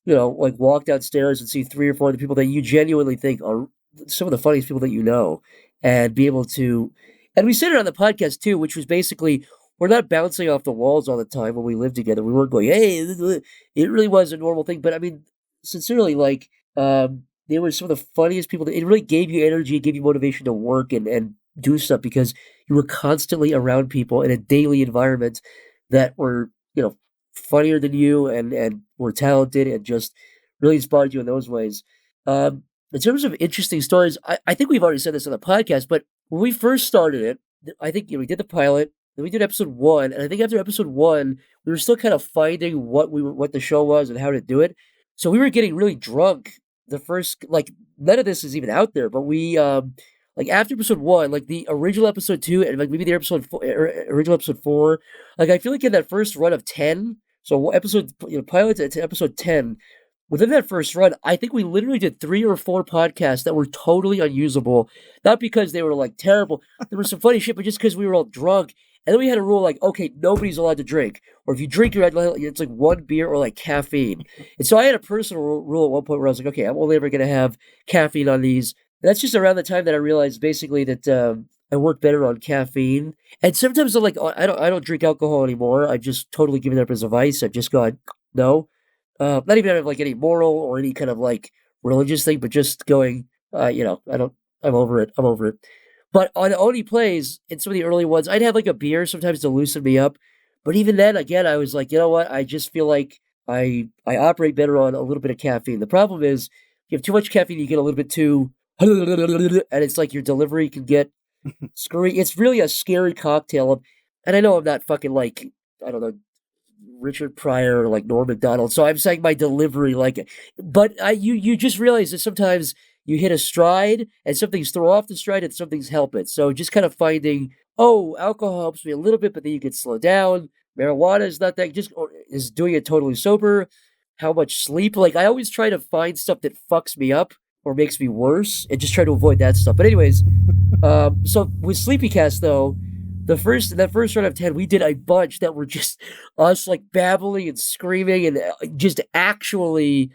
like walk downstairs and see three or four of the people that you genuinely think are some of the funniest people that you know, and be able to, and we said it on the podcast too, which was basically we're not bouncing off the walls all the time when we lived together. We weren't going, hey, it really was a normal thing. But I mean, sincerely, like, they were some of the funniest people. It really gave you energy, it gave you motivation to work and do stuff because you were constantly around people in a daily environment that were, funnier than you and were talented and just really inspired you in those ways. In terms of interesting stories, I think we've already said this on the podcast, but when we first started it, I think we did the pilot, then we did episode 1, and I think after episode 1, we were still kind of finding what the show was and how to do it. So we were getting really drunk the first like none of this is even out there, but we like after episode 1, like the original episode 2, and like maybe the original episode 4, like I feel like in that first run of 10, so episode pilot to episode 10, within that first run, I think we literally did 3 or 4 podcasts that were totally unusable. Not because they were like terrible. There was some funny shit, but just because we were all drunk. And then we had a rule like, okay, nobody's allowed to drink. Or if you drink, it's like 1 beer or like caffeine. And so I had a personal rule at one point where I was like, okay, I'm only ever going to have caffeine on these. And that's just around the time that I realized basically that I work better on caffeine. And sometimes I'm like, I don't drink alcohol anymore. I've just totally given it up as a vice. I've just gone, no. Not even out of like any moral or any kind of like religious thing, but just going, I'm over it. I'm over it. But on Oni Plays, in some of the early ones, I'd have like a beer sometimes to loosen me up. But even then, again, I was like, you know what? I just feel like I operate better on a little bit of caffeine. The problem is, if you have too much caffeine, you get a little bit too, and it's like your delivery can get screwy. It's really a scary cocktail. And I know I'm not fucking like, I don't know, Richard Pryor or like Norm Macdonald. So I'm saying my delivery, but you just realize that sometimes you hit a stride and some things throw off the stride and some things help it. So just kind of finding, alcohol helps me a little bit, but then you can slow down. Marijuana is not that, is doing it totally sober. How much sleep? Like I always try to find stuff that fucks me up or makes me worse and just try to avoid that stuff. But anyways, so with Sleepycast though, that first run of 10, we did a bunch that were just us like babbling and screaming and just actually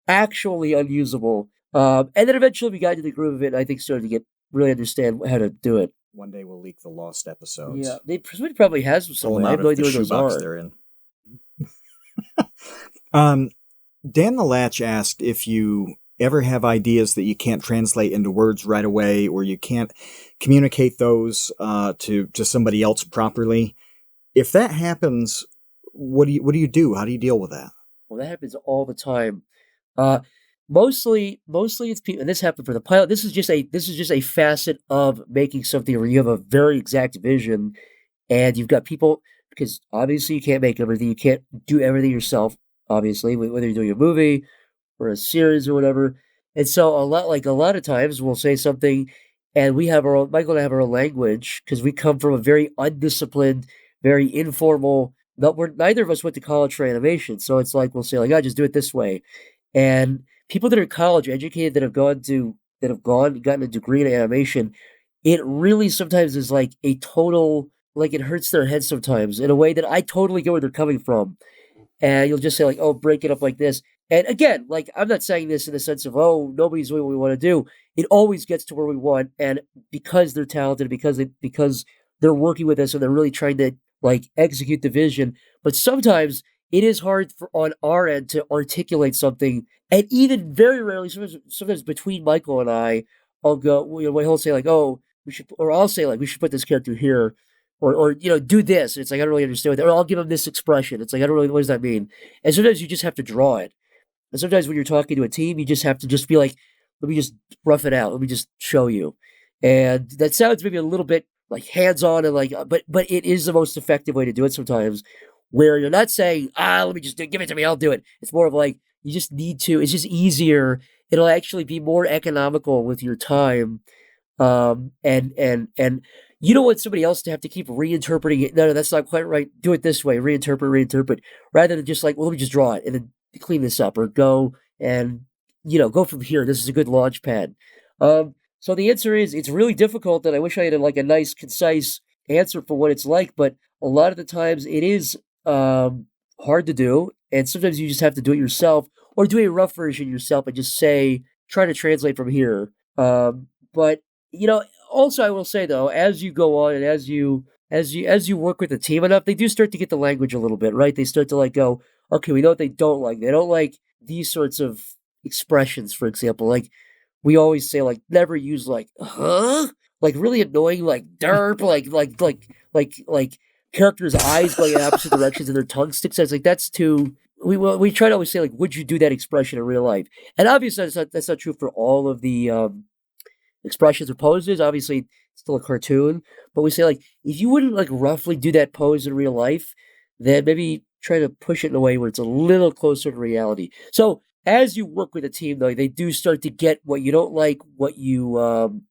unusable. And then eventually we got into the groove of it, and I think started to really understand how to do it. One day we'll leak the lost episodes. Yeah, somebody probably has them somewhere. I have no idea where those are. They're in. Dan the Latch asked if you ever have ideas that you can't translate into words right away, or you can't communicate those to somebody else properly. If that happens, what do you do? How do you deal with that? Well, that happens all the time. Mostly it's people, and this happened for the pilot. This is just a facet of making something where you have a very exact vision, and you've got people, because obviously you can't make everything. You can't do everything yourself. Obviously, whether you're doing a movie or a series or whatever. And so a lot of times we'll say something and Michael and I have our own language because we come from a very undisciplined, very informal, neither of us went to college for animation. So it's like, we'll say like, just do it this way. And people that are college educated that have gotten a degree in animation, it really sometimes is like a total, like it hurts their head sometimes in a way that I totally get where they're coming from. And you'll just say like, break it up like this. And again, like, I'm not saying this in the sense of, nobody's doing what we want to do. It always gets to where we want. And because they're talented, because they're working with us and they're really trying to like execute the vision. But sometimes it is hard on our end to articulate something. And even very rarely, sometimes between Michael and I, I'll go, he'll say like, we should, or I'll say like, we should put this character here. or do this. It's like, I don't really understand what that, or I'll give them this expression. It's like, I don't really, what does that mean? And sometimes you just have to draw it. And sometimes when you're talking to a team, you just have to just be like, let me just rough it out. Let me just show you. And that sounds maybe a little bit like hands-on and like, but it is the most effective way to do it sometimes, where you're not saying, let me just give it to me, I'll do it. It's more of like, you just need to, it's just easier. It'll actually be more economical with your time. And you don't want somebody else to have to keep reinterpreting it. No, that's not quite right. Do it this way, reinterpret, rather than just like, well, let me just draw it and then clean this up, or go and, go from here. This is a good launch pad. So the answer is, it's really difficult, and I wish I had a nice, concise answer for what it's like, but a lot of the times it is hard to do, and sometimes you just have to do it yourself, or do a rough version yourself and just say, try to translate from here. But also I will say though, as you go on and as you work with the team enough, they do start to get the language a little bit, right? They start to like go, okay, we know what they don't like. They don't like these sorts of expressions, for example. Like, we always say, like, never use like, huh? Like really annoying, like derp, like characters' eyes going in opposite directions and their tongue sticks out. It's like, that's too. We try to always say, like, would you do that expression in real life? And obviously that's not true for all of the expressions or poses. Obviously, it's still a cartoon, but we say, like, if you wouldn't like roughly do that pose in real life, then maybe try to push it in a way where it's a little closer to reality. So as you work with a team, though, they do start to get what you don't like, what you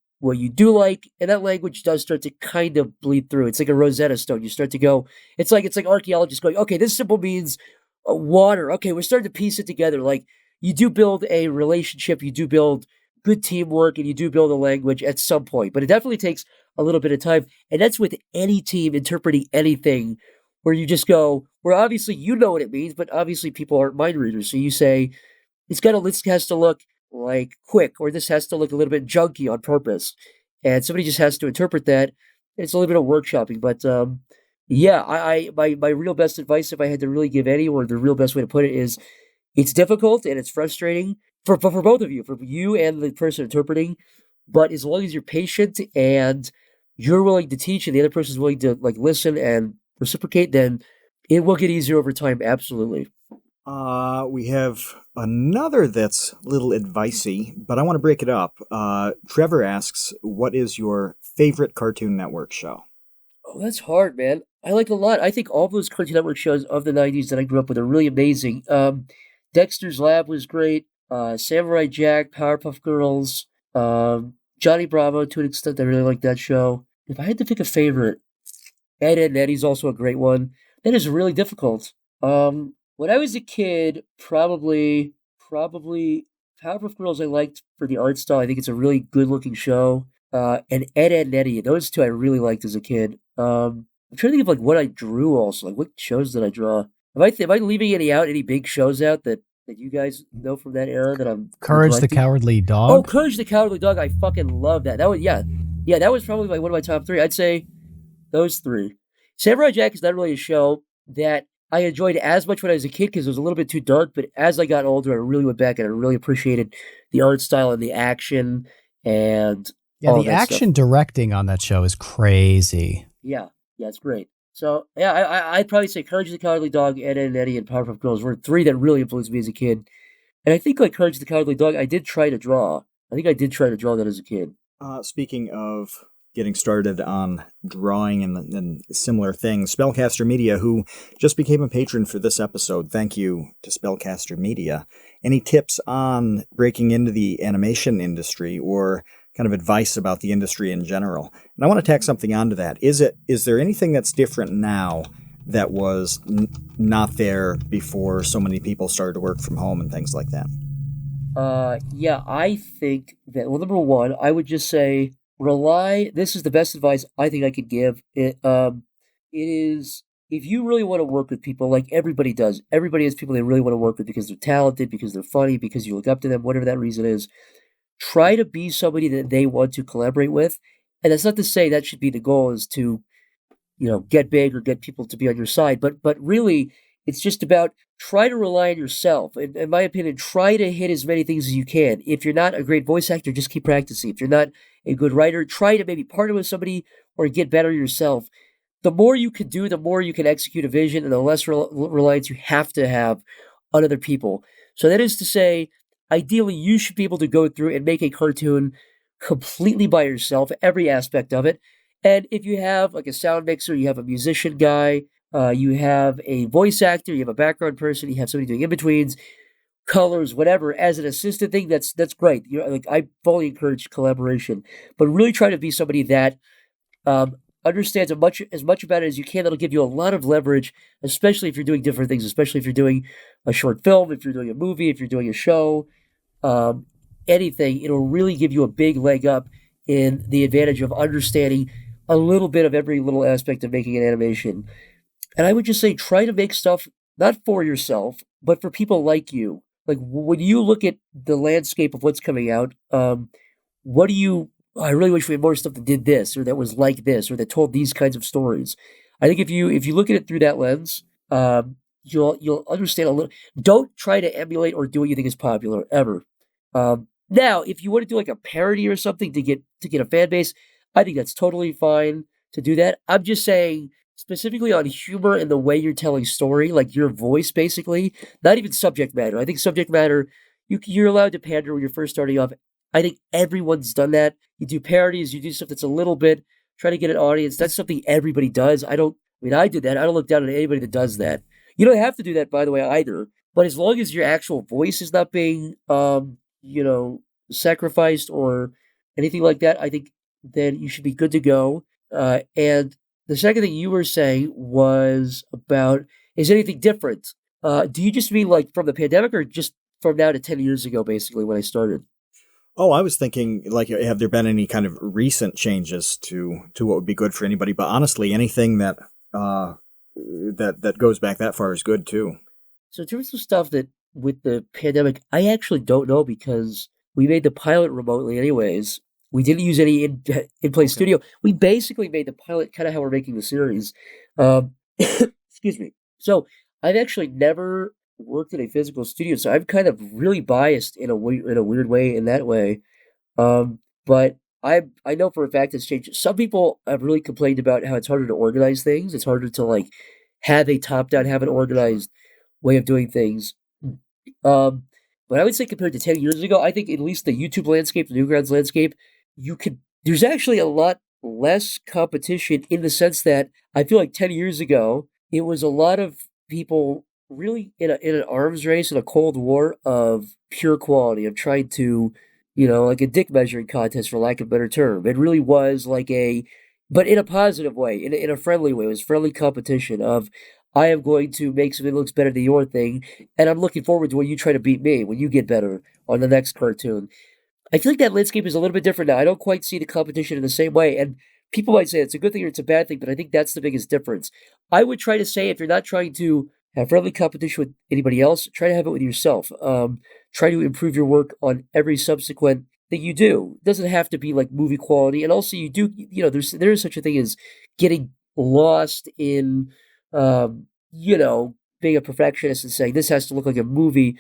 do like, and that language does start to kind of bleed through. It's like a Rosetta Stone. You start to go. It's like archaeologists going, okay, this symbol means water. Okay, we're starting to piece it together. Like, you do build a relationship, you do build good teamwork, and you do build a language at some point. But it definitely takes a little bit of time, and that's with any team interpreting anything, where you just go, where obviously you know what it means, but obviously people aren't mind readers. So you say, this has to look like quick, or this has to look a little bit junky on purpose. And somebody just has to interpret that. It's a little bit of workshopping, but yeah, my real best advice, if I had to really give any, or the real best way to put it, is it's difficult and it's frustrating for both of you, for you and the person interpreting. But as long as you're patient and you're willing to teach, and the other person is willing to like listen and reciprocate, then it will get easier over time. Absolutely. We have another that's a little advicey, but I want to break it up. Trevor asks, what is your favorite Cartoon Network show? Oh, that's hard, man. I like a lot. I think all those Cartoon Network shows of the 90s that I grew up with are really amazing. Dexter's Lab was great. Samurai Jack, Powerpuff Girls, Johnny Bravo, to an extent, I really like that show. If I had to pick a favorite, Ed, Edd n Eddy's also a great one. That is really difficult. When I was a kid, probably Powerpuff Girls I liked for the art style. I think it's a really good-looking show. And Ed, Edd n Eddy, those two I really liked as a kid. I'm trying to think of like what I drew also. Like, what shows did I draw? Am I leaving any big shows out that you guys know from that era that I'm Courage the neglecting? Cowardly Dog. Oh, Courage the Cowardly Dog! I fucking love that. That was that was probably one of my top three. I'd say those three. Samurai Jack is not really a show that I enjoyed as much when I was a kid because it was a little bit too dark. But as I got older, I really went back and I really appreciated the art style and the action and all the that action stuff. directing on that show is crazy. Yeah, it's great. So yeah, I'd probably say Courage the Cowardly Dog, Ed, Edd n Eddy, and Powerpuff Girls were three that really influenced me as a kid. And I think like Courage the Cowardly Dog, I did try to draw. I think I did try to draw that as a kid. Speaking of getting started on drawing and similar things, Spellcaster Media, who just became a patron for this episode, thank you to Spellcaster Media. Any tips on breaking into the animation industry, or kind of advice about the industry in general? And I want to tack something onto that. Is there anything that's different now that was not there before so many people started to work from home and things like that? Yeah, I think that, well, number one, I would just say this is the best advice I think I could give. It is, if you really want to work with people, like everybody does, everybody has people they really want to work with because they're talented, because they're funny, because you look up to them, whatever that reason is. Try to be somebody that they want to collaborate with. And that's not to say that should be the goal, is to, get big or get people to be on your side. But really, it's just about try to rely on yourself. In my opinion, try to hit as many things as you can. If you're not a great voice actor, just keep practicing. If you're not a good writer, try to maybe partner with somebody or get better yourself. the more you can do, the more you can execute a vision, and the less reliance you have to have on other people. So that is to say, ideally, you should be able to go through and make a cartoon completely by yourself, every aspect of it. And if you have like a sound mixer, you have a musician guy, you have a voice actor, you have a background person, you have somebody doing in-betweens, colors, whatever, as an assistant thing, that's great. Like I fully encourage collaboration, but really try to be somebody that understands as much about it as you can. That'll give you a lot of leverage, especially if you're doing different things, especially if you're doing a short film, if you're doing a movie, if you're doing a show, um, anything. It'll really give you a big leg up in the advantage of understanding a little bit of every little aspect of making an animation. And I would just say try to make stuff not for yourself, but for people like you. Like when you look at the landscape of what's coming out, what do you I really wish we had more stuff that did this or that was like this or that told these kinds of stories. I think if you look at it through that lens, you'll understand a little. Don't try to emulate or do what you think is popular ever. Now, if you want to do like a parody or something to get a fan base, I think that's totally fine to do that. I'm just saying specifically on humor and the way you're telling story, like your voice, basically, not even subject matter. I think subject matter, you're allowed to pander when you're first starting off. I think everyone's done that. You do parodies, you do stuff that's a little bit, try to get an audience. That's something everybody does. I did that. I don't look down on anybody that does that. You don't have to do that, by the way, either. But as long as your actual voice is not being, sacrificed or anything like that, I think then you should be good to go. And the second thing you were saying was about, is anything different? Do you just mean like from the pandemic or just from now to 10 years ago, basically, when I started? Oh, I was thinking, like, have there been any kind of recent changes to what would be good for anybody? But honestly, anything that that goes back that far is good too. So in terms of stuff that with the pandemic, I actually don't know because we made the pilot remotely anyways. We didn't use any in-play studio. We basically made the pilot kind of how we're making the series. Excuse me. So I've actually never worked in a physical studio, so I'm kind of really biased in a weird way in that way. But I know for a fact it's changed. Some people have really complained about how it's harder to organize things. It's harder to like have a top down, have an organized way of doing things. But I would say compared to 10 years ago, I think at least the YouTube landscape, the Newgrounds landscape, there's actually a lot less competition in the sense that I feel like 10 years ago, it was a lot of people really in an arms race, in a cold war of pure quality, of trying to, like a dick measuring contest, for lack of a better term. It really was like but in a positive way, in a friendly way. It was friendly competition of, I am going to make something that looks better than your thing, and I'm looking forward to when you try to beat me, when you get better on the next cartoon. I feel like that landscape is a little bit different now. I don't quite see the competition in the same way, and people might say it's a good thing or it's a bad thing, but I think that's the biggest difference. I would try to say, if you're not trying to have friendly competition with anybody else, try to have it with yourself. Try to improve your work on every subsequent thing you do. It doesn't have to be like movie quality, and also there is such a thing as getting lost in, being a perfectionist and saying this has to look like a movie.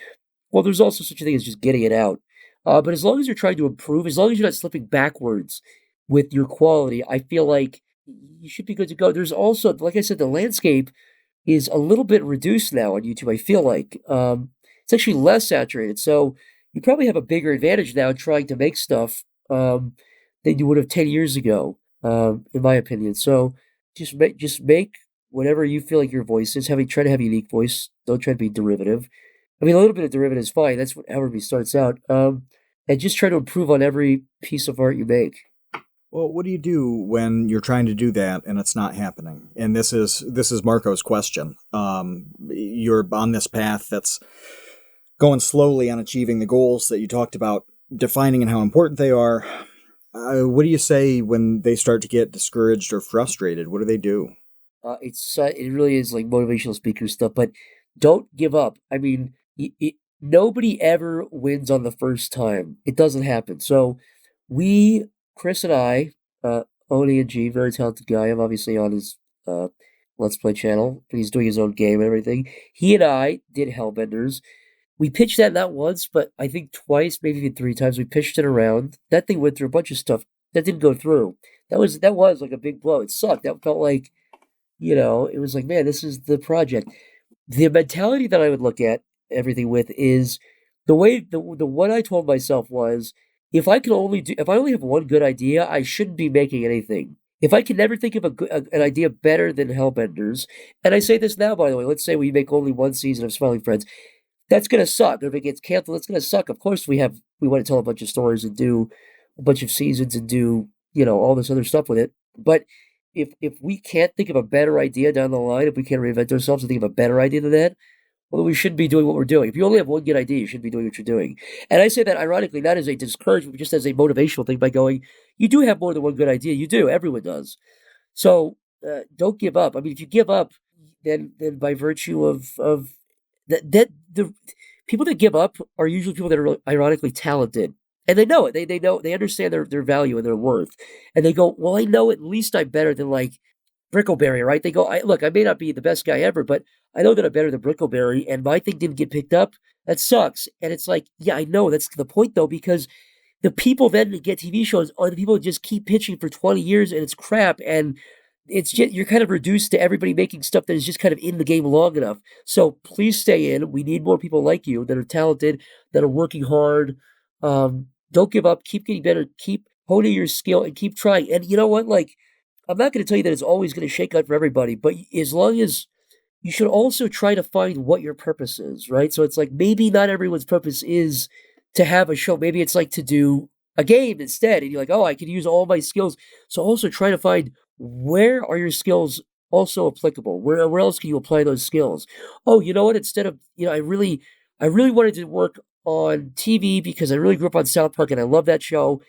Well, there's also such a thing as just getting it out. But as long as you're trying to improve, as long as you're not slipping backwards with your quality, I feel like you should be good to go. There's also, like I said, the landscape is a little bit reduced now on YouTube, I feel like. It's actually less saturated. So you probably have a bigger advantage now trying to make stuff than you would have 10 years ago, in my opinion. So just make whatever you feel like your voice is. Try to have a unique voice. Don't try to be derivative. I mean, a little bit of derivative is fine. That's how everybody starts out. And just try to improve on every piece of art you make. Well, what do you do when you're trying to do that and it's not happening? And this is Marco's question. You're on this path that's going slowly on achieving the goals that you talked about, defining and how important they are. What do you say when they start to get discouraged or frustrated? What do they do? It really is like motivational speaker stuff, but don't give up. I mean, nobody ever wins on the first time. It doesn't happen. So Chris and I, Oni and G, very talented guy. I'm obviously on his Let's Play channel, and he's doing his own game and everything. He and I did Hellbenders. We pitched that not once, but I think twice, maybe even 3 times. We pitched it around. That thing went through a bunch of stuff. That didn't go through. That was like a big blow. It sucked. That felt like it was like, man, this is the project. The mentality that I would look at everything with is the way the what I told myself was if I only have one good idea, I shouldn't be making anything. If I can never think of an idea better than Hellbenders, and I say this now, by the way, let's say we make only one season of Smiling Friends, that's gonna suck. If it gets canceled, it's gonna suck. Of course, we want to tell a bunch of stories and do a bunch of seasons and do all this other stuff with it. But if we can't think of a better idea down the line, if we can't reinvent ourselves and think of a better idea than that, well, we shouldn't be doing what we're doing. If you only have one good idea, you shouldn't be doing what you're doing. And I say that ironically, not as a discouragement, but just as a motivational thing by going, you do have more than one good idea. You do. Everyone does. So don't give up. I mean, if you give up, then by virtue of that the people that give up are usually people that are ironically talented. And they know it. They understand their value and their worth. And they go, well, I know at least I'm better than like Brickleberry, right? They go, look, I may not be the best guy ever, but I know that I'm better than Brickleberry, and my thing didn't get picked up. That sucks. And it's like, yeah, I know. That's the point, though, because the people then that get TV shows are the people that just keep pitching for 20 years, and it's crap. And it's just, you're kind of reduced to everybody making stuff that is just kind of in the game long enough. So please stay in. We need more people like you that are talented, that are working hard. Don't give up. Keep getting better. Keep honing your skill and keep trying. And you know what? Like, I'm not going to tell you that it's always going to shake out for everybody, but as long as you should also try to find what your purpose is, right? So it's like maybe not everyone's purpose is to have a show. Maybe it's like to do a game instead. And you're like, oh, I can use all my skills. So also try to find where are your skills also applicable? Where else can you apply those skills? Oh, you know what? Instead of, I really wanted to work on TV because I really grew up on South Park and I love that show.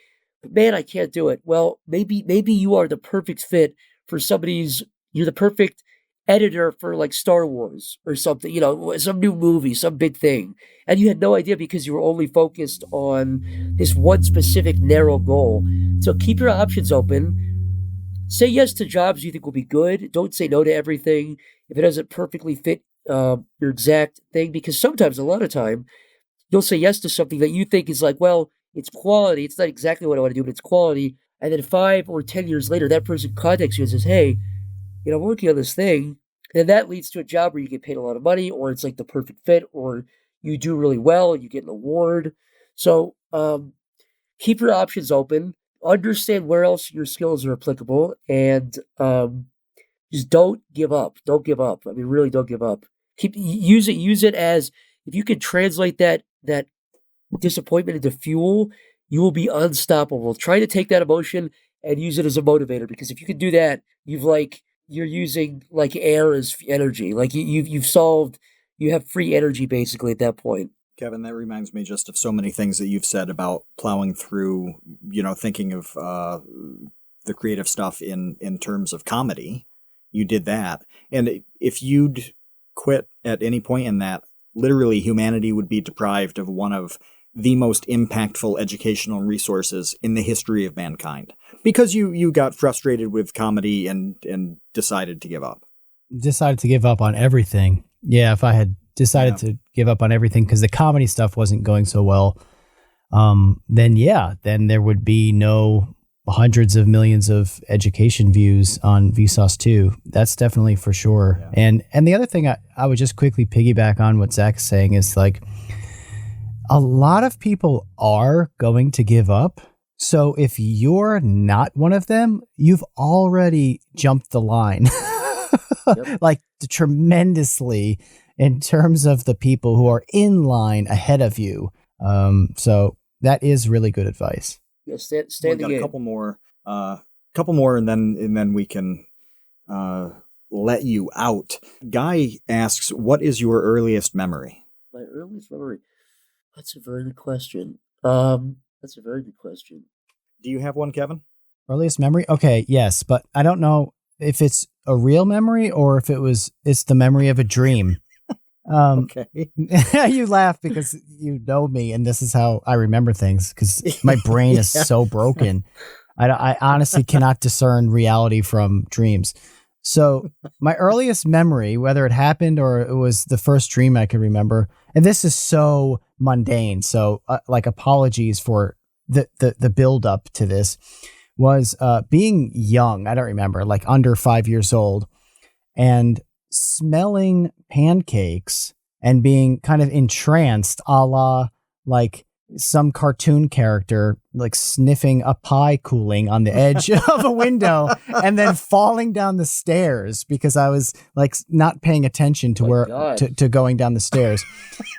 But man, I can't do it. Well, maybe you are the perfect fit for you're the perfect editor for like Star Wars or something, some new movie, some big thing. And you had no idea because you were only focused on this one specific narrow goal. So keep your options open. Say yes to jobs you think will be good. Don't say no to everything if it doesn't perfectly fit your exact thing, because sometimes, a lot of time, you'll say yes to something that you think is like, well, it's quality. It's not exactly what I want to do, but it's quality. And then 5 or 10 years later, that person contacts you and says, hey, I'm working on this thing. And that leads to a job where you get paid a lot of money, or it's like the perfect fit, or you do really well and you get an award. So keep your options open. Understand where else your skills are applicable, and just don't give up. Don't give up. I mean, really don't give up. Use it as, if you can translate that disappointment into fuel, you will be unstoppable. Try to take that emotion and use it as a motivator, because if you can do that, you're using like air as energy. Like you have free energy basically at that point. Kevin, that reminds me just of so many things that you've said about plowing through, thinking of the creative stuff in terms of comedy. You did that. And if you'd quit at any point in that, literally humanity would be deprived of one of the most impactful educational resources in the history of mankind, because you got frustrated with comedy and decided to give up. Decided to give up on everything. Yeah, if I had decided to give up on everything because the comedy stuff wasn't going so well, then there would be no hundreds of millions of education views on Vsauce 2. That's definitely for sure. Yeah. And the other thing I would just quickly piggyback on what Zach's saying is, like, a lot of people are going to give up. So if you're not one of them, you've already jumped the line like tremendously in terms of the people who are in line ahead of you. So that is really good advice. Yeah, stay in the game. A couple more, and then we can let you out. Guy asks, "What is your earliest memory?" My earliest memory. That's a very good question. Do you have one, Kevin? Earliest memory? Okay, yes, but I don't know if it's a real memory or if it's the memory of a dream. Okay. You laugh because you know me, and this is how I remember things, because my brain is so broken. I honestly cannot discern reality from dreams. So my earliest memory, whether it happened or it was the first dream I could remember, and this is so mundane, so like apologies for the build up to this, was being young. I don't remember, like under 5 years old, and smelling pancakes and being kind of entranced, a la like some cartoon character like sniffing a pie cooling on the edge of a window and then falling down the stairs because I was like not paying attention to to going down the stairs.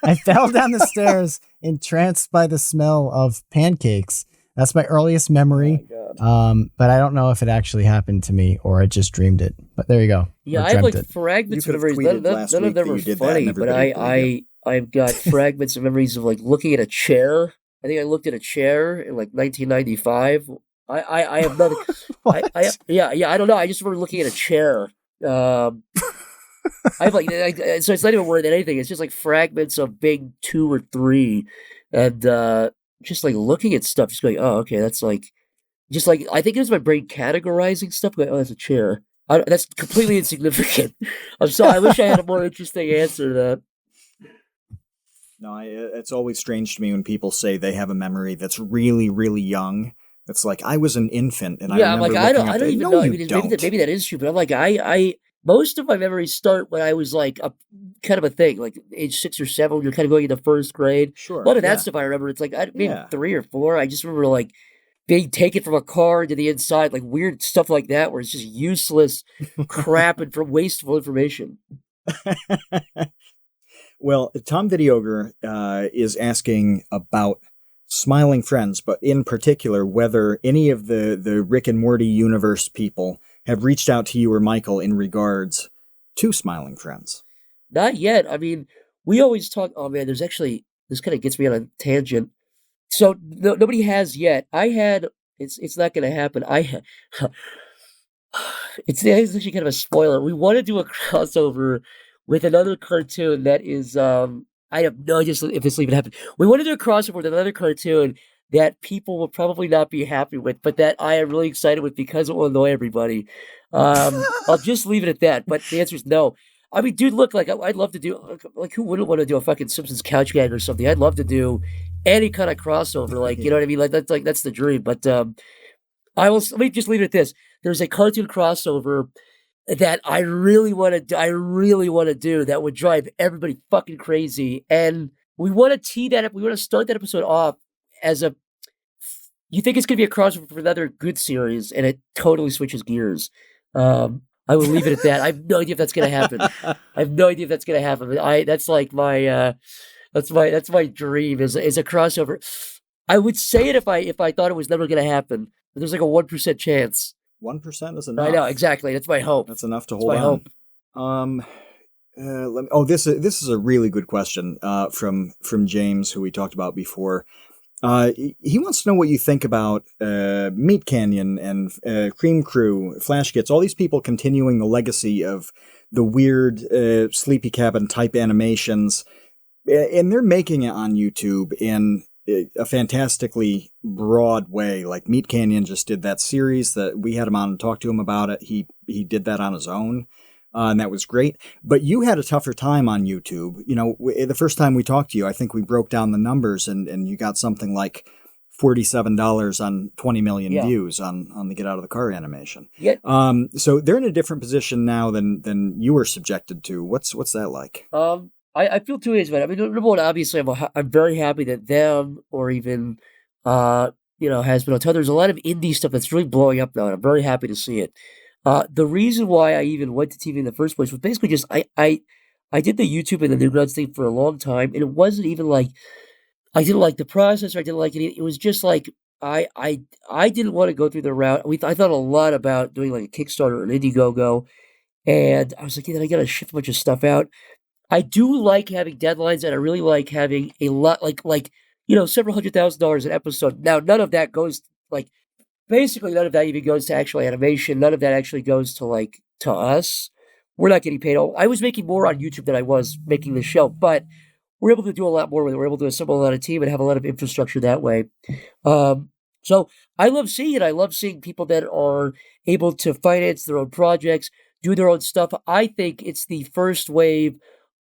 I fell down the stairs entranced by the smell of pancakes. That's my earliest memory. But I don't know if it actually happened to me or I just dreamed it. But there you go. Yeah, I have like fragments of memories. None of them are funny, but I've got fragments of memories of like looking at a chair. I think I looked at a chair in like 1995. I have nothing. I don't know. I just remember looking at a chair. I have like, so it's not even more than anything. It's just like fragments of Big 2 or 3, and just like looking at stuff, just going, oh, okay, that's like, just like I think it was my brain categorizing stuff. Going, oh, that's a chair. That's completely insignificant. I'm sorry. I wish I had a more interesting answer to that. No, it's always strange to me when people say they have a memory that's really, really young. It's like I was an infant, and I remember I don't even know. I mean, maybe that is true, but I'm like, I most of my memories start when I was like a kind of a thing, like age 6 or 7. When you're kind of going into first grade. Sure. A lot of that stuff I remember. It's like maybe 3 or 4. I just remember like being taken from a car to the inside, like weird stuff like that, where it's just useless crap and from wasteful information. Well, Tom Videoger is asking about Smiling Friends, but in particular, whether any of the Rick and Morty universe people have reached out to you or Michael in regards to Smiling Friends. Not yet. I mean, we always talk. Oh man, this kind of gets me on a tangent. So nobody has yet. I had. It's not going to happen. It's actually kind of a spoiler. We want to do a crossover with another cartoon that is, I have no idea if this will even happen. We want to do a crossover with another cartoon that people will probably not be happy with, but that I am really excited with because it will annoy everybody. I'll just leave it at that, but the answer is no. I mean, dude, look, like, I'd love to do, like, who wouldn't want to do a fucking Simpsons couch gag or something? I'd love to do any kind of crossover, like, you know what I mean? Like, that's the dream, but, let me just leave it at this. There's a cartoon crossover that I really want to do that would drive everybody fucking crazy. And we want to tee that up. We want to start that episode off as you think it's going to be a crossover for another good series, and it totally switches gears. I will leave it at that. I have no idea if that's going to happen. That's like my, that's my dream is a crossover. I would say it if I thought it was never going to happen. But there's like a 1% chance. 1% is enough. I know, exactly. That's my hope. That's enough to hold on. Hope. This is a really good question from James, who we talked about before. He wants to know what you think about Meat Canyon and Cream Crew, Flash Gits, all these people continuing the legacy of the weird Sleepy Cabin type animations, and they're making it on YouTube in a fantastically broad way. Like Meat Canyon just did that series that we had him on and talked to him about it. He did that on his own. And that was great. But you had a tougher time on YouTube. You know, the first time we talked to you, I think we broke down the numbers and you got something like $47 on 20 million views on the Get Out of the Car animation. Yeah. So they're in a different position now than you were subjected to. What's that like? I feel 2 ways about it. I mean, number one, obviously, I'm very happy that them or even, Has Been Hotel. There's a lot of indie stuff that's really blowing up now, and I'm very happy to see it. The reason why I even went to TV in the first place was basically just I did the YouTube and the Newgrounds thing for a long time, and it wasn't even like I didn't like the process or I didn't like it. It was just like I didn't want to go through the route. I thought a lot about doing like a Kickstarter or an Indiegogo, and I was like, I got to ship a bunch of stuff out. I do like having deadlines, and I really like having a lot, like several $100,000 an episode. Now, none of that goes basically none of that even goes to actual animation. None of that actually goes to to us. We're not getting paid. I was making more on YouTube than I was making the show, but we're able to do a lot more with it. We're able to assemble a lot of team and have a lot of infrastructure that way. So I love seeing it. I love seeing people that are able to finance their own projects, do their own stuff. I think it's the first wave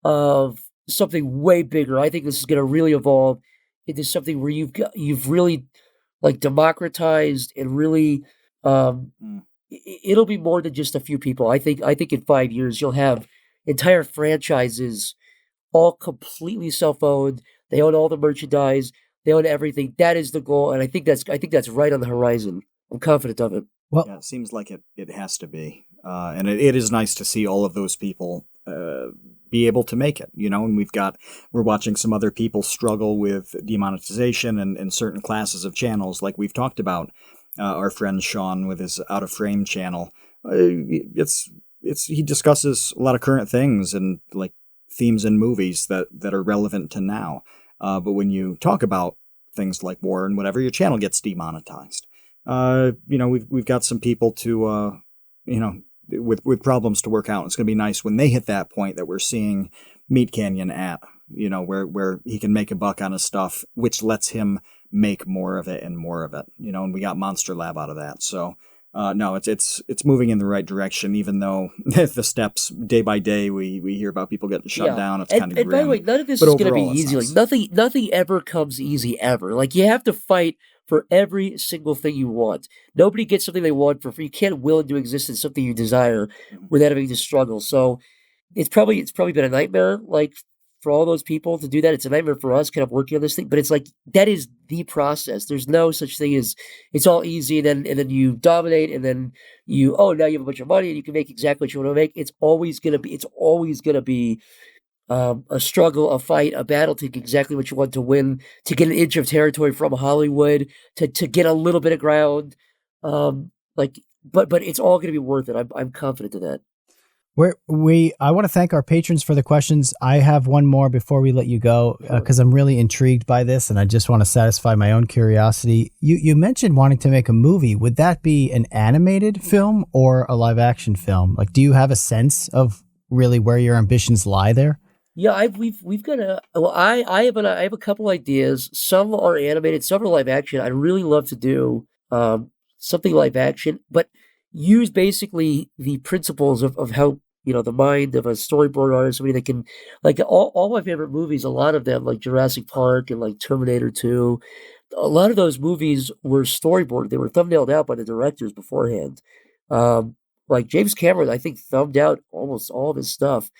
of something way bigger. I think this is going to really evolve into something where you've really democratized and really it'll be more than just a few people. I think in 5 years you'll have entire franchises all completely self-owned. They own all the merchandise. They own everything. That is the goal, and I think that's right on the horizon. I'm confident of it. Well, Yeah, it seems like it has to be. And it is nice to see all of those people be able to make it, and we're watching some other people struggle with demonetization and certain classes of channels, like we've talked about. Our friend Sean with his Out of Frame channel. He discusses a lot of current things and like themes in movies that are relevant to now. But when you talk about things like war and whatever, your channel gets demonetized. We've got some people to, with problems to work out. It's going to be nice when they hit that point that we're seeing Meat Canyon at, where he can make a buck on his stuff, which lets him make more of it and more of it, and we got Monster Lab out of that. So, no, it's moving in the right direction, even though the steps day by day, we hear about people getting shut down. It's kind of grim. And by the way, none of this is going to be easy. Nice. Like nothing ever comes easy ever. Like you have to fight for every single thing you want. Nobody gets something they want for free. You can't will into existence something you desire without having to struggle. So it's probably been a nightmare, like for all those people to do that. It's a nightmare for us kind of working on this thing, but it's like, that is the process. There's no such thing as it's all easy and then you dominate and then now you have a bunch of money and you can make exactly what you want to make. It's always going to be a struggle, a fight, a battle to get exactly what you want to win, to get an inch of territory from Hollywood, to get a little bit of ground. But it's all going to be worth it. I'm confident of that. I want to thank our patrons for the questions. I have one more before we let you go, because I'm really intrigued by this and I just want to satisfy my own curiosity. You mentioned wanting to make a movie. Would that be an animated film or a live action film? Like, do you have a sense of really where your ambitions lie there? Yeah, we've got I have a couple ideas. Some are animated, some are live action. I'd really love to do something live action, but use basically the principles of how, the mind of a storyboard artist, somebody that can, like all my favorite movies, a lot of them, like Jurassic Park and like Terminator 2, a lot of those movies were storyboarded. They were thumbnailed out by the directors beforehand. Like James Cameron, I think thumbed out almost all of his stuff.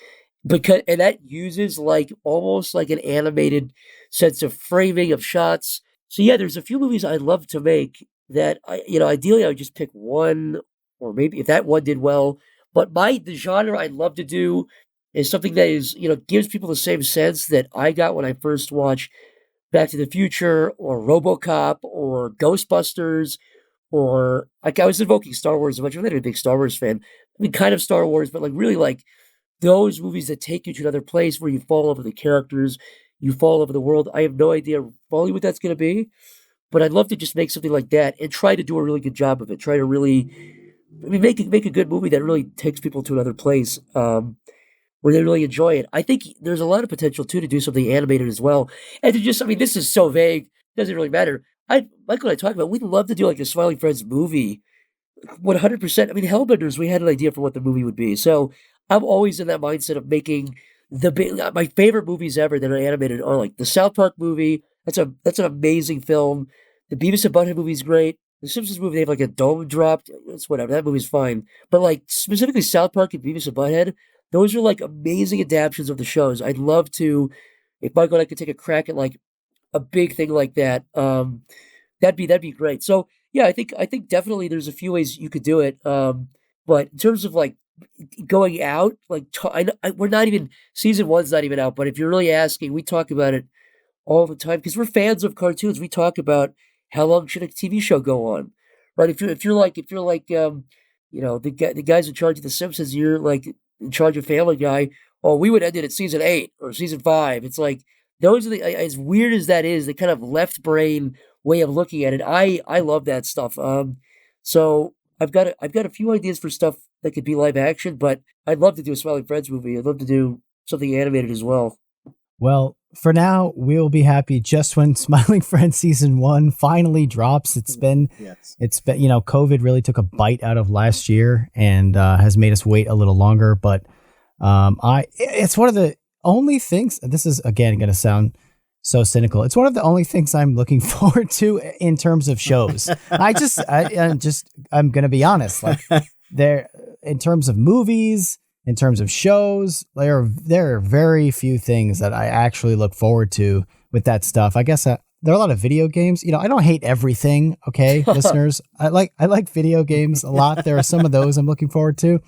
And that uses like almost like an animated sense of framing of shots. So yeah, there's a few movies I'd love to make that ideally I would just pick one, or maybe if that one did well. But the genre I'd love to do is something that is, gives people the same sense that I got when I first watched Back to the Future or RoboCop or Ghostbusters, or like I was invoking Star Wars a bunch. I'm not a big Star Wars fan. I mean, kind of Star Wars, but like really like those movies that take you to another place where you fall over the characters, you fall over the world. I have no idea fully what that's going to be, but I'd love to just make something like that and try to do a really good job of it. Try to really, make a good movie that really takes people to another place where they really enjoy it. I think there's a lot of potential too to do something animated as well, and to just, this is so vague, doesn't really matter. Michael and I talked about, we'd love to do like a Smiling Friends movie, 100%. Hellbenders, we had an idea for what the movie would be, so I'm always in that mindset of making my favorite movies ever that are animated are like the South Park movie. That's an amazing film. The Beavis and Butthead movie is great. The Simpsons movie, they have like a dome dropped. It's whatever. That movie's fine. But like specifically South Park and Beavis and Butthead, those are like amazing adaptations of the shows. I'd love to, if Michael and I could take a crack at like a big thing like that, that'd be great. So yeah, I think definitely there's a few ways you could do it. But in terms of like going out, like we're not even, season 1's not even out. But if you're really asking, we talk about it all the time because we're fans of cartoons. We talk about how long should a TV show go on, right? If you're like the guys in charge of The Simpsons, you're like in charge of Family Guy. Oh, we would end it at season 8 or season 5. It's like those are as weird as that is, the kind of left brain way of looking at it. I love that stuff. So I've got a few ideas for stuff that could be live action, but I'd love to do a Smiling Friends movie. I'd love to do something animated as well. Well, for now, we'll be happy just when Smiling Friends season 1 finally drops. It's been, COVID really took a bite out of last year and has made us wait a little longer. But it's one of the only things, this is again going to sound so cynical. It's one of the only things I'm looking forward to in terms of shows. I'm going to be honest. Like there, in terms of movies, in terms of shows, there are very few things that I actually look forward to with that stuff. I guess there are a lot of video games. You know, I don't hate everything. Okay, listeners, I like video games a lot. There are some of those I'm looking forward to.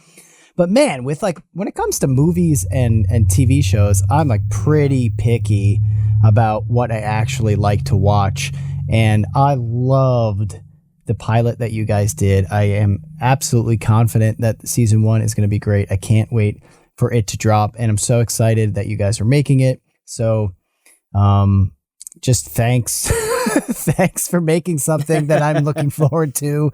But man, with like when it comes to movies and TV shows, I'm like pretty picky about what I actually like to watch. And I loved the pilot that you guys did. I am absolutely confident that season 1 is going to be great. I can't wait for it to drop. And I'm so excited that you guys are making it. So just thanks. Thanks for making something that I'm looking forward to,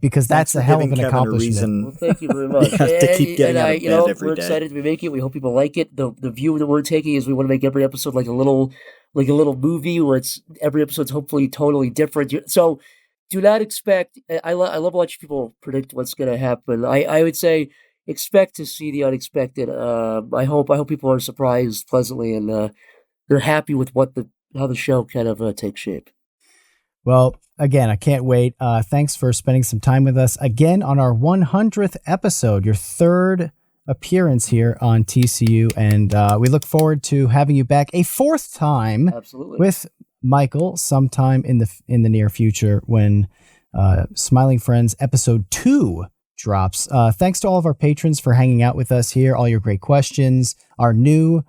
because that's a hell of an accomplishment. Well, thank you very much. To keep getting out of bed every we're day. excited to be making it. We hope people like it. The view that we're taking is we want to make every episode like a little movie where every episode's hopefully totally different. So do not expect. I love watching people predict what's going to happen. I would say expect to see the unexpected. I hope people are surprised pleasantly and they're happy with how the show kind of takes shape. Well, again, I can't wait. Thanks for spending some time with us again on our 100th episode, your third appearance here on TCU. And we look forward to having you back a fourth time. Absolutely. With Michael sometime in the near future when Smiling Friends episode 2 drops. Thanks to all of our patrons for hanging out with us here, all your great questions, our new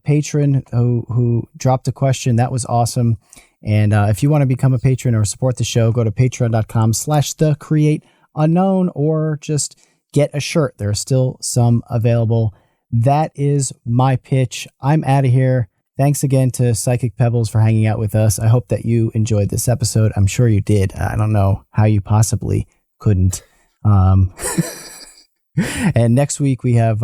patron who dropped a question. That was awesome. And if you want to become a patron or support the show, go to patreon.com/thecreateunknown or just get a shirt. There are still some available. That is my pitch. I'm out of here. Thanks again to Psychic Pebbles for hanging out with us. I hope that you enjoyed this episode. I'm sure you did. I don't know how you possibly couldn't. And next week we have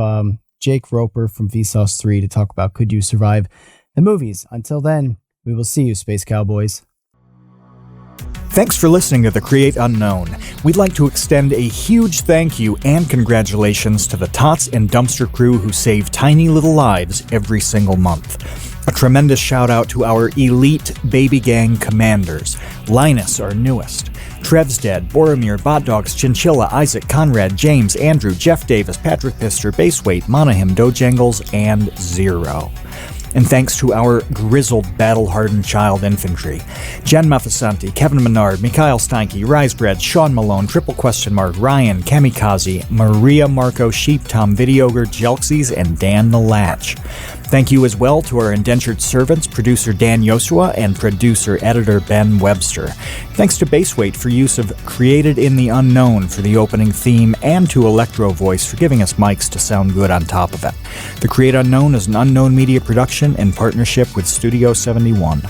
Jake Roper from Vsauce 3 to talk about Could You Survive the movies. Until then, we will see you, Space Cowboys. Thanks for listening to The Create Unknown. We'd like to extend a huge thank you and congratulations to the Tots and Dumpster crew who save tiny little lives every single month. A tremendous shout out to our elite baby gang commanders. Linus, our newest. Trev's Dead, Boromir, Bot Dogs, Chinchilla, Isaac, Conrad, James, Andrew, Jeff Davis, Patrick Pister, Baseweight, Monahim, Dojangles, and Zero. And thanks to our grizzled, battle-hardened child infantry. Jen Maffasanti, Kevin Menard, Mikhail Steinke, Risebread, Sean Malone, Triple Question Mark, Ryan, Kamikaze, Maria Marco, Sheep, Tom Videogre, Jelksies, and Dan the Latch. Thank you as well to our indentured servants, producer Dan Yosua and producer-editor Ben Webster. Thanks to Baseweight for use of Created in the Unknown for the opening theme, and to Electro Voice for giving us mics to sound good on top of it. The Create Unknown is an Unknown Media production in partnership with Studio 71.